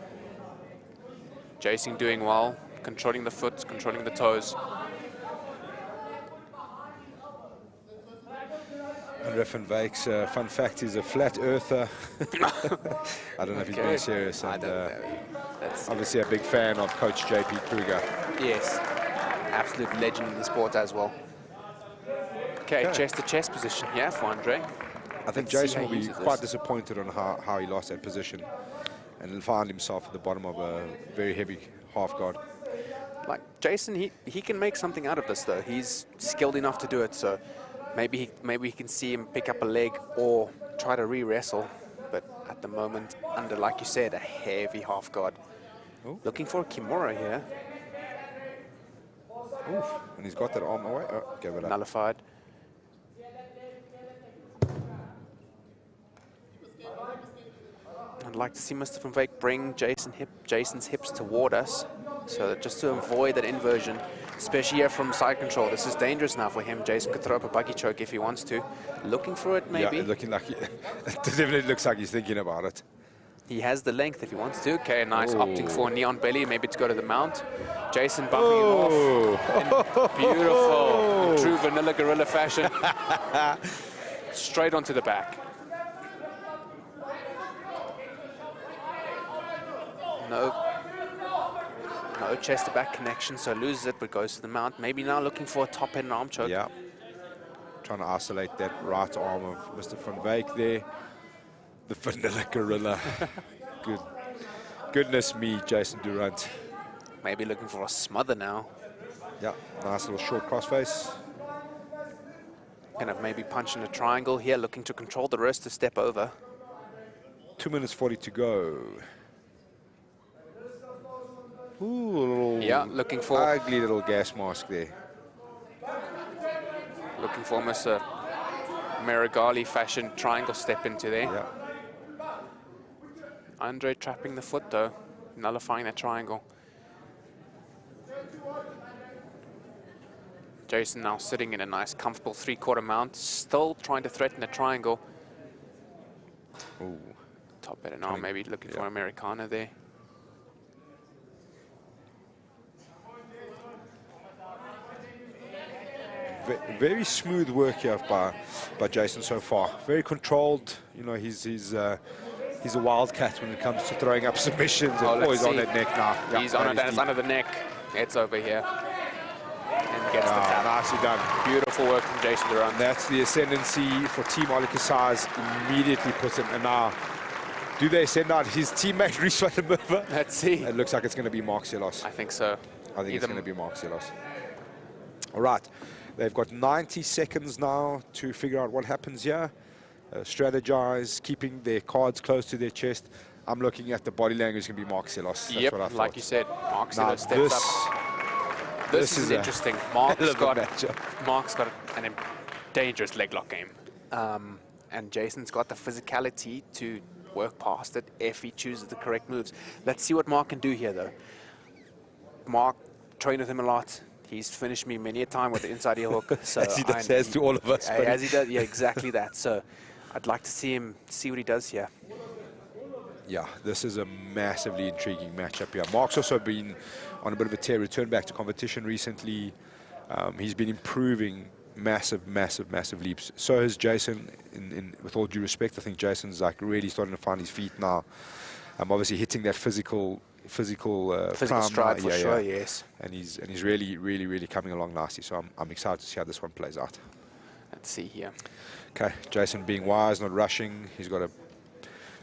Jason doing well. Controlling the foot, controlling the toes. Andre van Wyk's fun fact, he's a flat earther. I don't know if he's being serious. And, obviously a big fan of Coach JP Kruger. Yes, absolute legend in the sport as well. Okay, chest to chest position here for Andre. I think Jason will be quite disappointed on how he lost that position and he'll find himself at the bottom of a very heavy half guard. Like Jason, he can make something out of this though. He's skilled enough to do it, so maybe he can see him pick up a leg or try to re-wrestle. But at the moment, under, like you said, a heavy half guard. Ooh. Looking for a Kimura here. Oof, and he's got that arm away. Oh, gave it up. Nullified. I'd like to see Mr. van Wyk bring Jason's hips toward us, so that just to avoid that inversion, especially here from side control. This is dangerous now for him. Jason could throw up a buggy choke if he wants to. Looking for it, maybe. Yeah, looking like it definitely looks like he's thinking about it. He has the length if he wants to. Okay, nice. Opting for a knee on belly, maybe to go to the mount. Jason bumping him off. Beautiful. In true Vanilla Gorilla fashion. Straight onto the back. No chest to back connection, so loses it but goes to the mount. Maybe now looking for a top head and arm choke. Yeah. Trying to isolate that right arm of Mr. van Wyk there. The Vanilla Gorilla. Goodness me, Jason Durant. Maybe looking for a smother now. Yeah, nice little short crossface. Gonna maybe punch in a triangle here, looking to control the wrist to step over. 2 minutes 40 to go. Ooh, yeah, looking for ugly little gas mask there. Looking for almost a Marigali fashion triangle step into there. Yeah. Andre trapping the foot though. nullifying that triangle. Jason now sitting in a nice, comfortable 3/4 mount, still trying to threaten the triangle. Ooh. Top better now, maybe looking for an Americana there. Very smooth work here by Jason so far. Very controlled. You know, he's a wildcat when it comes to throwing up submissions. And he's on that neck now. Yeah, he's on it, and it's under the neck. It's over here. And gets the tap. Nicely done. Beautiful work from Jason Durant. That's the ascendancy for Team Oli Kasai's. Immediately puts him. And now, do they send out his teammate, Reese van der Merwe? Let's see. It looks like it's going to be Mark Selos. I think so. I think it's going to be Mark Selos. All right. They've got 90 seconds now to figure out what happens here. Strategize, keeping their cards close to their chest. I'm looking at the body language. It's going to be Mark Selos. That's what I thought. Like you said, Mark Selos steps up. This is interesting. Mark's got a dangerous leg lock game. And Jason's got the physicality to work past it if he chooses the correct moves. Let's see what Mark can do here, though. Mark trained with him a lot. He's finished me many a time with the inside heel hook. So as he does, as to all of us. As he does, yeah, exactly that. So I'd like to see what he does here. Yeah, this is a massively intriguing matchup here. Mark's also been on a bit of a tear, returned back to competition recently. He's been improving massive leaps. So has Jason, with all due respect. I think Jason's like really starting to find his feet now. Obviously hitting that physical stride for sure, yes. And he's really coming along nicely. So I'm excited to see how this one plays out. Let's see here. Okay, Jason being wise, not rushing. He's got a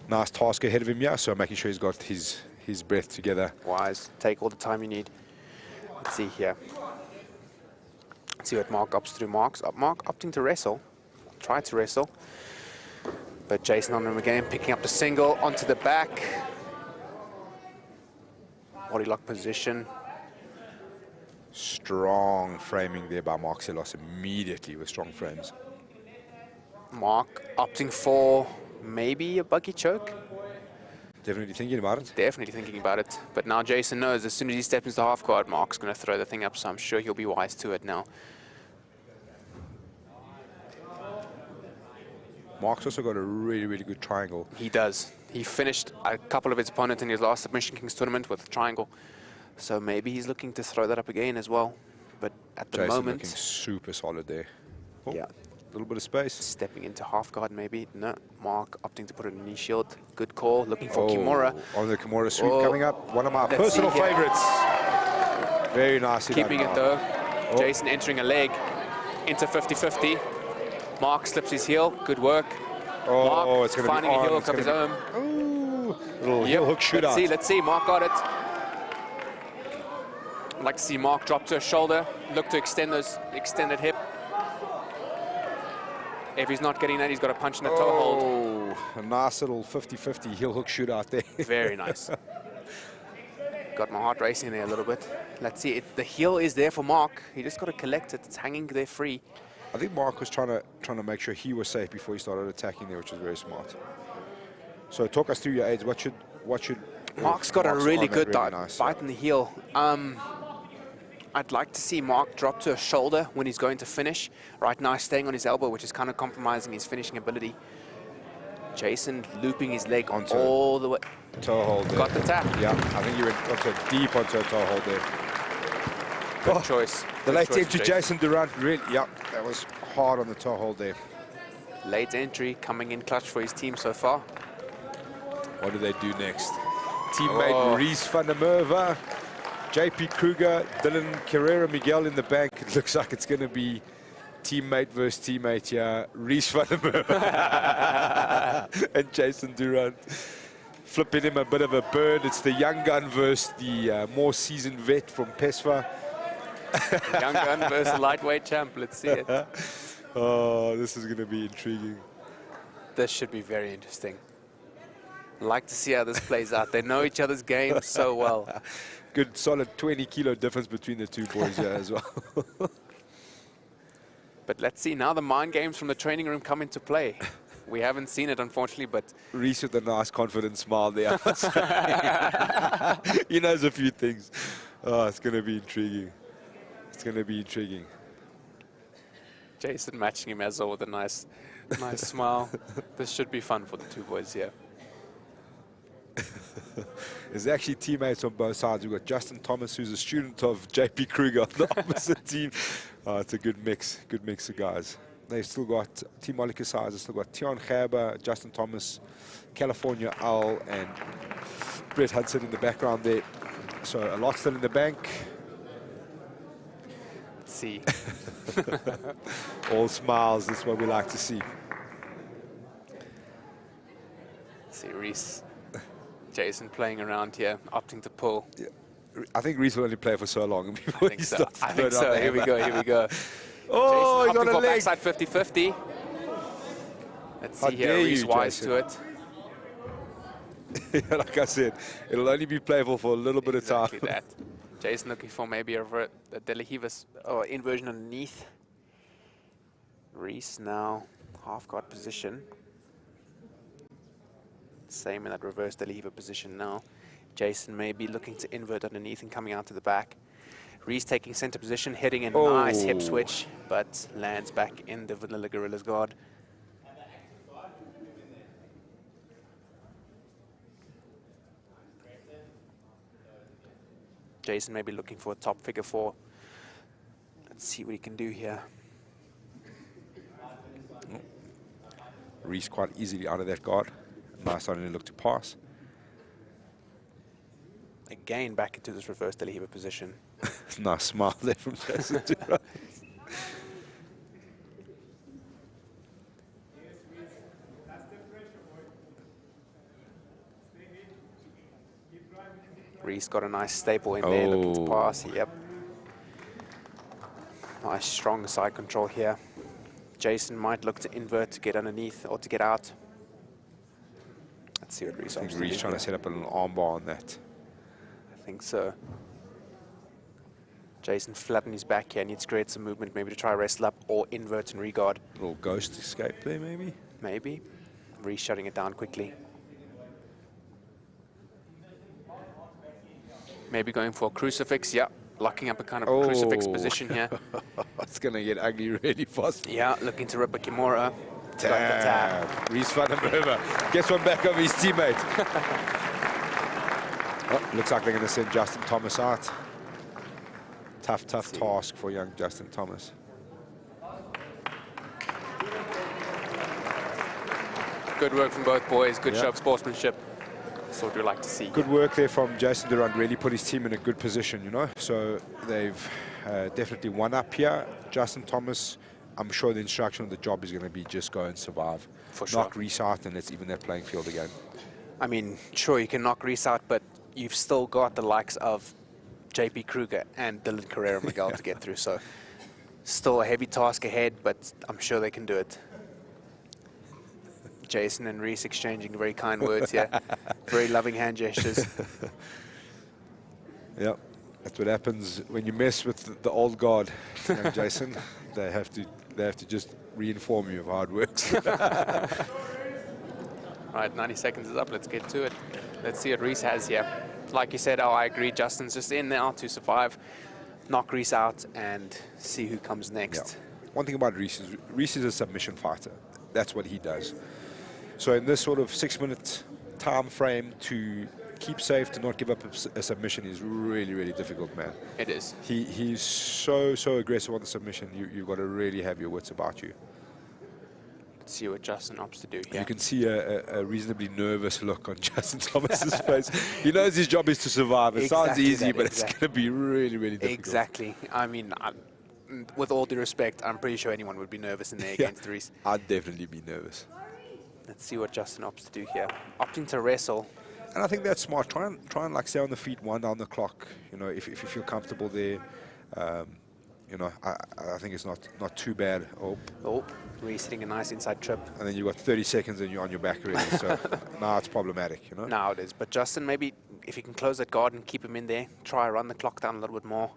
nice task ahead of him, yeah. So making sure he's got his breath together. Wise, take all the time you need. Let's see here. Let's see what Mark opts to do. Mark opting to wrestle. Try to wrestle. But Jason on him again, picking up the single onto the back. Body lock position. Strong framing there by Mark Selos immediately with strong frames. Mark opting for maybe a buggy choke. Definitely thinking about it. Definitely thinking about it. But now Jason knows as soon as he steps into the half guard, Mark's going to throw the thing up, so I'm sure he'll be wise to it now. Mark's also got a really good triangle. He does. He finished a couple of his opponents in his last Submission Kings tournament with a triangle. So maybe he's looking to throw that up again as well. But at the Jason moment... looking super solid there. Oh, yeah. A little bit of space. Stepping into half guard maybe. No, Mark opting to put it in knee shield. Good call. Looking for Kimura. On the Kimura sweep coming up. One of my personal favorites. Very nicely Keeping done. it though. Jason entering a leg into 50-50. Mark slips his heel. Good work. Mark it's going to be finding a heel hook of his own. Ooh, little heel hook shootout. Let's see. Mark got it. I'd like to see Mark drop to his shoulder. Look to extend those extended hip. If he's not getting that, he's got a punch in the toe hold. A nice little 50-50 heel hook shootout there. Very nice. Got my heart racing there a little bit. Let's see. The heel is there for Mark. He just got to collect it. It's hanging there free. I think Mark was trying to make sure he was safe before he started attacking there, which was very smart. So talk us through your aids. What should Mark's got a really good bite in the heel. I'd like to see Mark drop to a shoulder when he's going to finish. Right now he's staying on his elbow, which is kind of compromising his finishing ability. Jason looping his leg all the way. Toe hold there. Got the tap. Yeah, I think you went deep onto a toe hold there. Good choice. The late entry, Jason Durant, really, yeah, that was hard on the toe hold there. Late entry, coming in clutch for his team so far. What do they do next? Teammate Reese van der Merwe, JP Kruger, Dylan Carrera, Miguel in the bank. It looks like it's going to be teammate versus teammate here. Reese van der Merwe and Jason Durant. Flipping him a bit of a bird. It's the young gun versus the more seasoned vet from PESFA. Young gun versus lightweight champ. Let's see it. Oh, this is going to be intriguing. This should be very interesting. I'd like to see how this plays out. They know each other's game so well. Good solid 20-kilo difference between the two boys here as well. But let's see, now the mind games from the training room come into play. We haven't seen it, unfortunately, but... Reese with a nice, confident smile there. He knows a few things. Oh, it's going to be intriguing. It's going to be intriguing. Jason matching him as well with a nice smile. This should be fun for the two boys here. There's actually teammates on both sides. We've got Justin Thomas, who's a student of JP Kruger on the opposite team. It's a good mix of guys. They've still got Team Monica sides. They've still got Tian Gerber, Justin Thomas, California Al, and Brett Hudson in the background there. So a lot still in the bank. Let's see. All smiles. That's what we like to see. See Reese, Jason playing around here, opting to pull. Yeah. I think Reese will only play for so long before he starts. I think so. Here we go. Here we go. Oh, Jason he's on a opting for leg. backside 50-50. Let's How see here. dare Reese you, wise Jason. to it. Like I said, it'll only be playable for a little bit of time. Exactly that. Jason looking for maybe a Delahivas or inversion underneath. Reese now half guard position. Same in that reverse Delahiva position now. Jason may be looking to invert underneath and coming out to the back. Reese taking center position, hitting a nice hip switch, but lands back in the Vanilla Gorilla's guard. Jason may be looking for a top figure four. Let's see what he can do here. Reese quite easily out of that guard. Now starting to look to pass. Again, back into this reverse Delahiva position. Nice smile there from Jason. Reese got a nice staple in there, looking to pass. Yep. Nice strong side control here. Jason might look to invert to get underneath or to get out. Let's see what Reese I think opts to Reese do trying here. to set up a little armbar on that. I think so. Jason flattened his back here, needs to create some movement, maybe to try wrestle up or invert and regard. Little ghost escape there, maybe? Maybe. Reese shutting it down quickly. Maybe going for a crucifix, yeah. Locking up a kind of crucifix position here. It's going to get ugly really fast. Yeah, looking to rip a Kimura. Tap. Reese found him over. Gets one back over his teammate. Looks like they're going to send Justin Thomas out. Tough task for young Justin Thomas. Good work from both boys. Good show of sportsmanship. That's what we like to see. Good work there from Jason Durant. Really put his team in a good position, you know. So they've definitely won up here. Justin Thomas, I'm sure the instruction of the job is going to be just go and survive. For sure. Knock Reese out and let's even that playing field again. I mean, sure, you can knock Reese out, but you've still got the likes of JP Kruger and Dylan Carrera Miguel to get through. So still a heavy task ahead, but I'm sure they can do it. Jason and Reese exchanging very kind words here. Very loving hand gestures. Yep, that's what happens when you mess with the old guard, young Jason. They have to just re-inform you of how it works. Right, 90 seconds is up. Let's get to it. Let's see what Reese has here. Like you said, I agree. Justin's just in now to survive, knock Reese out, and see who comes next. Yeah. One thing about Reese is a submission fighter. That's what he does. So in this sort of 6-minute time frame, to keep safe, to not give up a submission is really, really difficult, man. It is. He's so aggressive on the submission. You've got to really have your wits about you. Let's see what Justin opts to do here. You can see a reasonably nervous look on Justin Thomas's face. He knows his job is to survive. It sounds easy, but it's going to be really, really difficult. Exactly. I mean, with all due respect, I'm pretty sure anyone would be nervous in there against Reese. I'd definitely be nervous. Let's see what Justin opts to do here. Opting to wrestle. And I think that's smart. Try and like stay on the feet, wind down the clock. You know, if you feel comfortable there, you know, I think it's not too bad. Reese hitting a nice inside trip. And then you've got 30 seconds and you're on your back already. So now it's problematic, you know. Now it is. But Justin, maybe if he can close that guard and keep him in there, try run the clock down a little bit more,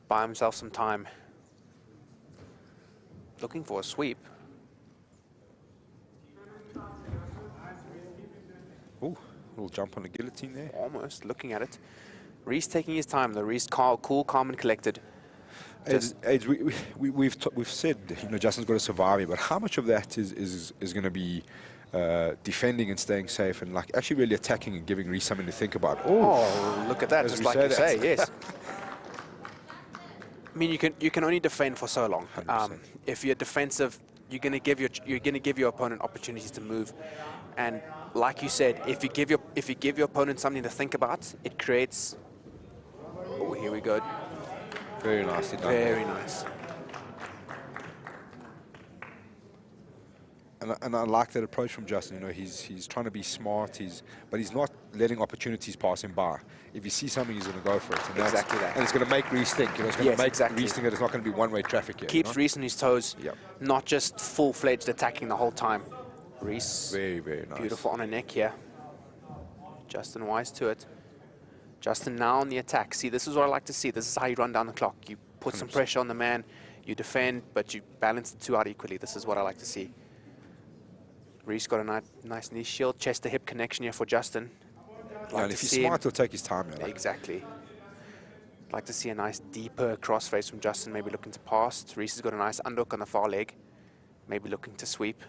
buy himself some time. Looking for a sweep. Ooh, little jump on the guillotine there. Almost looking at it. Reese taking his time, though. Reese cool, calm, and collected. Aids, we've said, you know, Justin's got to survive here, but how much of that is going to be defending and staying safe, and like actually really attacking and giving Reese something to think about? Oh, look at that! Just like you say, yes. I mean, you can only defend for so long. If you're defensive, you're going to give your opponent opportunities to move, and like you said, if you give your opponent something to think about, it creates. Oh, here we go. Very nicely done. Very nice. And I like that approach from Justin. You know, he's trying to be smart. But he's not letting opportunities pass him by. If you see something, he's going to go for it. And Exactly that. And it's going to make Reese think. You know, it's going to make exactly. Reese think that it's not going to be one-way traffic here. Keeps you know? Reese on his toes. Yep. Not just full-fledged attacking the whole time. Reese. Very, very nice. Beautiful on her neck here. Justin wise to it. Justin now on the attack. See, this is what I like to see. This is how you run down the clock. You put some 100%. pressure on the man, you defend, but you balance the two out equally. This is what I like to see. Reese got a nice knee shield, chest to hip connection here for Justin. And if he's smart, he'll take his time. You know? Exactly. Like to see a nice deeper crossface from Justin, maybe looking to pass. Reese has got a nice underhook on the far leg, maybe looking to sweep.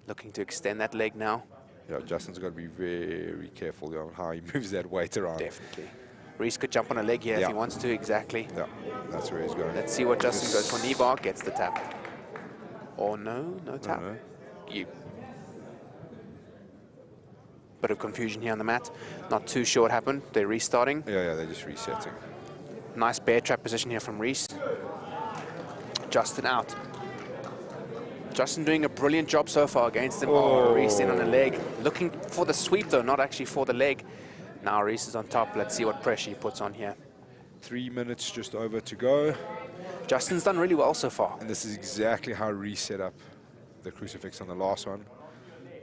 Looking to extend that leg now. Yeah, Justin's got to be very careful on how he moves that weight around. Definitely. Reese could jump on a leg here if he wants to, exactly. Yeah, that's where he's going. Let's see what Justin goes for. Knee bar, gets the tap. Or no tap. No. Bit of confusion here on the mat. Not too sure what happened. They're restarting. Yeah, they're just resetting. Nice bear trap position here from Reese. Justin out. Justin doing a brilliant job so far against him. Oh, Reese in on the leg. Looking for the sweep though, not actually for the leg. Now Reese is on top. Let's see what pressure he puts on here. 3 minutes just over to go. Justin's done really well so far. And this is exactly how Reese set up the crucifix on the last one.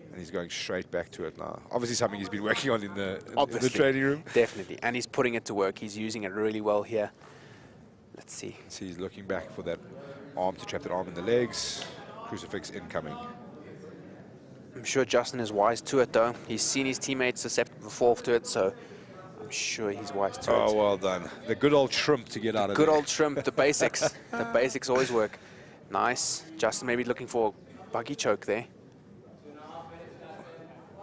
And he's going straight back to it now. Obviously something he's been working on in the training room. Definitely. And he's putting it to work. He's using it really well here. Let's see. See, he's looking back for that arm to trap that arm in the legs. Crucifix incoming. I'm sure Justin is wise to it though. He's seen his teammates susceptible fall to it, so I'm sure he's wise to it. Oh, well done. The good old shrimp to get out of Good there. old shrimp, the basics. The basics always work. Nice. Justin maybe looking for a buggy choke there.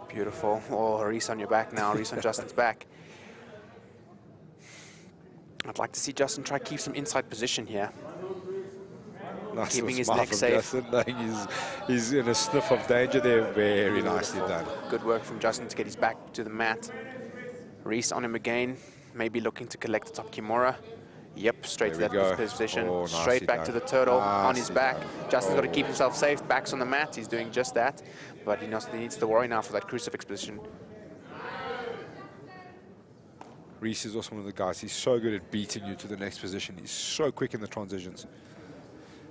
Beautiful. Oh, Reese on your back now. Reese on Justin's back. I'd like to see Justin try to keep some inside position here. Nice keeping his smile neck from safe. Justin. Like he's in a sniff of danger there. Very nicely done. Good work from Justin to get his back to the mat. Reese on him again. Maybe looking to collect the top Kimura. Yep, straight to There that we go. position. Oh, Straight nicely back done. to the turtle on his Nicely back. done. Justin's got to keep himself safe. Back's on the mat. He's doing just that. But he needs to worry now for that crucifix position. Reese is also one of the guys. He's so good at beating you to the next position. He's so quick in the transitions.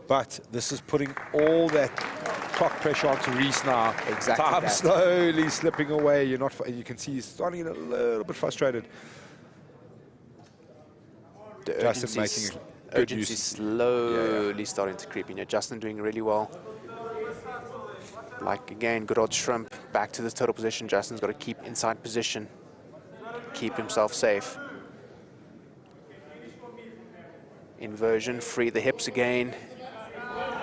But this is putting all that clock pressure onto Reese now. Exactly Time that. slowly slipping away. You can see he's starting to get a little bit frustrated. The Justin making good urgency use. slowly starting to creep in. Yeah, Justin doing really well. Like again, good old shrimp. Back to this turtle position. Justin's got to keep inside position. Keep himself safe. Inversion, free the hips again.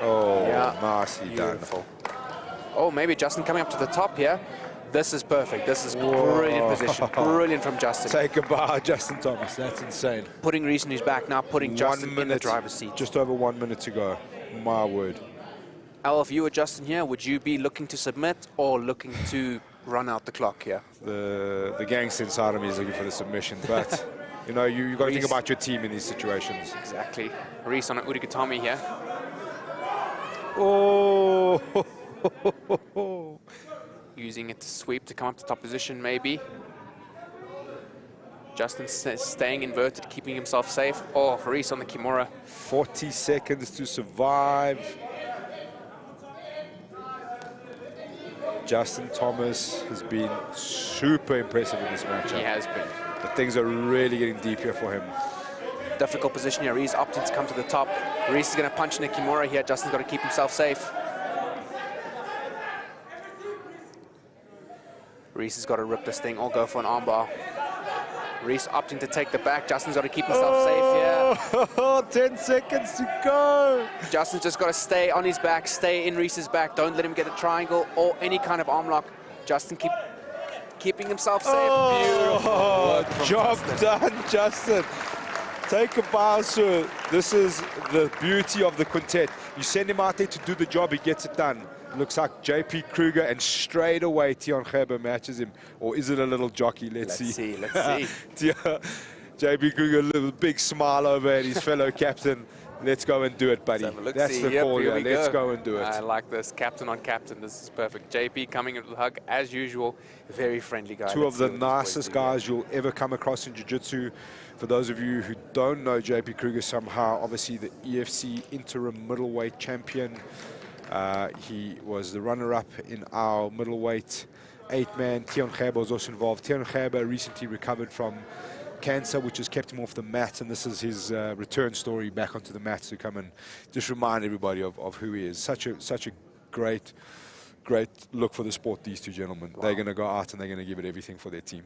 Oh, Yeah, nicely beautiful. Oh, maybe Justin coming up to the top here. This is perfect. This is brilliant position. Brilliant from Justin. Take a bow, Justin Thomas. That's insane. Putting Reese in his back now, putting Justin in the driver's seat. Just over 1 minute to go. My word. Al, if you were Justin here, would you be looking to submit or looking to run out the clock here? The gangster inside of me is looking for the submission, but you know, you got to think Reese. about your team in these situations. Exactly. Reese on an Urigatami here. Oh! Using it to sweep to come up to top position, maybe. Justin staying inverted, keeping himself safe. Oh, Reese on the Kimura. 40 seconds to survive. Justin Thomas has been super impressive in this matchup. He has been. But things are really getting deep here for him. Difficult position here. Reese opting to come to the top. Reese is going to punch in a Kimura here. Justin's got to keep himself safe. Reese has got to rip this thing or go for an armbar. Reese opting to take the back. Justin's got to keep himself safe here. 10 seconds to go. Justin's just got to stay on his back, stay in Reese's back. Don't let him get a triangle or any kind of arm lock. Justin keeping himself safe. Beautiful. Job done, Justin. Take a bow, sir. This is the beauty of the quintet. You send him out there to do the job, he gets it done. Looks like JP Kruger, and straight away Tiaan Gerber matches him. Or is it a little jockey? Let's see. Let's see. JP Kruger, a little big smile over at his fellow captain. Let's go and do it, buddy. That's the call here. Let's go and do it. I like this. Captain on captain. This is perfect. JP coming in with a hug as usual. Very friendly guy. Two of the nicest guys you'll ever come across in jiu-jitsu. For those of you who don't know JP Kruger somehow, obviously the EFC interim middleweight champion. He was the runner-up in our middleweight 8-man. Tiaan Gerber was also involved. Tiaan Gerber recently recovered from cancer, which has kept him off the mat, and this is his return story back onto the mat to come and just remind everybody of who he is. Such a great look for the sport, these two gentlemen. Wow. They're going to go out and they're going to give it everything for their team.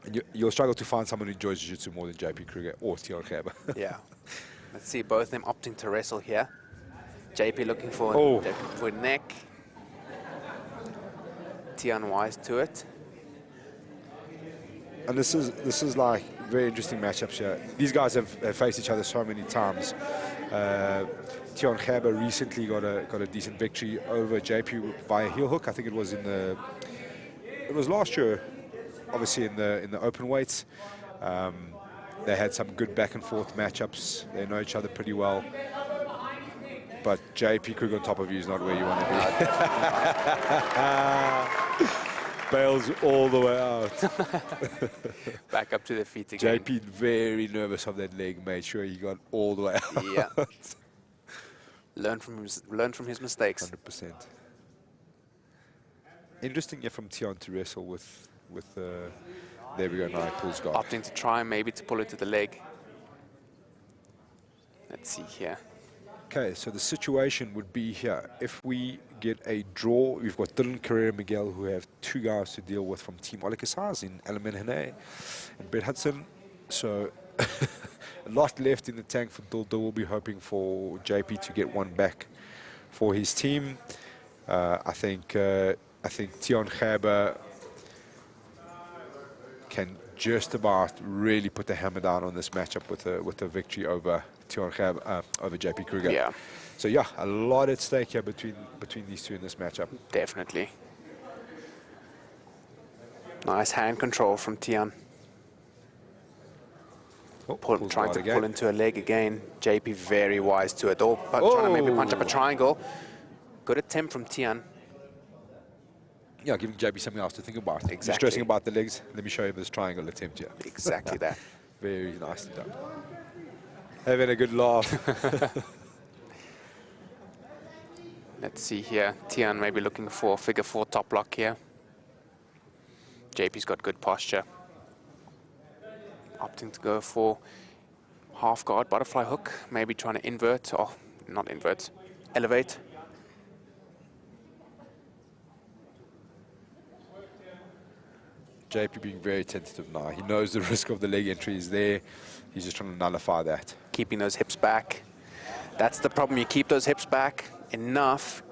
And you'll struggle to find someone who enjoys jiu-jitsu more than JP Kruger or Tiaan Gerber. Yeah. Let's see, both of them opting to wrestle here. JP looking for a neck. Tiaan wise to it. And this is like very interesting matchups here. These guys have faced each other so many times. Tiaan Gerber recently got a decent victory over JP via heel hook. I think it was last year, obviously in the open weights. They had some good back and forth matchups. They know each other pretty well. But JP Kruger on top of you is not where you want to be. Bails all the way out. Back up to the feet again. JP very nervous of that leg, made sure he got all the way out. Yeah. Learn from his mistakes. 100%. Interesting here from Tiaan to wrestle with there we go, now he pulls guard. Opting to try maybe to pull it to the leg. Let's see here. Okay, so the situation would be here. If we get a draw, we've got Dylan Carrera Miguel, who have two guys to deal with from Team Ole Kasaz in Alamin Hane and Brett Hudson. So a lot left in the tank for Dildo. We'll be hoping for JP to get one back for his team. I think Tiaan Gerber can just about really put the hammer down on this matchup with a victory over Tiaan Gerber, over JP Kruger. Yeah. So yeah, a lot at stake here between these two in this matchup. Definitely. Nice hand control from Tiaan. Trying to pull into a leg again. JP very wise to it. Or trying to maybe punch up a triangle. Good attempt from Tiaan. Yeah, giving JP something else to think about. Exactly. You're stressing about the legs. Let me show you this triangle attempt here. Exactly that. Very nicely done. Having a good laugh. Let's see here. Tiaan maybe looking for a figure 4 top lock here. JP's got good posture. Opting to go for half guard butterfly hook. Maybe trying to invert, or not invert, elevate. JP being very tentative now. He knows the risk of the leg entry is there. He's just trying to nullify that. Keeping those hips back. That's the problem. You keep those hips back enough,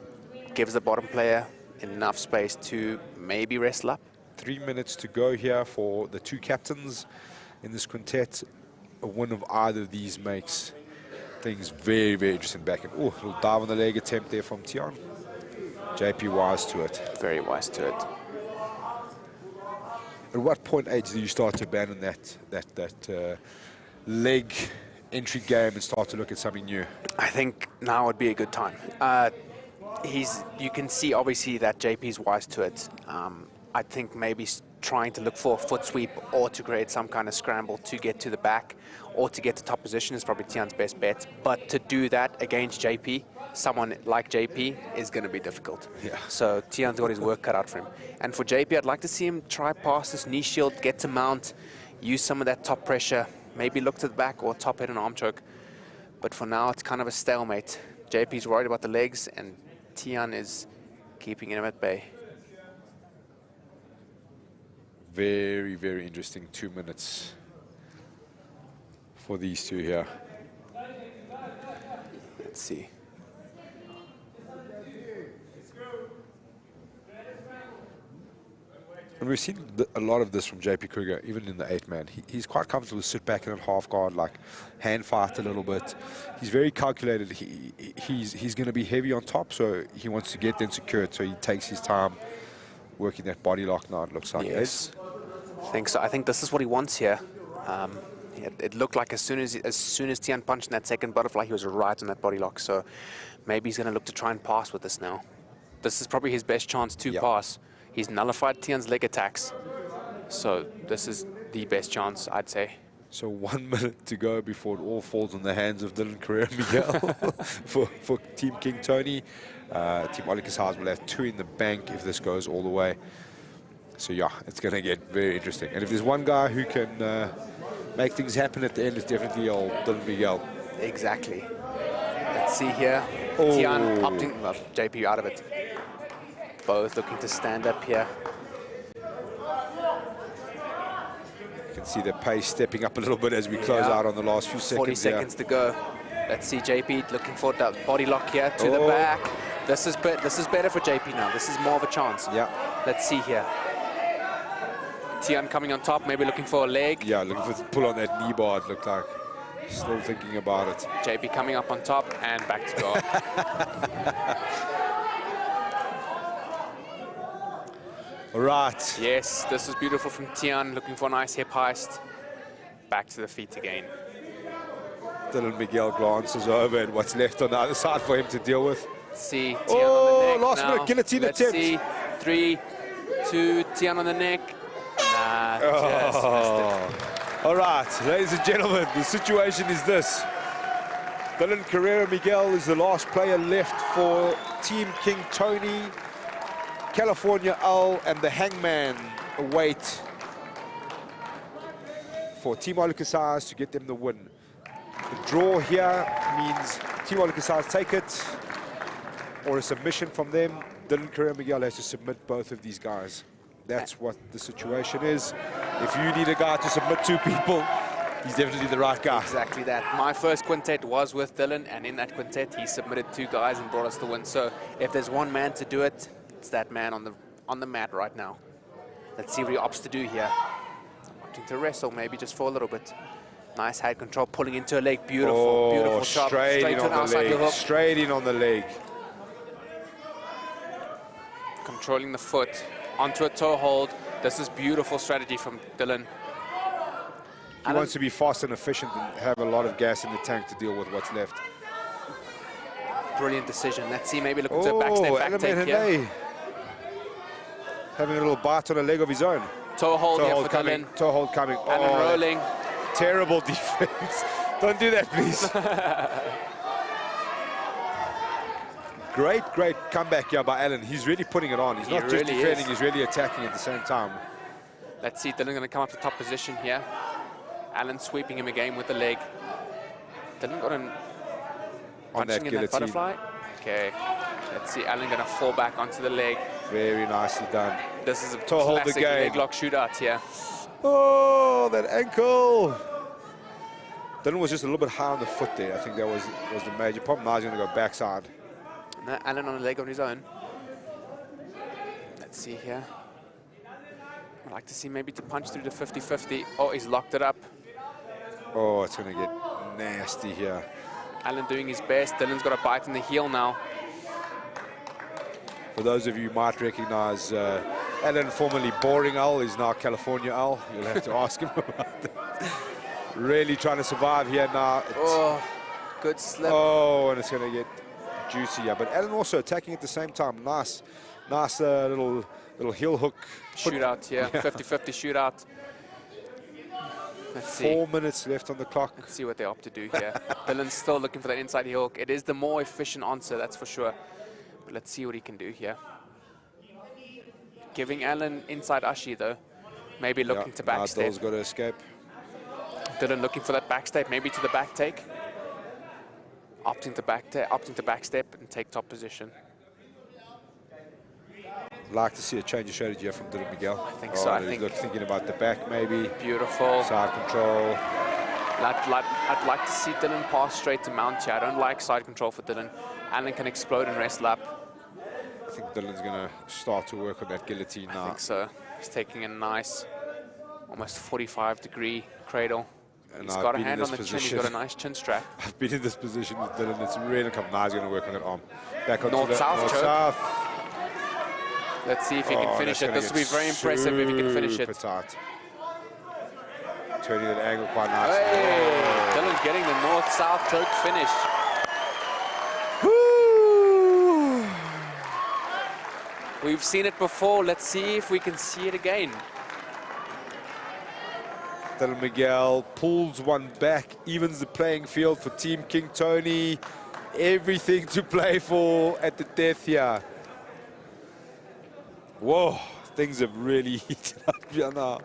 gives the bottom player enough space to maybe wrestle up. 3 minutes to go here for the two captains in this quintet. A win of either of these makes things very, very interesting back. And a little dive on the leg attempt there from Tiaan. JP wise to it. Very wise to it. At what point age do you start to abandon that leg entry game and start to look at something new? I think now would be a good time. You can see obviously that JP's wise to it. I think maybe trying to look for a foot sweep or to create some kind of scramble to get to the back or to get to top position is probably Tiaan's best bet. But to do that against JP, someone like JP, is going to be difficult. Yeah. So Tiaan's got his work cut out for him. And for JP, I'd like to see him try past this knee shield, get to mount, use some of that top pressure, maybe look to the back or top head and arm choke. But for now, it's kind of a stalemate. JP's worried about the legs and Tiaan is keeping him at bay. Very, very interesting 2 minutes for these two here. Let's see. And we've seen a lot of this from JP Kruger, even in the 8-man. He's quite comfortable to sit back in at half guard, like hand fight a little bit. He's very calculated. He's going to be heavy on top, so he wants to get them secured, so he takes his time working that body lock now, it looks like. Yes, I think so. I think this is what he wants here. It looked like as soon as Tian punched in that second butterfly, he was right on that body lock. So maybe he's going to look to try and pass with this now. This is probably his best chance to pass. He's nullified Tian's leg attacks. So this is the best chance, I'd say. So 1 minute to go before it all falls in the hands of Dylan Carrera Miguel for Team King Tony. Team Olikasaz will have 2 in the bank if this goes all the way. So yeah, it's going to get very interesting. And if there's one guy who can make things happen at the end, it's definitely old Dylan Miguel. Exactly. Let's see here. Tian opting, well, JP out of it. Both looking to stand up here. You can see the pace stepping up a little bit as we close out on the last few seconds. 40 seconds to go. Let's see JP looking for that body lock here to the back. This is better for JP now. This is more of a chance. Yeah. Let's see here. Tian coming on top, maybe looking for a leg. Yeah, looking for the pull on that knee bar, it looked like. Still thinking about it. JP coming up on top and back to go. All right. Yes, this is beautiful from Tian, looking for a nice hip heist. Back to the feet again. Dylan Miguel glances over at what's left on the other side for him to deal with. Let's see, Tian on the neck last now. minute guillotine Let's attempt. See, 3, 2, Tian on the neck. Nah, just missed it. All right, ladies and gentlemen, the situation is this. Dylan Carrera Miguel is the last player left for Team King Tony. California Al and the Hangman await for Team Olikasaz to get them the win. The draw here means Team Olikasaz take it, or a submission from them. Dylan Carrera Miguel has to submit both of these guys. That's what the situation is. If you need a guy to submit 2 people, he's definitely the right guy. Exactly that. My first quintet was with Dylan, and in that quintet, he submitted 2 guys and brought us the win. So if there's one man to do it, it's that man on the mat right now. Let's see what he opts to do here. Opting to wrestle, maybe just for a little bit. Nice head control, pulling into a leg. Beautiful, beautiful chop. Straight in to an on outside the leg. hook. Straight in on the leg. Controlling the foot onto a toe hold. This is beautiful strategy from Dylan. He wants to be fast and efficient and have a lot of gas in the tank to deal with what's left. Brilliant decision. Let's see, maybe looking to a backstep back take here. Having a little bite on a leg of his own. Toe hold here for coming. Dylan. Toe hold coming. Alan rolling. Terrible defense. Don't do that, please. Great comeback here by Alan. He's really putting it on. He's not just defending, he's really attacking at the same time. Let's see, Dylan going to come up to top position here. Alan sweeping him again with the leg. Dylan got an punching in that butterfly. Okay, let's see, Alan going to fall back onto the leg. Very nicely done. This is a classic leg lock shootout here. Oh, that ankle. Dylan was just a little bit high on the foot there. I think that was the major problem. Now he's going to go backside. Now Alan on a leg on his own. Let's see here. I'd like to see maybe to punch through the 50-50. Oh, he's locked it up. Oh, it's going to get nasty here. Alan doing his best. Dylan's got a bite in the heel now. For those of you who might recognize Alan, formerly Boring Al, is now California Al. You'll have to ask him about that. Really trying to survive here now. Oh, good slip. Oh, and it's going to get juicy here. But Alan also attacking at the same time. Nice little heel hook. Shootout here, 50-50 shootout. Let's see. 4 minutes left on the clock. Let's see what they opt to do here. Dylan's still looking for that inside heel hook. It is the more efficient answer, that's for sure. But let's see what he can do here. Giving Alan inside Ashi though. Maybe looking to backstep. Dill's got to escape. Dylan looking for that backstep, maybe to the back take. Opting to backstep and take top position. like to see a change of strategy here from Dylan Miguel. I think so. I think thinking about the back maybe. Beautiful. Side control. I'd like to see Dylan pass straight to mount here. I don't like side control for Dylan. Alan can explode and wrestle up. I think Dylan's going to start to work on that guillotine now. I think so. He's taking a nice, almost 45-degree cradle. And He's I've got a been hand in on the this chin. He's got a nice chin strap. I've been in this position with Dylan. It's really come now. He's going to work on that arm. Back onto North-south choke. North-south. Let's see if he can finish it. This will be very impressive if he can finish it. Tight. Turning that angle quite nicely. Hey, Dylan getting the north-south choke finish. Woo! We've seen it before. Let's see if we can see it again. Dylan Miguel pulls one back, evens the playing field for Team King Tony. Everything to play for at the death here. Whoa, things have really heated up here now.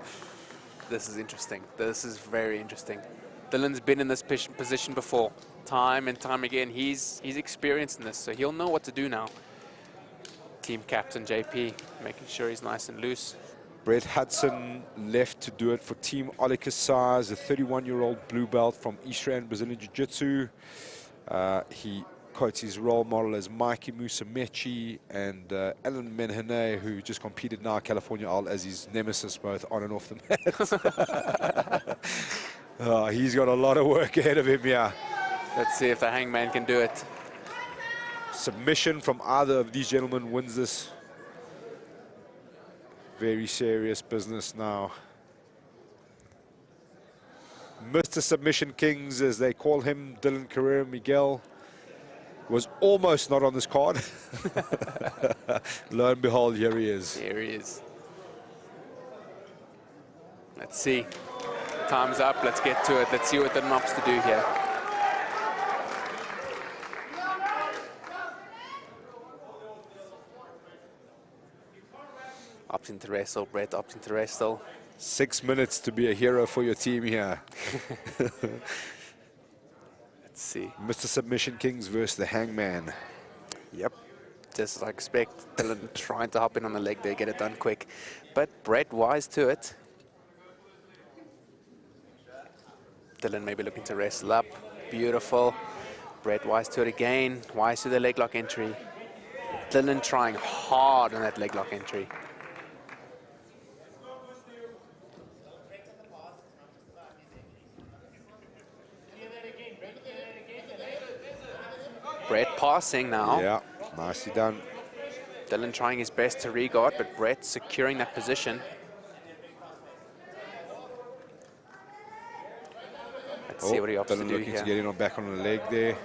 This is interesting. This is very interesting. Dylan's been in this position before, time and time again. He's experienced in this, so he'll know what to do now. Team captain JP, making sure he's nice and loose. Brett Hudson left to do it for Team Olikasaz, a 31-year-old blue belt from East Rand Brazilian Jiu-Jitsu. He quotes his role model as Mikey Musamechi and Alan Menhene, who just competed now California All as his nemesis both on and off the mat. He's got a lot of work ahead of him here. Let's see if the Hangman can do it. Submission from either of these gentlemen wins this. Very serious business now. Mr. Submission Kings, as they call him, Dylan Carrera Miguel, was almost not on this card. Lo and behold, here he is. Here he is. Let's see. Time's up. Let's get to it. Let's see what Dylan opts to do here. Opting to wrestle, Brett opting to wrestle. 6 minutes to be a hero for your team here. Let's see. Mr. Submission Kings versus the Hangman. Yep. Just as I expect, Dylan trying to hop in on the leg there, get it done quick. But Brett wise to it. Dylan maybe looking to wrestle up. Beautiful. Brett wise to it again. Wise to the leg lock entry. Dylan trying hard on that leg lock entry. Brett passing now. Yeah, nicely done. Dylan trying his best to re-guard, but Brett securing that position. Let's see what he opts to do Dylan looking here. to get in on back on the leg there.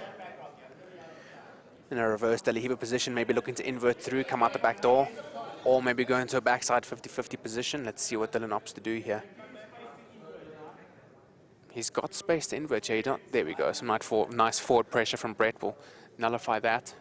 In a reverse Delahiba position, maybe looking to invert through, come out the back door, or maybe go into a backside 50-50 position. Let's see what Dylan opts to do here. He's got space to invert here. There we go. Some nice forward pressure from Brett will nullify that.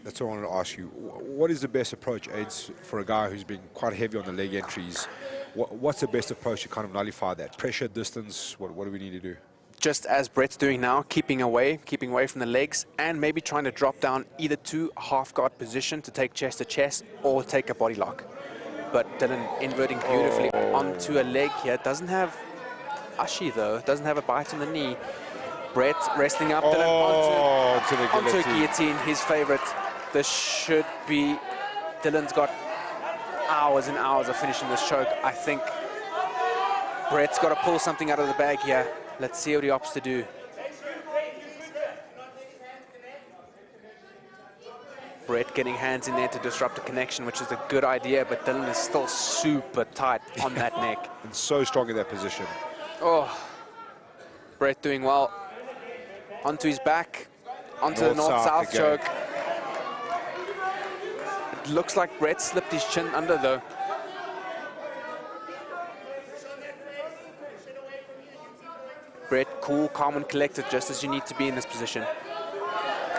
That's what I wanted to ask you. What is the best approach, Aids, for a guy who's been quite heavy on the leg entries? What's the best approach to kind of nullify that? Pressure, distance, what do we need to do? Just as Brett's doing now, keeping away from the legs, and maybe trying to drop down either to half guard position to take chest to chest or take a body lock. But Dylan inverting beautifully onto a leg here. Doesn't have Ashi though, doesn't have a bite on the knee. Brett wrestling up Dylan onto a guillotine, his favorite. This should be, Dylan's got hours and hours of finishing this choke. I think Brett's got to pull something out of the bag here. Let's see what he opts to do. Brett getting hands in there to disrupt the connection, which is a good idea, but Dylan is still super tight on that neck. And so strong in that position. Oh, Brett doing well. Onto his back, onto the north-south choke. It looks like Brett slipped his chin under though. Brett, cool, calm and collected, just as you need to be in this position.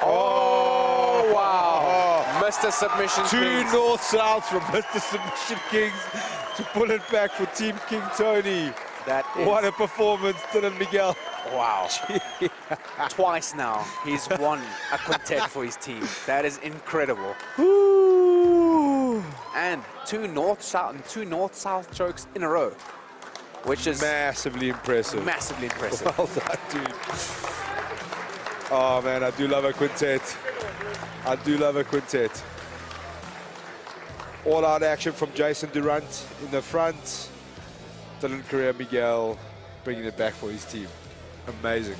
Oh, wow. Mr. Submission Kings. 2 north-south from Mr. Submission Kings to pull it back for Team King Tony. That is... What a performance, Dylan Miguel. Wow. Twice now, he's won a quintet for his team. That is incredible. Ooh. and two north-south chokes in a row, which is massively impressive. Massively impressive. Well done, dude. Oh man, I do love a quintet. I do love a quintet. All out action from Jason Durant in the front. Dylan Correa Miguel bringing it back for his team. Amazing.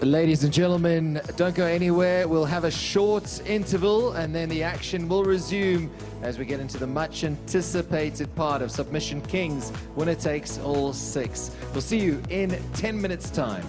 Ladies and gentlemen, don't go anywhere. We'll have a short interval and then the action will resume as we get into the much anticipated part of Submission Kings. Winner takes all 6. We'll see you in 10 minutes time.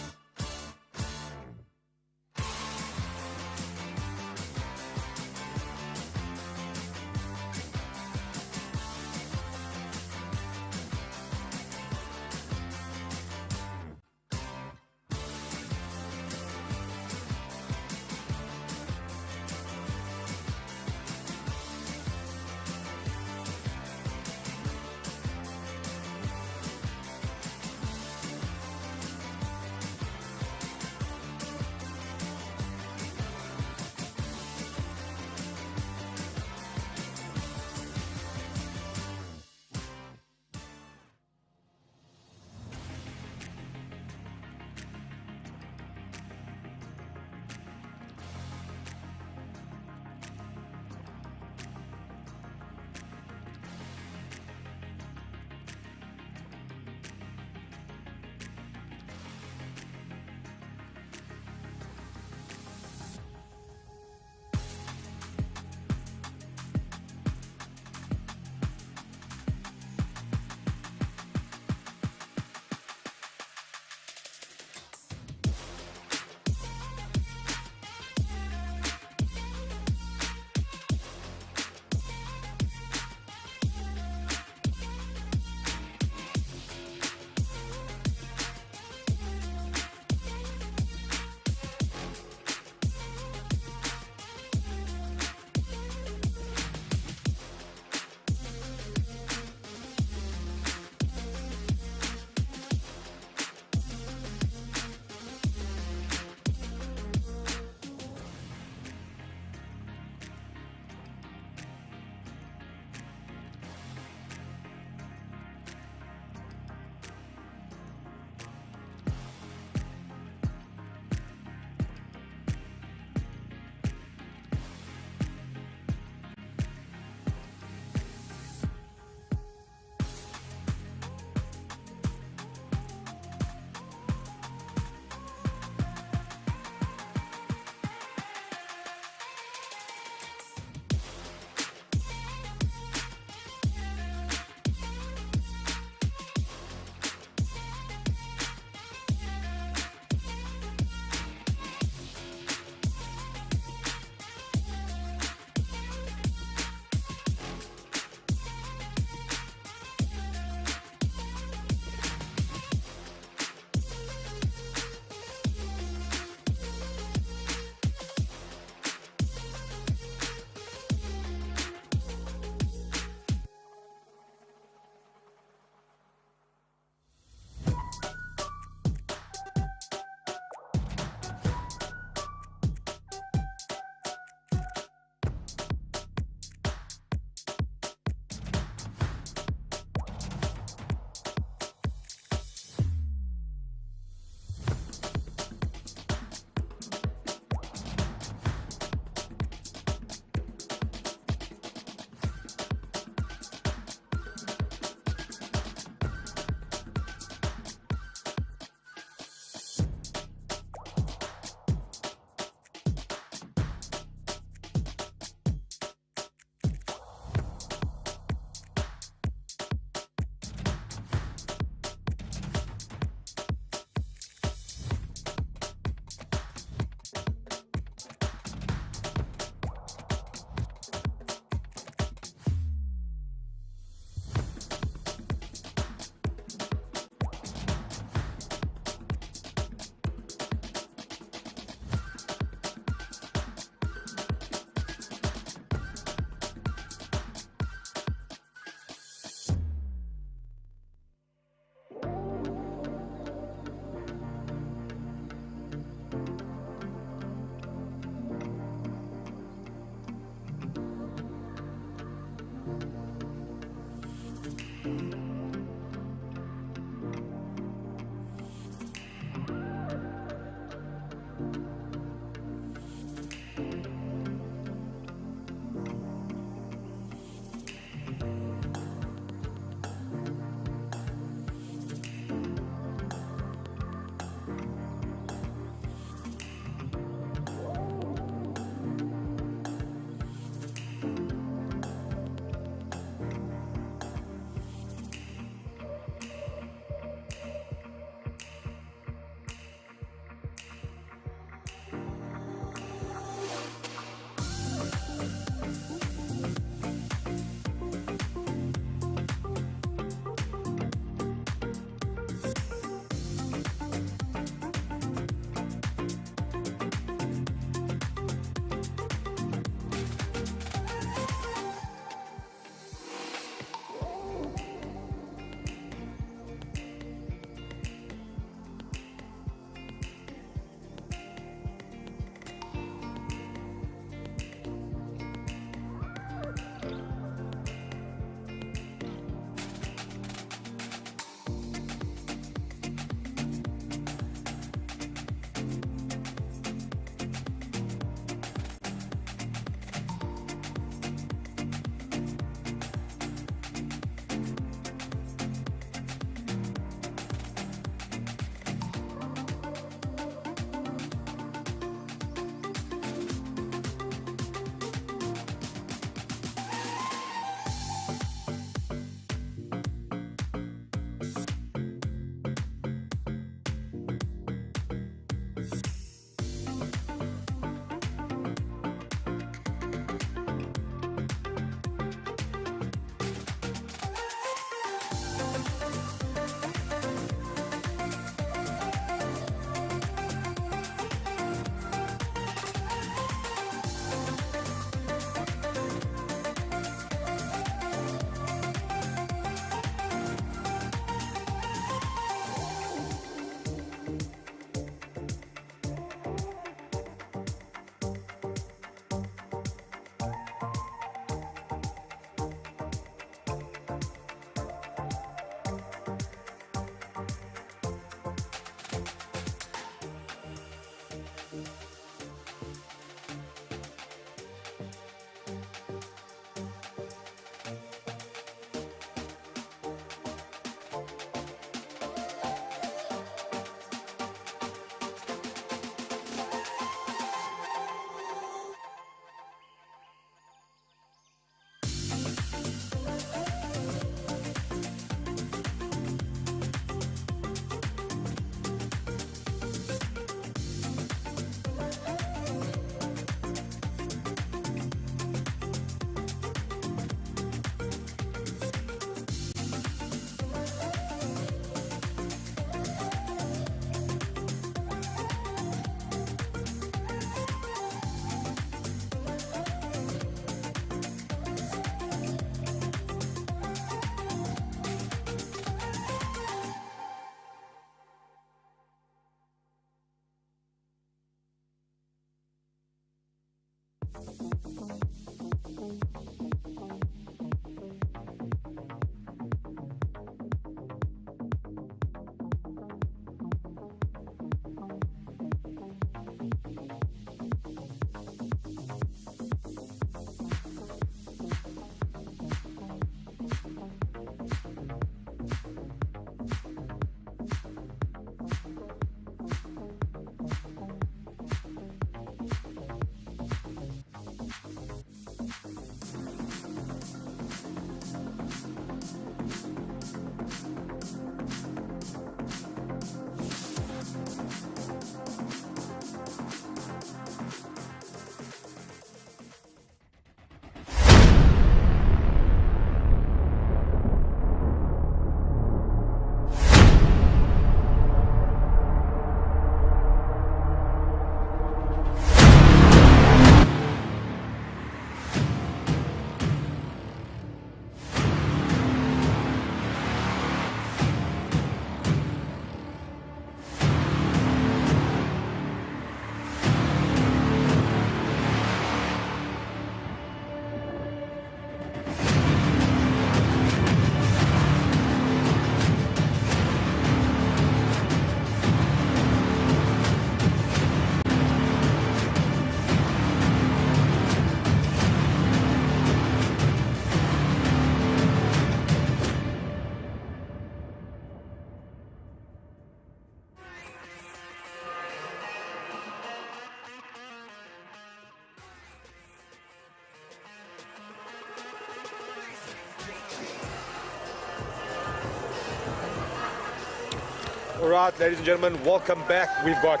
All right, ladies and gentlemen, welcome back. We've got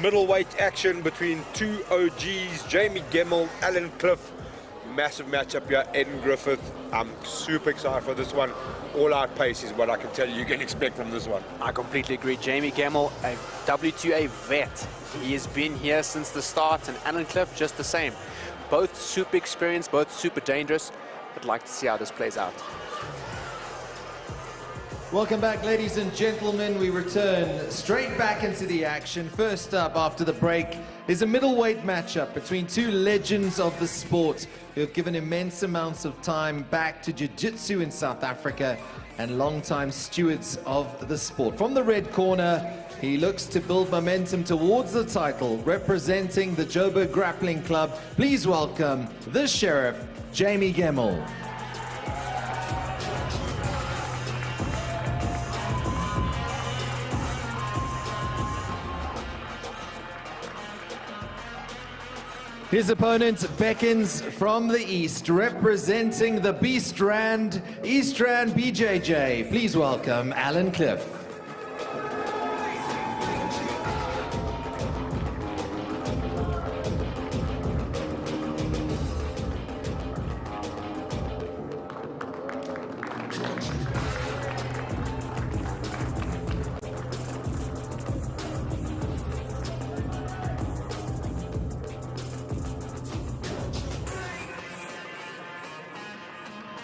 middleweight action between two OGs, Jamie Gemmell, Alan Cliff. Massive matchup here, Eden Griffith. I'm super excited for this one. All-out pace is what I can tell you can expect from this one. I completely agree. Jamie Gemmell, a WTA vet. He has been here since the start, and Alan Cliff just the same. Both super experienced, both super dangerous. I'd like to see how this plays out. Welcome back, ladies and gentlemen. We return straight back into the action. First up after the break is a middleweight matchup between two legends of the sport who have given immense amounts of time back to jiu-jitsu in South Africa and long-time stewards of the sport. From the red corner, he looks to build momentum towards the title, representing the Joburg Grappling Club. Please welcome the Sheriff, Jamie Gemmell. His opponent beckons from the east, representing the B-Strand, East-Strand BJJ. Please welcome Alan Cliff.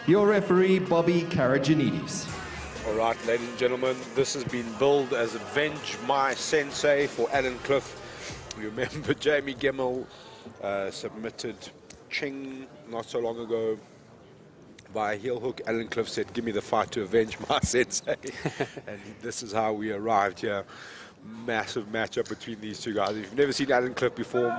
Your referee, Bobby Karajanidis. All right, ladies and gentlemen, this has been billed as Avenge My Sensei for Alan Cliff. You remember Jamie Gemmell submitted Ching not so long ago via heel hook. Alan Cliff said, give me the fight to avenge my sensei. And this is how we arrived here. Massive matchup between these two guys. If you've never seen Alan Cliff before,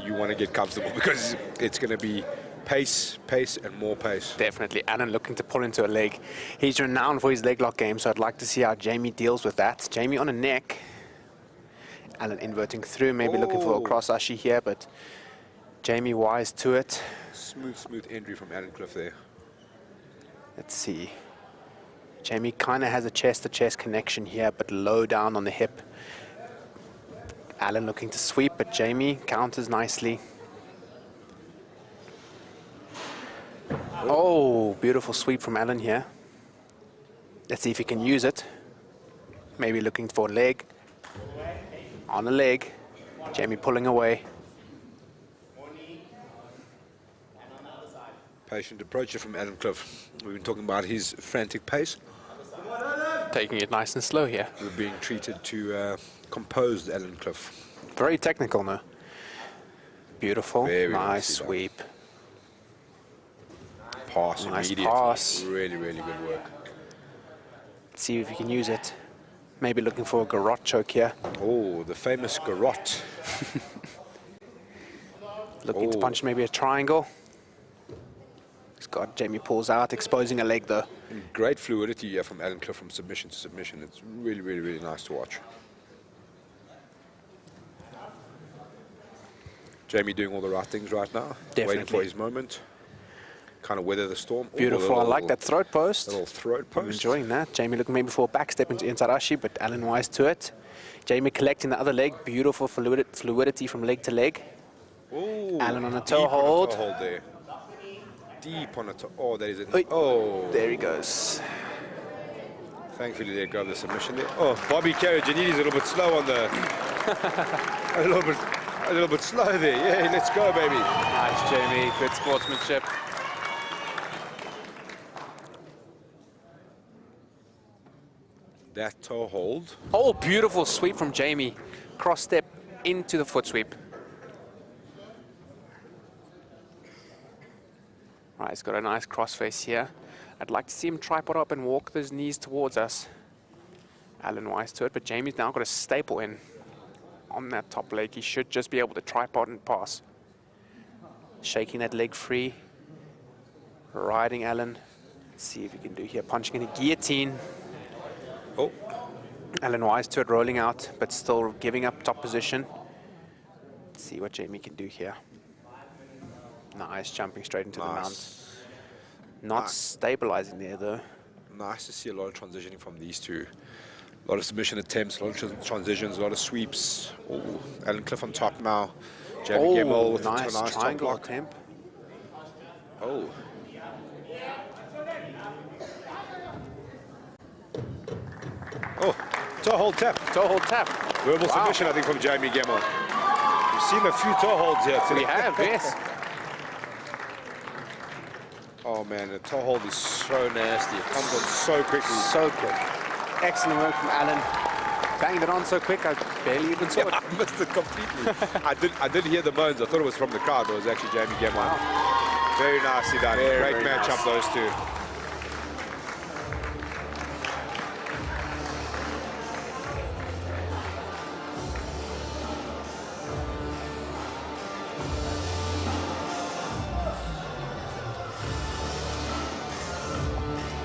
you want to get comfortable because it's going to be pace, pace, and more pace. Definitely. Alan looking to pull into a leg. He's renowned for his leg lock game, so I'd like to see how Jamie deals with that. Jamie on a neck. Alan inverting through, maybe looking for a cross ashi here, but Jamie wise to it. Smooth entry from Alan Cliff there. Let's see. Jamie kind of has a chest-to-chest connection here, but low down on the hip. Alan looking to sweep, but Jamie counters nicely. Oh, beautiful sweep from Alan here. Let's see if he can use it. Maybe looking for a leg. On a leg. Jamie pulling away. Patient approach from Alan Cliff. We've been talking about his frantic pace. Taking it nice and slow here. We're being treated to composed Alan Cliff. Very technical now. Beautiful. Very nice sweep. Pass nice immediate. Pass. Really, really good work. Let's see if he can use it. Maybe looking for a garrote choke here. Oh, the famous garrote. Looking to punch maybe a triangle. He's got Jamie pulls out, exposing a leg though. And great fluidity here from Alan Cliff from submission to submission. It's really, really, really nice to watch. Jamie doing all the right things right now. Definitely. Waiting for his moment. Kind of weather the storm. Beautiful. I like that throat post. Little throat post. I'm enjoying that. Jamie looking maybe for a back step into inside ashi, but Alan wise to it. Jamie collecting the other leg. Beautiful fluidity from leg to leg. Ooh, Alan on a toe hold. On a toe hold there. Deep on a toe. Oh, that is it. Oh. There he goes. Thankfully, they got the submission there. Oh, Bobby Karajanidis a little bit slow on the. a little bit slow there. Yeah, let's go, baby. Nice, Jamie. Good sportsmanship. That toe hold. Oh, beautiful sweep from Jamie. Cross step into the foot sweep. Right, he's got a nice cross face here. I'd like to see him tripod up and walk those knees towards us. Alan wise to it, but Jamie's now got a staple in on that top leg. He should just be able to tripod and pass. Shaking that leg free. Riding Alan. Let's see if he can do here. Punching in a guillotine. Oh. Alan wise to it, rolling out, but still giving up top position. Let's see what Jamie can do here. Nice, jumping straight into the mount. Not stabilizing there, though. Nice to see a lot of transitioning from these two. lot of submission attempts, a lot of transitions, a lot of sweeps. Oh, Alan Cliff on top now. Jamie Gemmell with nice a nice triangle top block. attempt. Oh. Oh, toe hold tap. Toe hold tap. Verbal submission, I think, from Jamie Gemmell. We've seen a few toe holds here today. We have, yes. Oh man, the toe hold is so nasty. It comes on so quickly. So quick. Excellent work from Alan. Banged it on so quick, I barely even saw it. I missed it completely. I did hear the moans. I thought it was from the crowd, but it was actually Jamie Gemmell. Wow. Very nicely done. Great matchup, those two.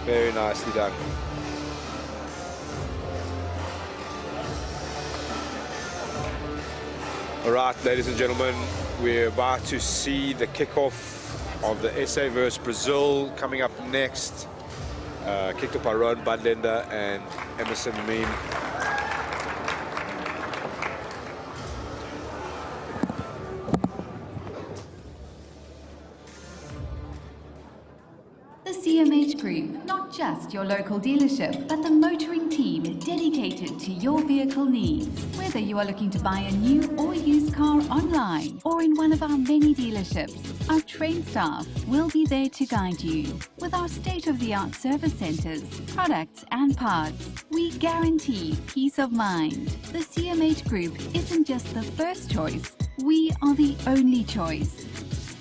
Very nicely done. All right, ladies and gentlemen, we're about to see the kickoff of the SA versus Brazil coming up next. Kicked off by Rowan Budlender and Emerson Meme. The CMH Group, not just your local dealership, but the motoring team dedicated to your vehicle needs. Whether you are looking to buy a new or used car online or in one of our many dealerships, our trained staff will be there to guide you. With our state-of-the-art service centers, products and parts, we guarantee peace of mind. The CMH Group isn't just the first choice, we are the only choice.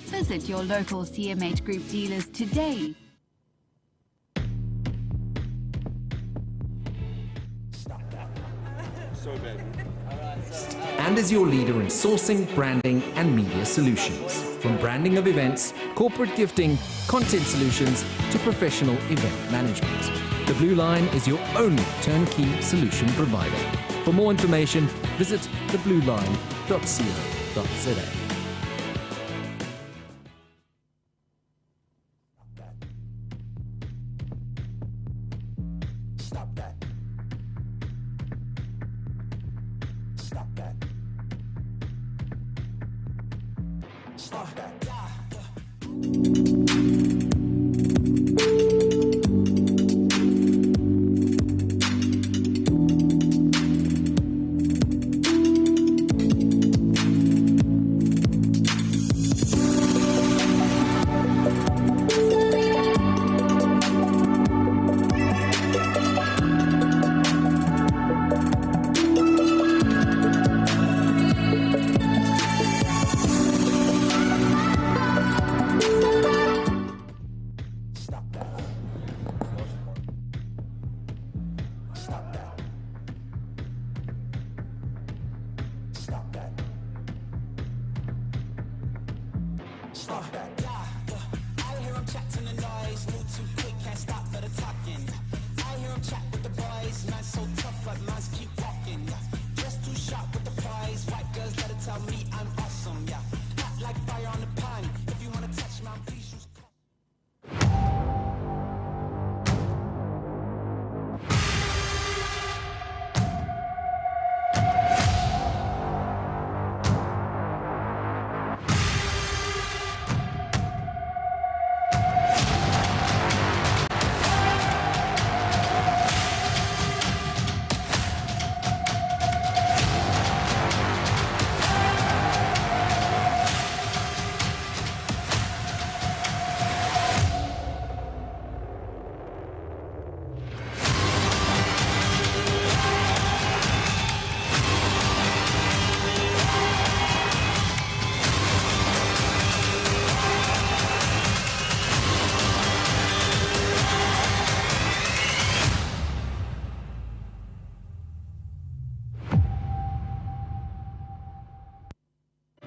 Visit your local CMH Group dealers today. And is your leader in sourcing, branding, and media solutions. From branding of events, corporate gifting, content solutions, to professional event management. The Blue Line is your only turnkey solution provider. For more information, visit theblueline.co.za.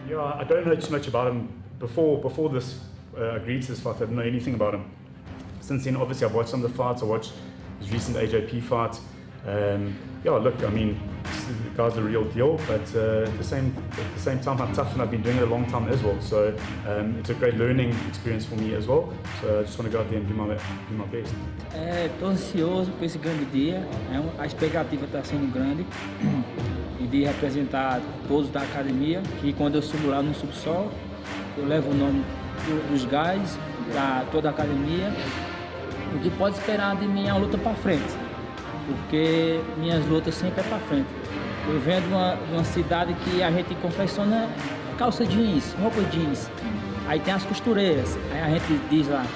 Yeah, I don't know too much about him. Before this agreed to this fight, I didn't know anything about him. Since then, obviously, I've watched some of the fights. I watched his recent AJP fight. Yeah, look, I mean, the guy's a real deal, but at the same time, I'm tough and I've been doing it a long time as well. So it's a great learning experience for me as well. So I just want to go out there and do my best. Estou ansioso por esse grande dia. A expectativa está sendo grande e de representar todos da academia. Que quando eu subo lá no subsolo, eu levo o nome dos guys, da toda a academia. O que pode esperar de mim é uma luta para frente, porque minhas lutas sempre é para frente. Eu venho de uma cidade que a gente confecciona calça jeans, roupa jeans. Aí tem as costureiras. Aí a gente diz lá,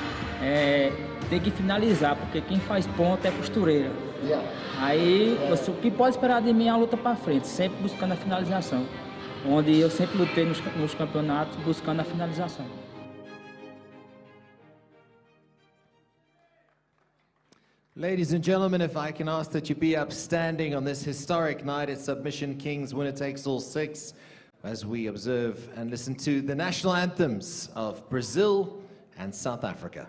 tem que finalizar, porque quem faz ponta é costureira. Aí o que pode esperar de mim é uma luta para frente, sempre buscando a finalização. Onde eu sempre lutei nos campeonatos buscando a finalização. Ladies and gentlemen, if I can ask that you be upstanding on this historic night at Submission Kings Winner Takes All 6 as we observe and listen to the national anthems of Brazil and South Africa.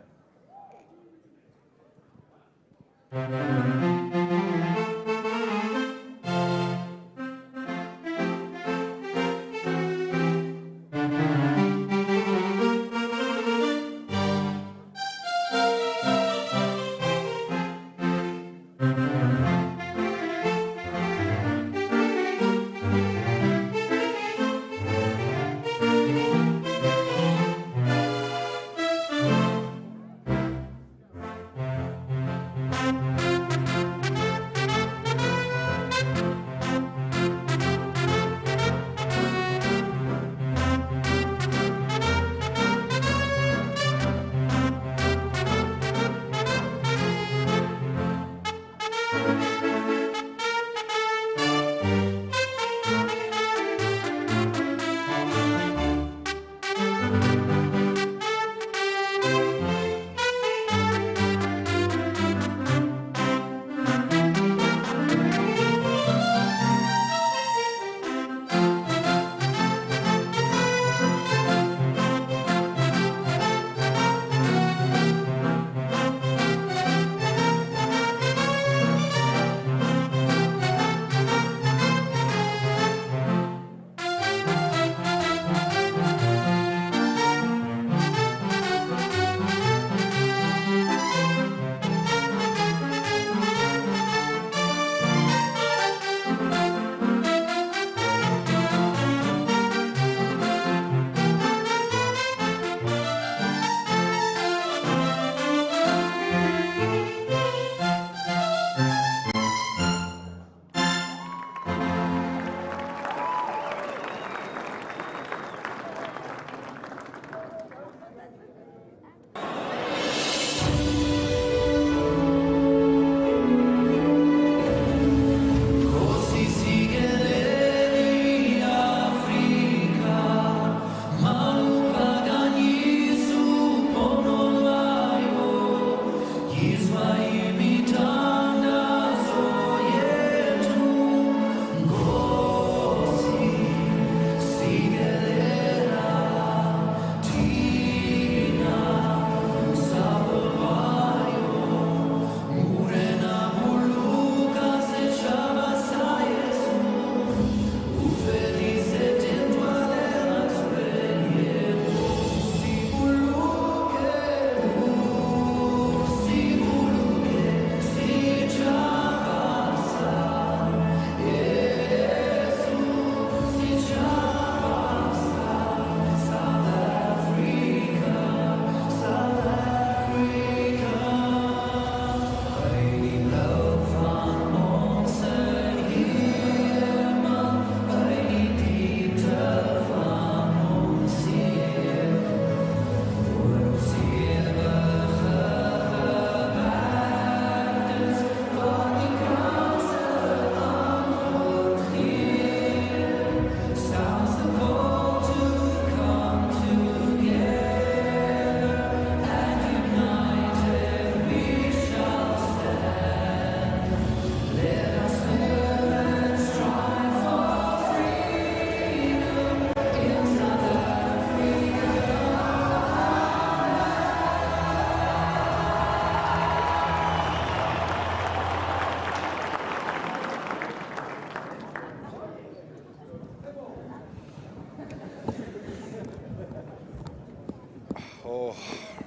Oh,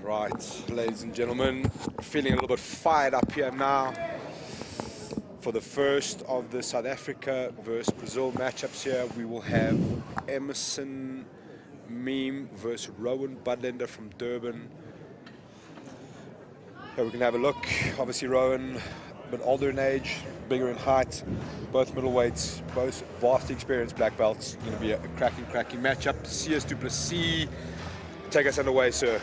right, ladies and gentlemen, feeling a little bit fired up here now for the first of the South Africa versus Brazil matchups here. We will have Emerson Meme versus Rowan Budlender from Durban. So we can have a look. Obviously Rowan, a bit older in age, bigger in height, both middleweights, both vastly experienced black belts. Going to be a cracking matchup. CS Duplessis, take us underway, sir.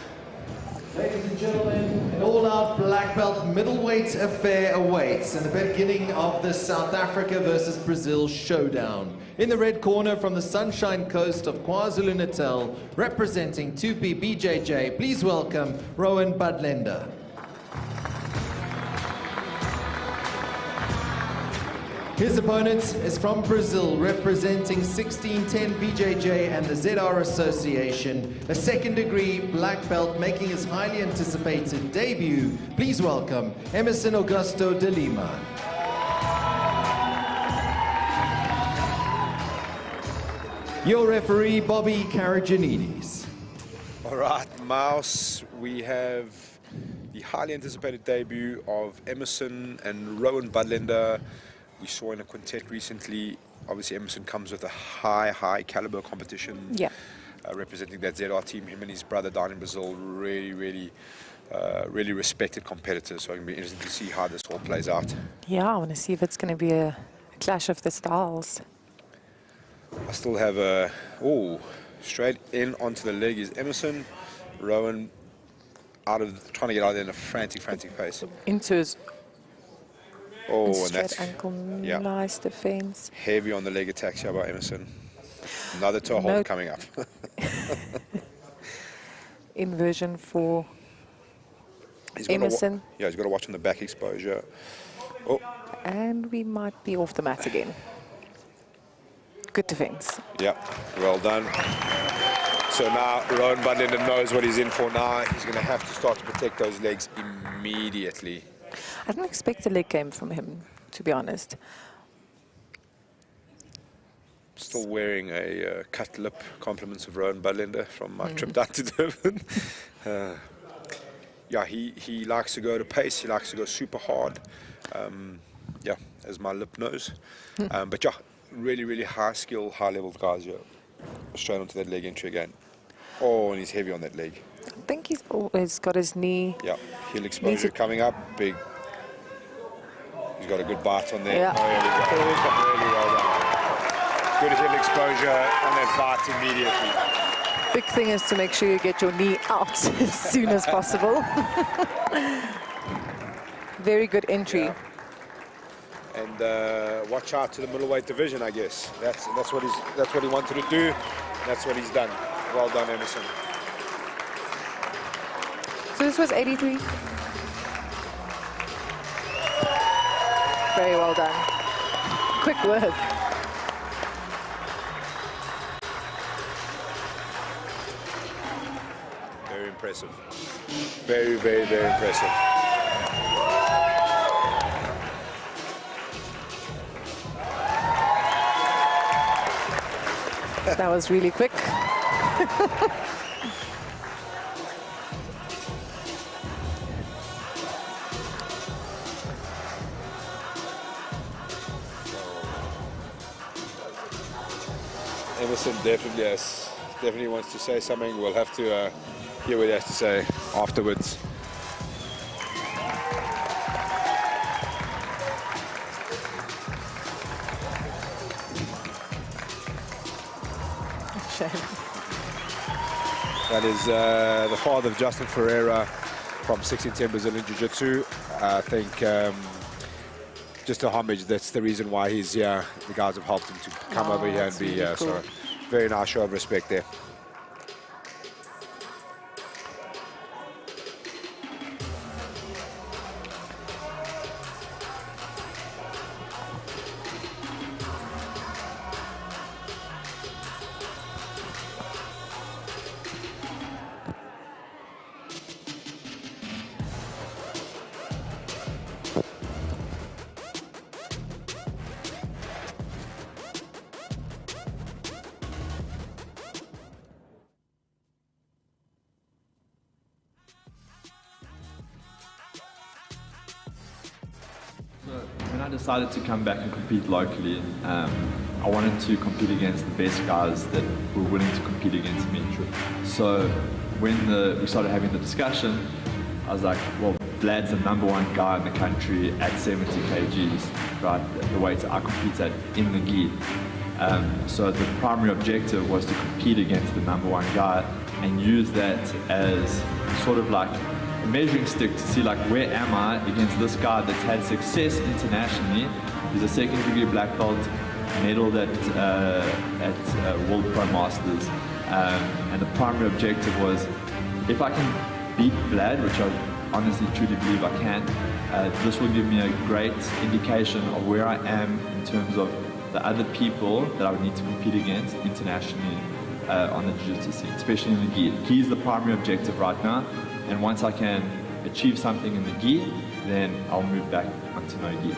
Ladies and gentlemen, an all-out black belt middleweight affair awaits in the beginning of the South Africa versus Brazil showdown. In the red corner from the Sunshine Coast of KwaZulu-Natal, representing 2P BJJ, please welcome Rowan Budlender. His opponent is from Brazil, representing 1610 BJJ and the ZR Association, a second-degree black belt making his highly anticipated debut. Please welcome Emerson Augusto de Lima. Your referee, Bobby Karajanidis. All right, Mouse, we have the highly anticipated debut of Emerson and Rowan Budlender. We saw in a quintet recently. Obviously, Emerson comes with a high caliber competition. Yeah. Representing that ZR team. Him and his brother down in Brazil, really respected competitors. So it's going to be interesting to see how this all plays out. Yeah, I want to see if it's going to be a clash of the styles. I still have a straight in onto the leg is Emerson. Rowan trying to get out there in a frantic pace. Into his and straight that's ankle, nice defense. Heavy on the leg attacks here by Emerson. Another toe hold coming up. Inversion for Emerson. He's got to watch on the back exposure. Oh. And we might be off the mat again. Good defense. Yeah, well done. So now Rowan Budlender knows what he's in for now. He's going to have to start to protect those legs immediately. I didn't expect a leg game from him, to be honest. Still wearing a cut lip, compliments of Rowan Budlender from my trip down to Durban. Yeah, he likes to go to pace. He likes to go super hard. Yeah, as my lip knows. But yeah, really high skill, high level guys here. Straight onto that leg entry again. Oh, and he's heavy on that leg. I think he's always got his knee. Yeah, heel exposure coming up, big. He's got a good bite on there. Yeah. Oh, really well done. Good heel exposure on that bite immediately. Big thing is to make sure you get your knee out as soon as possible. Very good entry. Yeah. And watch out to the middleweight division, I guess. That's what he wanted to do. That's what he's done. Well done, Emerson. So this was 83. Very well done. Quick work. Very impressive. Very impressive. That was really quick. Emerson definitely wants to say something. We'll have to hear what he has to say afterwards. That is the father of Justin Ferreira from 1610 Brazilian Jiu-Jitsu. I think just a homage, that's the reason why he's here. The guys have helped him to come over here and be here. Cool. So very nice show of respect there. I decided to come back and compete locally, I wanted to compete against the best guys that were willing to compete against me. So when we started having the discussion, I was like, well, Vlad's the #1 guy in the country at 70 kgs, right? The weight I compete at in the gi. So the primary objective was to compete against the #1 guy and use that as sort of like a measuring stick to see like where am I against this guy that's had success internationally. He's a second-degree black belt, medaled at World Pro Masters, and the primary objective was if I can beat Vlad, which I honestly truly believe I can, this will give me a great indication of where I am in terms of the other people that I would need to compete against internationally on the jiu-jitsu scene, especially in the gi. Gi is the primary objective right now, and once I can achieve something in the gi, then I'll move back onto no gi.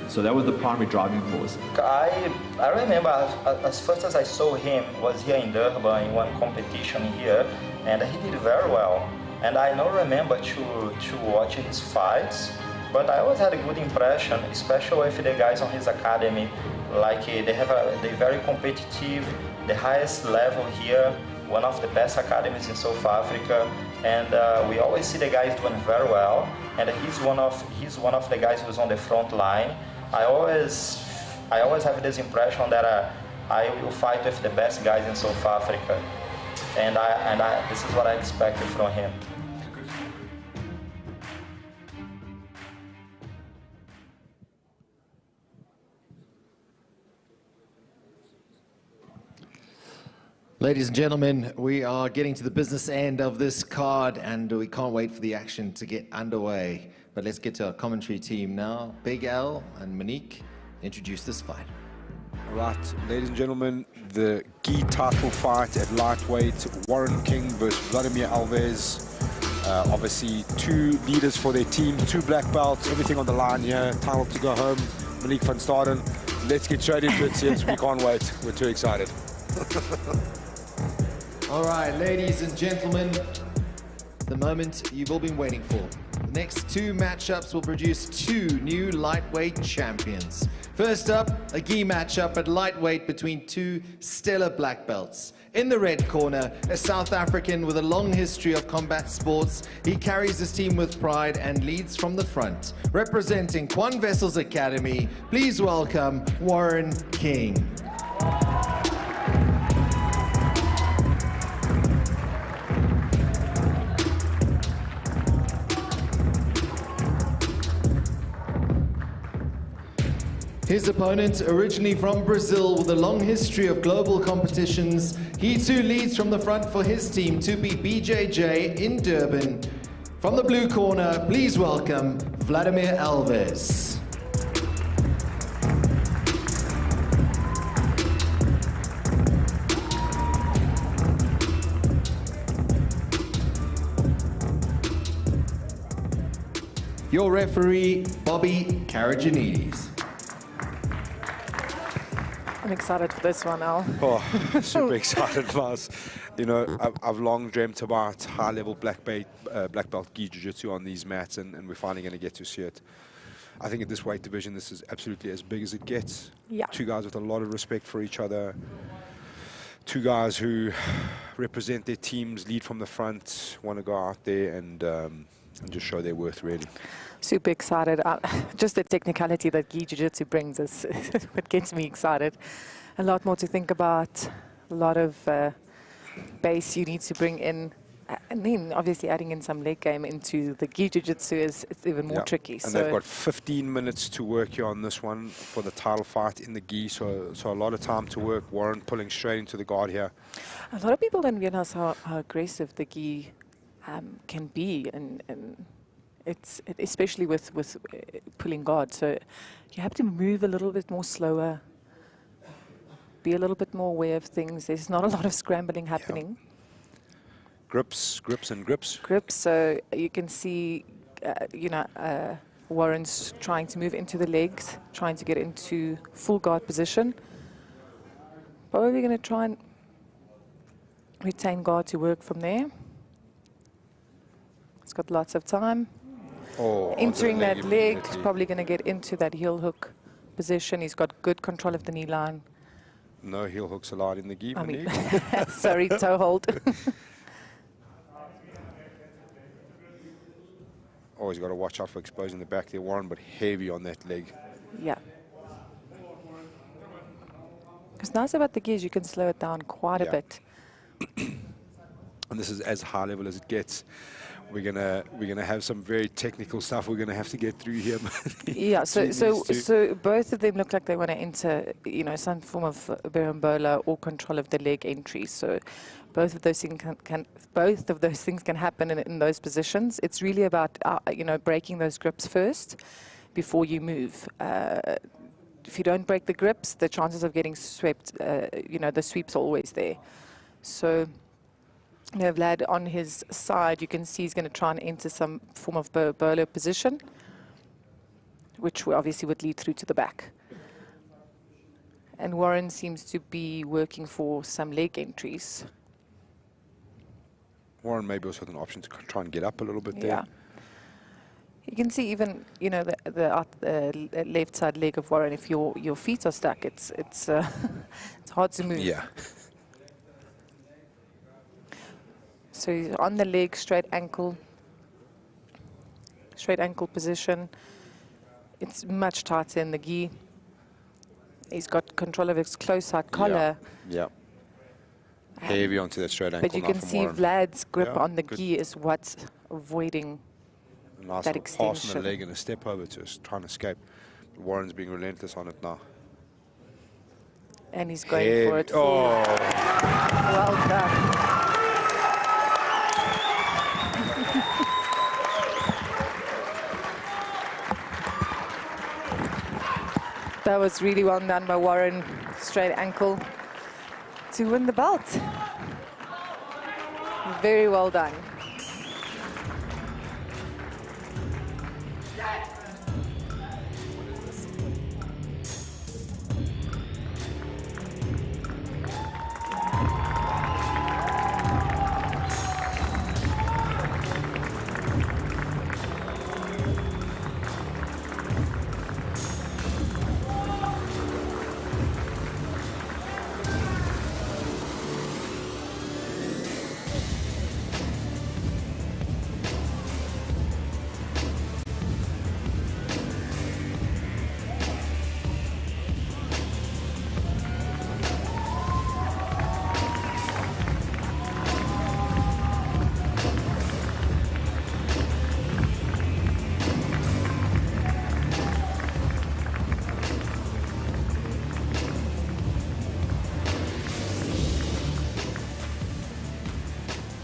So that was the primary driving force. I remember as first as I saw him was here in Durban in one competition here, and he did very well. And I don't remember to watch his fights, but I always had a good impression, especially with the guys on his academy. Like they're very competitive, the highest level here, one of the best academies in South Africa, and we always see the guys doing very well. And he's one of the guys who's on the front line. I always have this impression that I will fight with the best guys in South Africa, and this is what I expected from him. Ladies and gentlemen, we are getting to the business end of this card, and we can't wait for the action to get underway. But let's get to our commentary team now. Big L and Monique introduce this fight. All right, ladies and gentlemen, the gi title fight at lightweight, Warren King versus Vladimir Alves. Obviously, two leaders for their team, two black belts, everything on the line here, title to go home. Monique van Staden, let's get straight into it, since we can't wait. We're too excited. All right, ladies and gentlemen, it's the moment you've all been waiting for. The next two matchups will produce two new lightweight champions. First up, a gi matchup at lightweight between two stellar black belts. In the red corner, a South African with a long history of combat sports. He carries his team with pride and leads from the front. Representing Quan Vessel's Academy, please welcome Warren King. His opponent, originally from Brazil with a long history of global competitions, he too leads from the front for his team to beat BJJ in Durban. From the blue corner, please welcome Vladimir Alves. Your referee, Bobby Karagianidis. I'm excited for this one, Al. Oh, super excited, Mars. You know, I've long dreamt about high-level black belt gi jiu-jitsu on these mats, and we're finally going to get to see it. I think at this weight division, this is absolutely as big as it gets. Yeah. Two guys with a lot of respect for each other. Two guys who represent their teams, lead from the front, want to go out there and just show their worth, really. Super excited. Just the technicality that gi jiu-jitsu brings is what gets me excited. A lot more to think about, a lot of base you need to bring in. And then obviously adding in some leg game into the gi jiu-jitsu is even more tricky. And so they've got 15 minutes to work here on this one for the title fight in the gi, so a lot of time to work. Warren pulling straight into the guard here. a lot of people don't realize how aggressive the gi can be, and it's especially with pulling guard. So you have to move a little bit more slower, be a little bit more aware of things. There's not a lot of scrambling happening. Grips, grips, and grips. Grips. So you can see, Warren's trying to move into the legs, trying to get into full guard position. Probably going to try and retain guard to work from there. He's got lots of time. Oh, entering onto the that leg, immediately. probably going to get into that heel hook position. He's got good control of the knee line. No heel hooks allowed in the gi. I mean, sorry, toe hold. Always got to watch out for exposing the back there, Warren, but heavy on that leg. Yeah. What's nice about the gi is you can slow it down quite a bit. And this is as high level as it gets. We're gonna have some very technical stuff we're gonna have to get through here. Yeah, so both of them look like they want to enter, you know, some form of berambola or control of the leg entry. So both of those things can happen in those positions. It's really about you know, breaking those grips first before you move. If you don't break the grips, the chances of getting swept, you know, the sweep's always there. So, you know, Vlad on his side, you can see he's going to try and enter some form of bowler position, which obviously would lead through to the back. And Warren seems to be working for some leg entries. Warren maybe also with an option to try and get up a little bit there. Yeah. You can see even, you know, the left side leg of Warren, if your feet are stuck, it's it's hard to move. Yeah. So he's on the leg, straight ankle position. It's much tighter in the gi. He's got control of his close side collar. Yeah. Heavy onto that straight ankle. But you now can from see Warren. Vlad's grip Yeah, on the good. gi is what's avoiding Nice that little pass on extension. the leg and a step over to us, trying to escape. But Warren's being relentless on it now. And he's going for it. Oh. Well done. That was really well done by Warren. Straight ankle to win the belt. Very well done.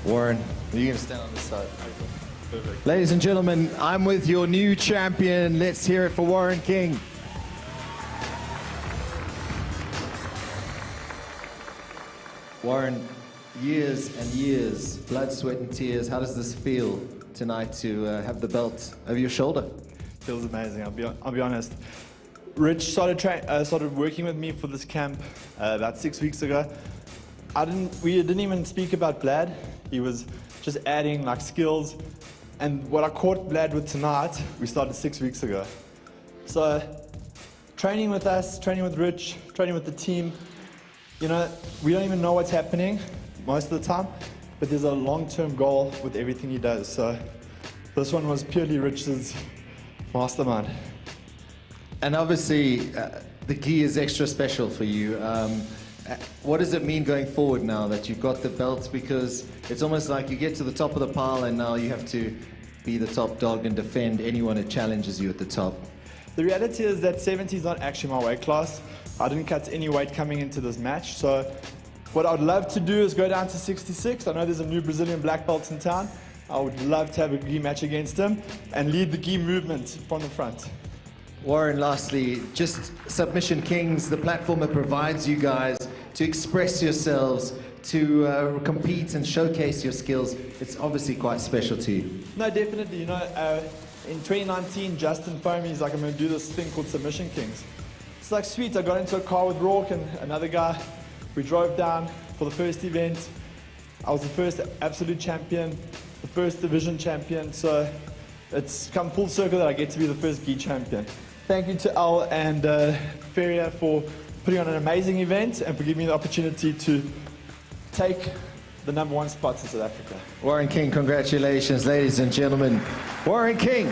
Warren, are you going to stand on this side? Perfect. Ladies and gentlemen, I'm with your new champion. Let's hear it for Warren King. Warren, years and years, blood, sweat and tears. How does this feel tonight to have the belt over your shoulder? Feels amazing, I'll be honest. Rich started working with me for this camp about 6 weeks ago. We didn't even speak about Vlad. He was just adding like skills. And what I caught Vlad with tonight, we started 6 weeks ago. So training with us, training with Rich, training with the team, you know, we don't even know what's happening most of the time, but there's a long-term goal with everything he does. So this one was purely Rich's mastermind. And obviously, the gi is extra special for you. What does it mean going forward now that you've got the belt? Because it's almost like you get to the top of the pile and now you have to be the top dog and defend anyone who challenges you at the top. The reality is that 70 is not actually my weight class. I didn't cut any weight coming into this match. So what I would love to do is go down to 66. I know there's a new Brazilian black belt in town. I would love to have a gi match against him and lead the gi movement from the front. Warren, lastly, just Submission Kings, the platform that provides you guys to express yourselves, to compete and showcase your skills. It's obviously quite special to you. No, definitely. You know, in 2019, Justin phoned me. He's like, I'm going to do this thing called Submission Kings. It's like, sweet. I got into a car with Rourke and another guy. We drove down for the first event. I was the first absolute champion, the first division champion. So it's come full circle that I get to be the first gi champion. Thank you to Al and Feria for putting on an amazing event and for giving me the opportunity to take the #1 spots in South Africa. Warren King, congratulations, ladies and gentlemen. Warren King.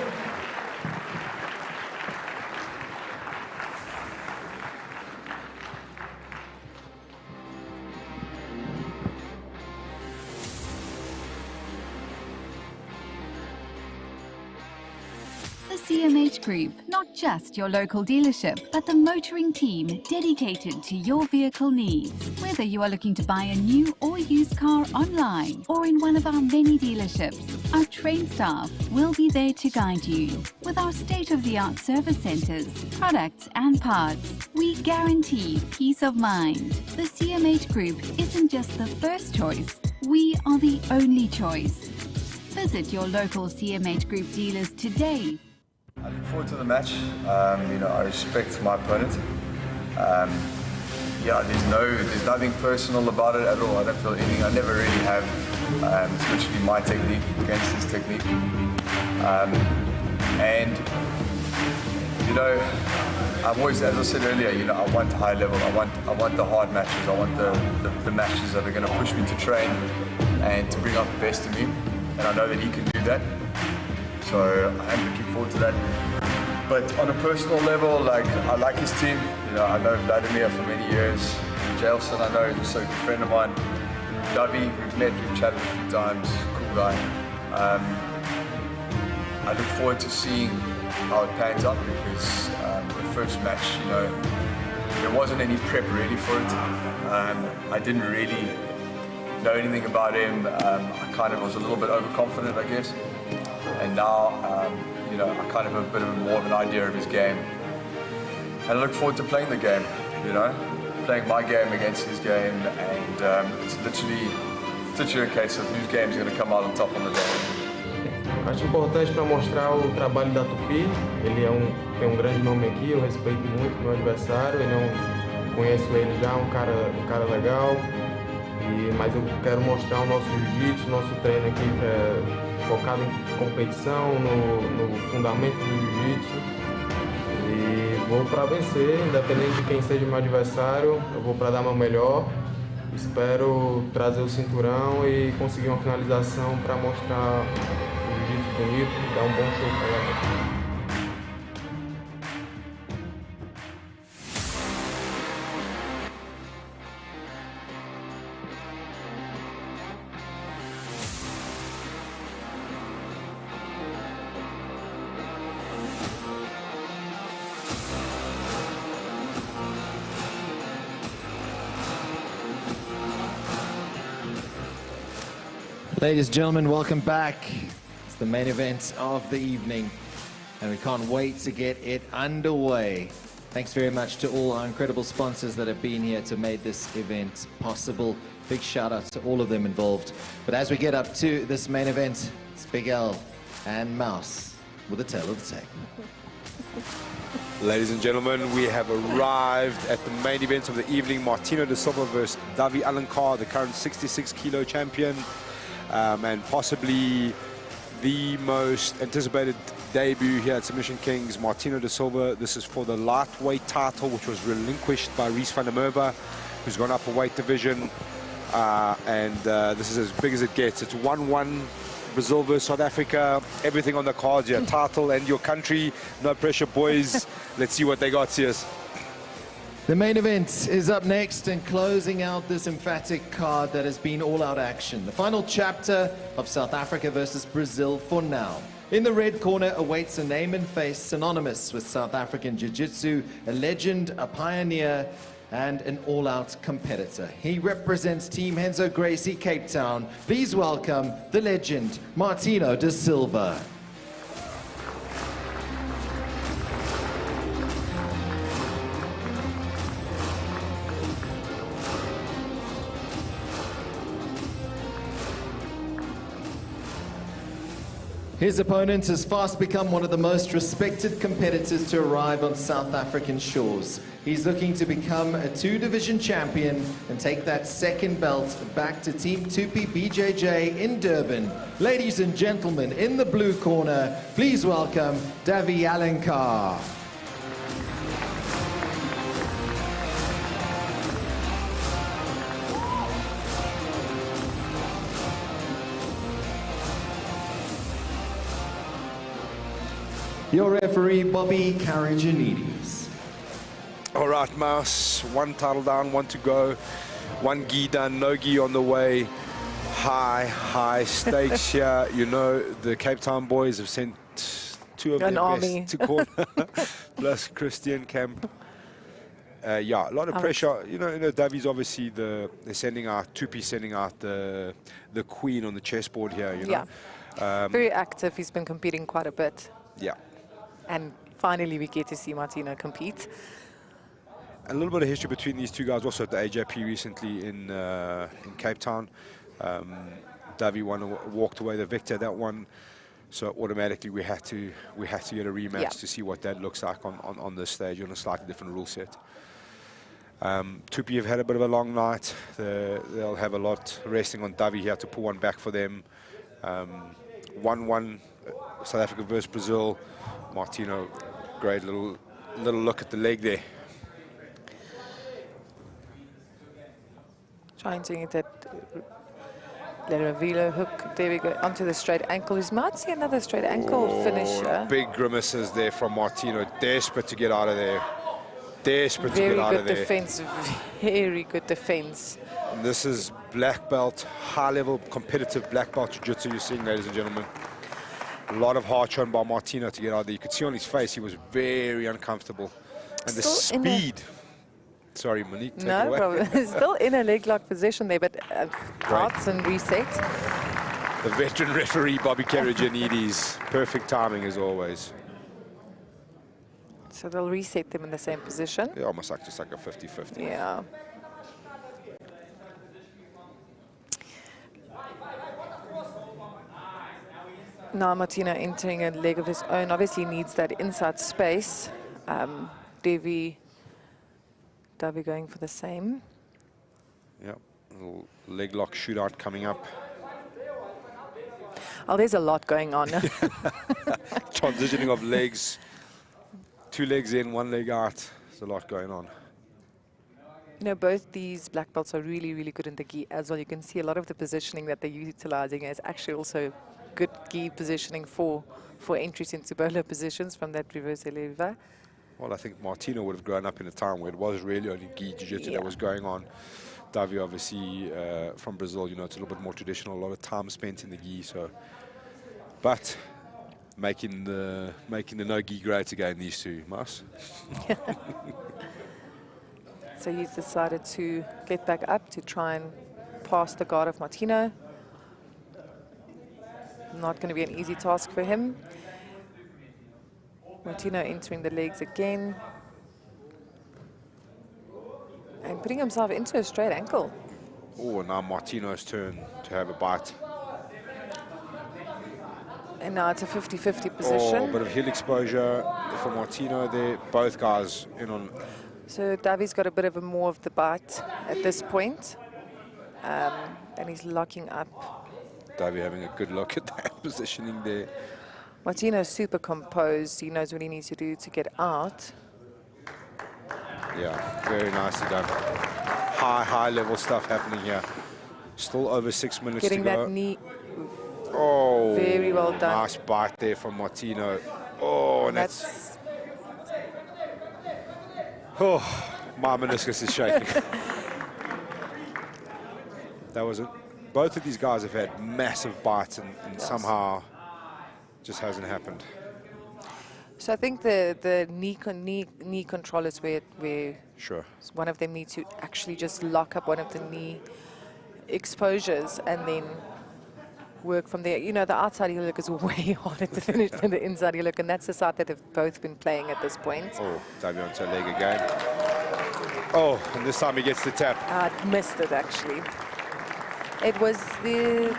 CMH Group, not just your local dealership, but the motoring team dedicated to your vehicle needs. Whether you are looking to buy a new or used car online or in one of our many dealerships, our trained staff will be there to guide you. With our state-of-the-art service centers, products and parts, we guarantee peace of mind. The CMH Group isn't just the first choice, we are the only choice. Visit your local CMH Group dealers today. I look forward to the match. I respect my opponent. There's nothing personal about it at all. I don't feel anything. I never really have. It's literally my technique against his technique. I'm always, as I said earlier, I want high level. I want the hard matches. I want the matches that are going to push me to train and to bring out the best in me. And I know that he can do that. So I am looking forward to that. But on a personal level, I like his team. I know Vladimir for many years. Jailson, I know, he's a good friend of mine. Davi, we've met, we've chatted a few times. Cool guy. I look forward to seeing how it pans out because the first match, there wasn't any prep really for it. I didn't really know anything about him. I kind of was a little bit overconfident, I guess. And now, I kind of have a bit more of an idea of his game. And I look forward to playing the game, playing my game against his game. And it's literally a case of whose game is going to come out on top on the day. Acho importante para mostrar o trabalho da Tupi. Ele tem um grande nome aqui, eu respeito muito meu adversário. Conheço ele já, um cara legal. Mas eu quero mostrar o nosso jiu-jitsu, nosso treino aqui focado em competição, no fundamento do jiu-jitsu. E vou para vencer, independente de quem seja meu adversário, eu vou para dar meu melhor. Espero trazer o cinturão e conseguir uma finalização para mostrar o jiu-jitsu bonito, dar um bom show para ela. Ladies and gentlemen, welcome back. It's the main event of the evening, and we can't wait to get it underway. Thanks very much to all our incredible sponsors that have been here to make this event possible. Big shout out to all of them involved. But as we get up to this main event, it's Big L and Mouse with the tail of the tape. Ladies and gentlemen, we have arrived at the main event of the evening. Martino da Silva versus Davi Alankar, the current 66-kilo champion. And possibly the most anticipated debut here at Submission Kings. Martino da Silva, this is for the lightweight title, which was relinquished by Reese van der Merwe, who's gone up a weight division. This is as big as it gets. It's 1-1, Brazil versus South Africa. Everything on the cards here, title and your country. No pressure, boys. Let's see what they got here. The main event is up next and closing out this emphatic card that has been all-out action. The final chapter of South Africa versus Brazil for now. In the red corner awaits a name and face synonymous with South African Jiu-Jitsu, a legend, a pioneer, and an all-out competitor. He represents Team Henzo Gracie Cape Town. Please welcome the legend, Martino da Silva. His opponent has fast become one of the most respected competitors to arrive on South African shores. He's looking to become a 2-division champion and take that second belt back to Team Tupi BJJ in Durban. Ladies and gentlemen, in the blue corner, please welcome Davi Alankar. Your referee, Bobby Karajanides. All right, Mouse. One title down, one to go. One gi done, no gi on the way. High stakes here. You know, the Cape Town boys have sent two of their best to corner. Plus Christian Camp. Yeah, a lot of pressure. You know, Davi's obviously they're sending out, Tupi sending out the queen on the chessboard here, you know. Yeah, very active. He's been competing quite a bit. Yeah. And finally we get to see Martino compete. A little bit of history between these two guys also at the AJP recently in Cape Town. Davi walked away the victor that one, so automatically we had to get a rematch to see what that looks like on this stage on a slightly different rule set. Tupi have had a bit of a long night. They'll have a lot resting on Davi here to pull one back for them. 1-1 South Africa versus Brazil. Martino, great little look at the leg there. Trying to get that Leravilo hook. There we go, onto the straight ankle. We might see another straight ankle finisher. Big grimaces there from Martino. Desperate to get out of there. Desperate to get out of there. Very good defense. Very good defense. And this is black belt, high-level competitive black belt jiu-jitsu you're seeing, ladies and gentlemen. A lot of hard shown by Martino to get out there. You could see on his face he was very uncomfortable. And the speed. Sorry, Monique, take it away. No problem. Still in a leg lock position there, but out and reset. The veteran referee, Bobby Karajanides. Perfect timing as always. So they'll reset them in the same position. Yeah, almost like just like a 50-50. Yeah. Now Martino entering a leg of his own, obviously needs that inside space. Davi going for the same. Yep, little leg lock shootout coming up. Oh, there's a lot going on. Transitioning of legs. 2 legs in, 1 leg out. There's a lot going on. You know, both these black belts are really, really good in the gi as well. You can see a lot of the positioning that they're utilizing is actually also good gi positioning for entries into bowler positions from that reverse eleva. Well, I think Martino would have grown up in a time where it was really only gi jiu-jitsu that was going on. Davi, obviously, from Brazil, you know, it's a little bit more traditional, a lot of time spent in the gi, so. But making the no gi great again, these two, Mas. So he's decided to get back up to try and pass the guard of Martino. Not going to be an easy task for him. Martino entering the legs again. And putting himself into a straight ankle. Oh, now Martino's turn to have a bite. And now it's a 50-50 position. Oh, a bit of heel exposure for Martino there. Both guys in on. So Davi's got a bit of more of the bite at this point. And he's locking up. Davi having a good look at that positioning there. Martino's super composed. He knows what he needs to do to get out. Yeah, very nicely done. High level stuff happening here. Still over 6 minutes Getting to go. that knee. Oh, very well done. Nice bite there from Martino. Oh, and that's... Oh, my meniscus is shaking. That was it. Both of these guys have had massive bites and somehow just hasn't happened. So I think the knee control is where sure. One of them needs to actually just lock up one of the knee exposures and then work from there. You know, the outside heel hook is way harder to finish than the inside heel hook, and that's the side that they've both been playing at this point. Oh, Davi onto a leg again. Oh, and this time he gets the tap. I missed it, actually. It was the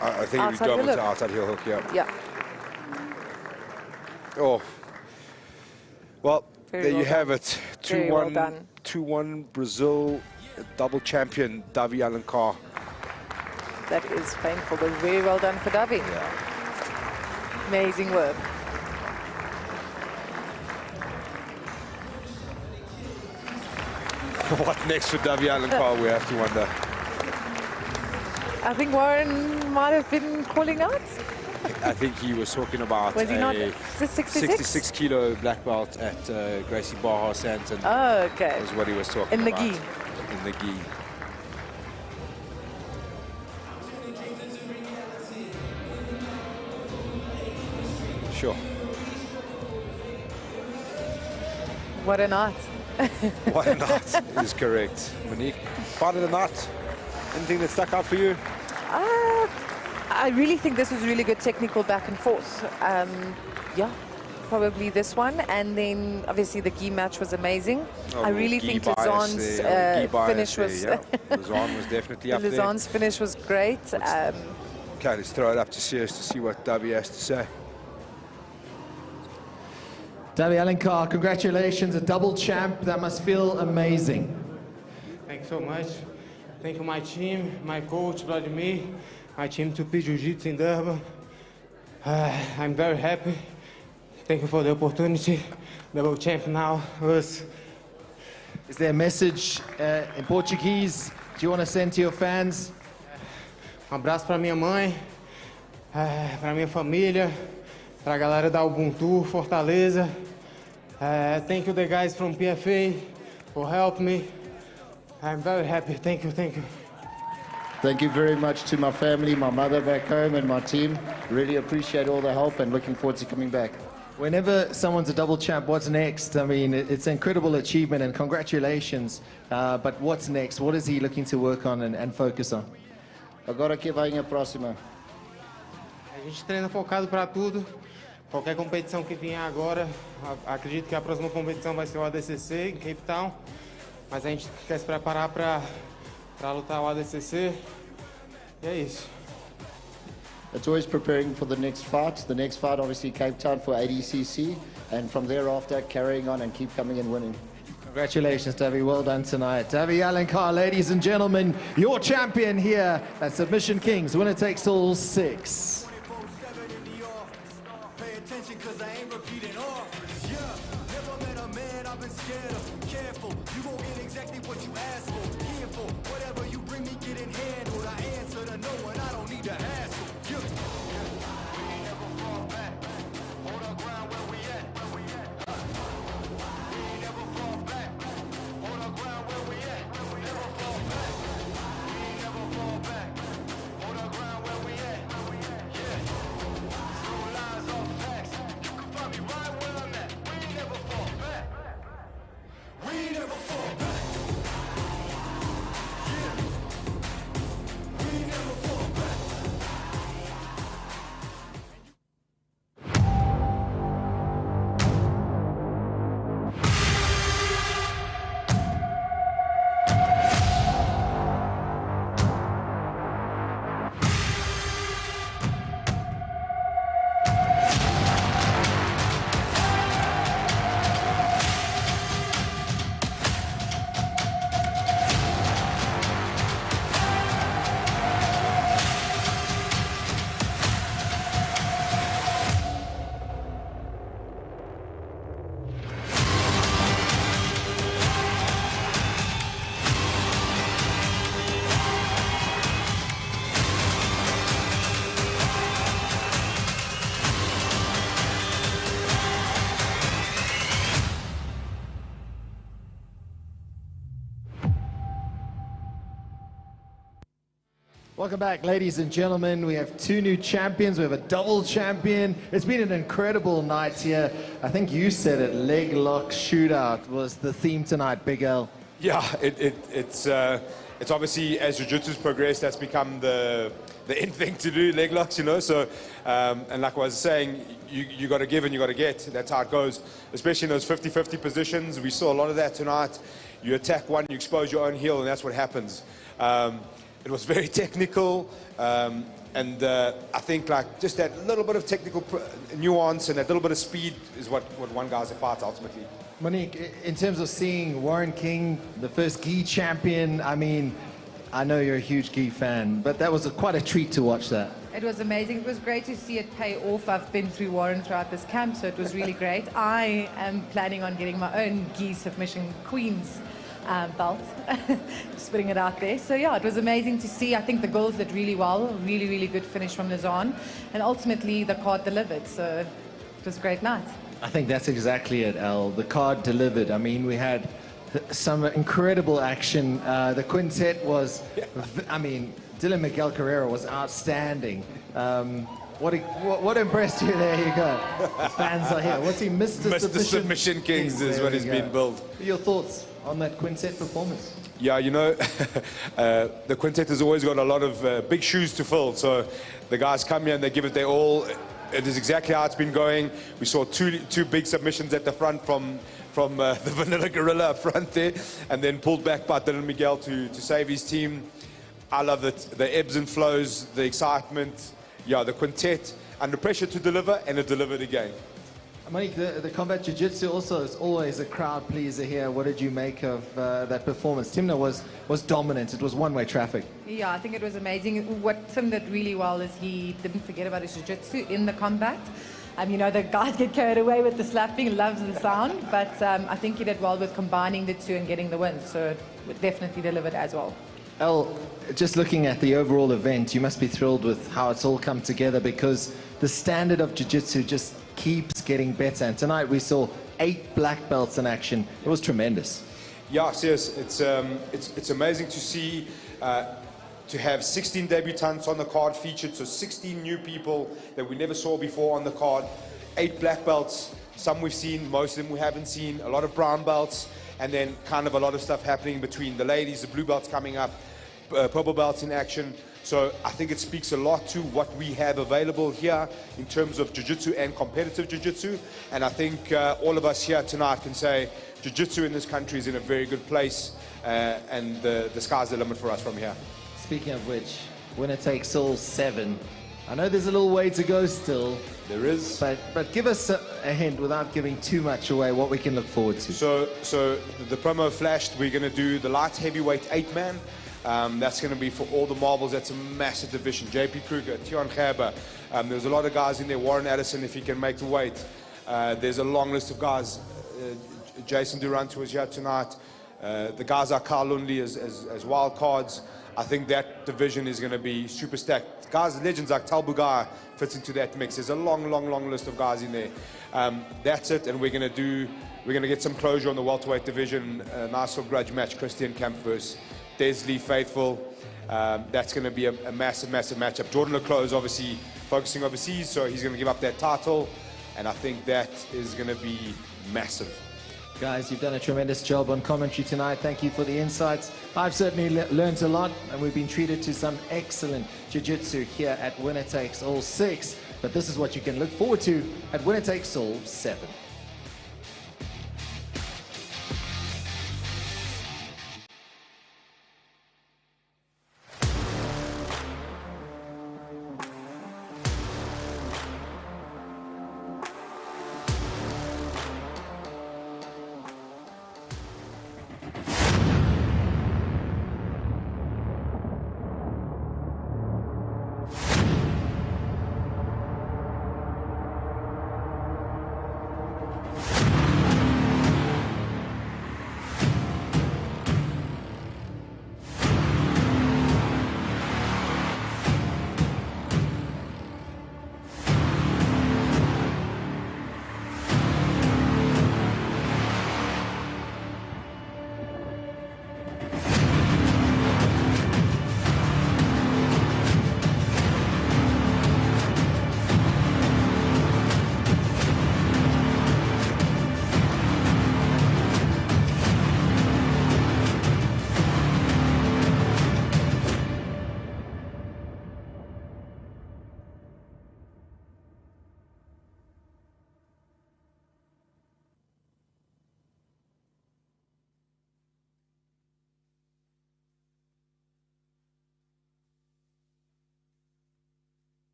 I think we got with the outside heel hook, yeah. Yeah. Oh, well, Very there well you have done. it. Very well 2-1, done. 2-1 Brazil, double champion, Davi Alencar. That is painful, but very well done for Davi. Amazing work. What next for Davi Alencar, we have to wonder. I think Warren might have been calling out. I think he was talking about Was he not? a Is it 66? 66 kilo black belt at Gracie Barra Santon. Oh, okay. Is what he was talking In the about. gi. In the gi. Sure. What a night. What a night is correct. Monique, part of the night, anything that stuck out for you? I really think this was really good technical back and forth. Yeah, probably this one. And then obviously the gi match was amazing. Oh, I really gi think bias Luzon's there, gi bias finish there, was... yeah. Luzon was definitely up there. Luzon's finish was great. Okay, let's throw it up to Sears to see what Davi has to say. Davi Alencar, congratulations, a double champ. That must feel amazing. Thank you so much. Thank you, my team, my coach, Vladimir, my team to Jiu-Jitsu in Durban. I'm very happy. Thank you for the opportunity. Double champ now. Is there a message in Portuguese do you want to send to your fans? Abraço para minha mãe, para minha família, para a galera da Ubuntu, Fortaleza. Thank you the guys from PFA for helping me. I'm very happy. Thank you, thank you. Thank you very much to my family, my mother back home and my team. Really appreciate all the help and looking forward to coming back. Whenever someone's a double champ, what's next? I mean, it's an incredible achievement and congratulations. But what's next? What is he looking to work on and focus on? Agora que vai a próxima. A gente treina focado para tudo. Qualquer competição que vier agora, acredito que a próxima competição vai ser o ADCC em Cape Town. Mas a gente quer se preparar para lutar o ADCC. E é isso. It's always preparing for the next fight. The next fight, obviously, Cape Town for ADCC. And from thereafter, carrying on and keep coming and winning. Congratulations, Davi. Well done tonight. Davi Alencar, ladies and gentlemen, your champion here at Submission Kings. Winner takes all 6. Welcome back, ladies and gentlemen. We have 2 new champions. We have a double champion. It's been an incredible night here. I think you said it, leg lock shootout was the theme tonight, Big L. Yeah, it's obviously, as jiu-jitsu's progressed, that's become the in thing to do, leg locks, you know. So, and like I was saying, you got to give and you got to get. That's how it goes, especially in those 50-50 positions. We saw a lot of that tonight. You attack one, you expose your own heel, and that's what happens. It was very technical. I think like just that little bit of technical nuance and that little bit of speed is what won guys a fight ultimately. Monique, in terms of seeing Warren King, the first gi champion, I mean, I know you're a huge gi fan, but that was quite a treat to watch that. It was amazing. It was great to see it pay off. I've been through Warren throughout this camp, so it was really great. I am planning on getting my own gi submission queens belt, just putting it out there. So yeah, it was amazing to see. I think the girls did really well, really good finish from Nazan, and ultimately the card delivered, so it was a great night. I think that's exactly it, El. The card delivered. I mean, we had some incredible action. The quintet was, I mean, Dylan Miguel Carrera was outstanding. What impressed you? There you go. The fans are here. What's he, Mr. Submission Kings is what he's been billed. Your thoughts on that quintet performance? Yeah, you know, the quintet has always got a lot of big shoes to fill. So the guys come here and they give it their all. It is exactly how it's been going. We saw two big submissions at the front from the Vanilla Gorilla up front there, and then pulled back by Dylan Miguel to save his team. I love the ebbs and flows, the excitement. Yeah, the quintet under pressure to deliver, and it delivered again. Monique, the combat jiu-jitsu also is always a crowd pleaser here. What did you make of that performance? Timna was dominant. It was one-way traffic. Yeah, I think it was amazing. What Tim did really well is he didn't forget about his jiu-jitsu in the combat. You know, the guys get carried away with the slapping, loves the sound, but I think he did well with combining the two and getting the win, so it definitely delivered as well. El, just looking at the overall event, you must be thrilled with how it's all come together, because the standard of jiu-jitsu just keeps getting better. And tonight we saw 8 black belts in action. It was tremendous. Yes, it's amazing to see, to have 16 debutants on the card featured, so 16 new people that we never saw before on the card, 8 black belts, some we've seen, most of them we haven't seen, a lot of brown belts, and then kind of a lot of stuff happening between the ladies, the blue belts coming up, purple belts in action. So I think it speaks a lot to what we have available here in terms of jiu-jitsu and competitive jiu-jitsu. And I think all of us here tonight can say jiu-jitsu in this country is in a very good place, and the sky's the limit for us from here. Speaking of which, winner takes all 7. I know there's a little way to go still. There is. But give us a hint without giving too much away what we can look forward to. So the promo flashed, we're going to do the light heavyweight 8-man. That's going to be for all the marbles. That's a massive division. JP Kruger, Tion Gerber. There's a lot of guys in there. Warren Addison, if he can make the weight. There's a long list of guys. Jason Durant was here tonight. The guys are Carl Lundley as wild cards. I think that division is going to be super stacked. Guys, legends like Tal Bugai fits into that mix. There's a long list of guys in there. That's it, and we're going to get some closure on the welterweight division. A nice little grudge match, Christian Camp versus Desley Faithful. That's going to be a massive matchup. Jordan Leclos is obviously focusing overseas, so he's going to give up that title, and I think that is going to be massive. Guys, you've done a tremendous job on commentary tonight. Thank you for the insights. I've certainly learned a lot, and we've been treated to some excellent jiu-jitsu here at Winner Takes All 6. But this is what you can look forward to at Winner Takes All 7.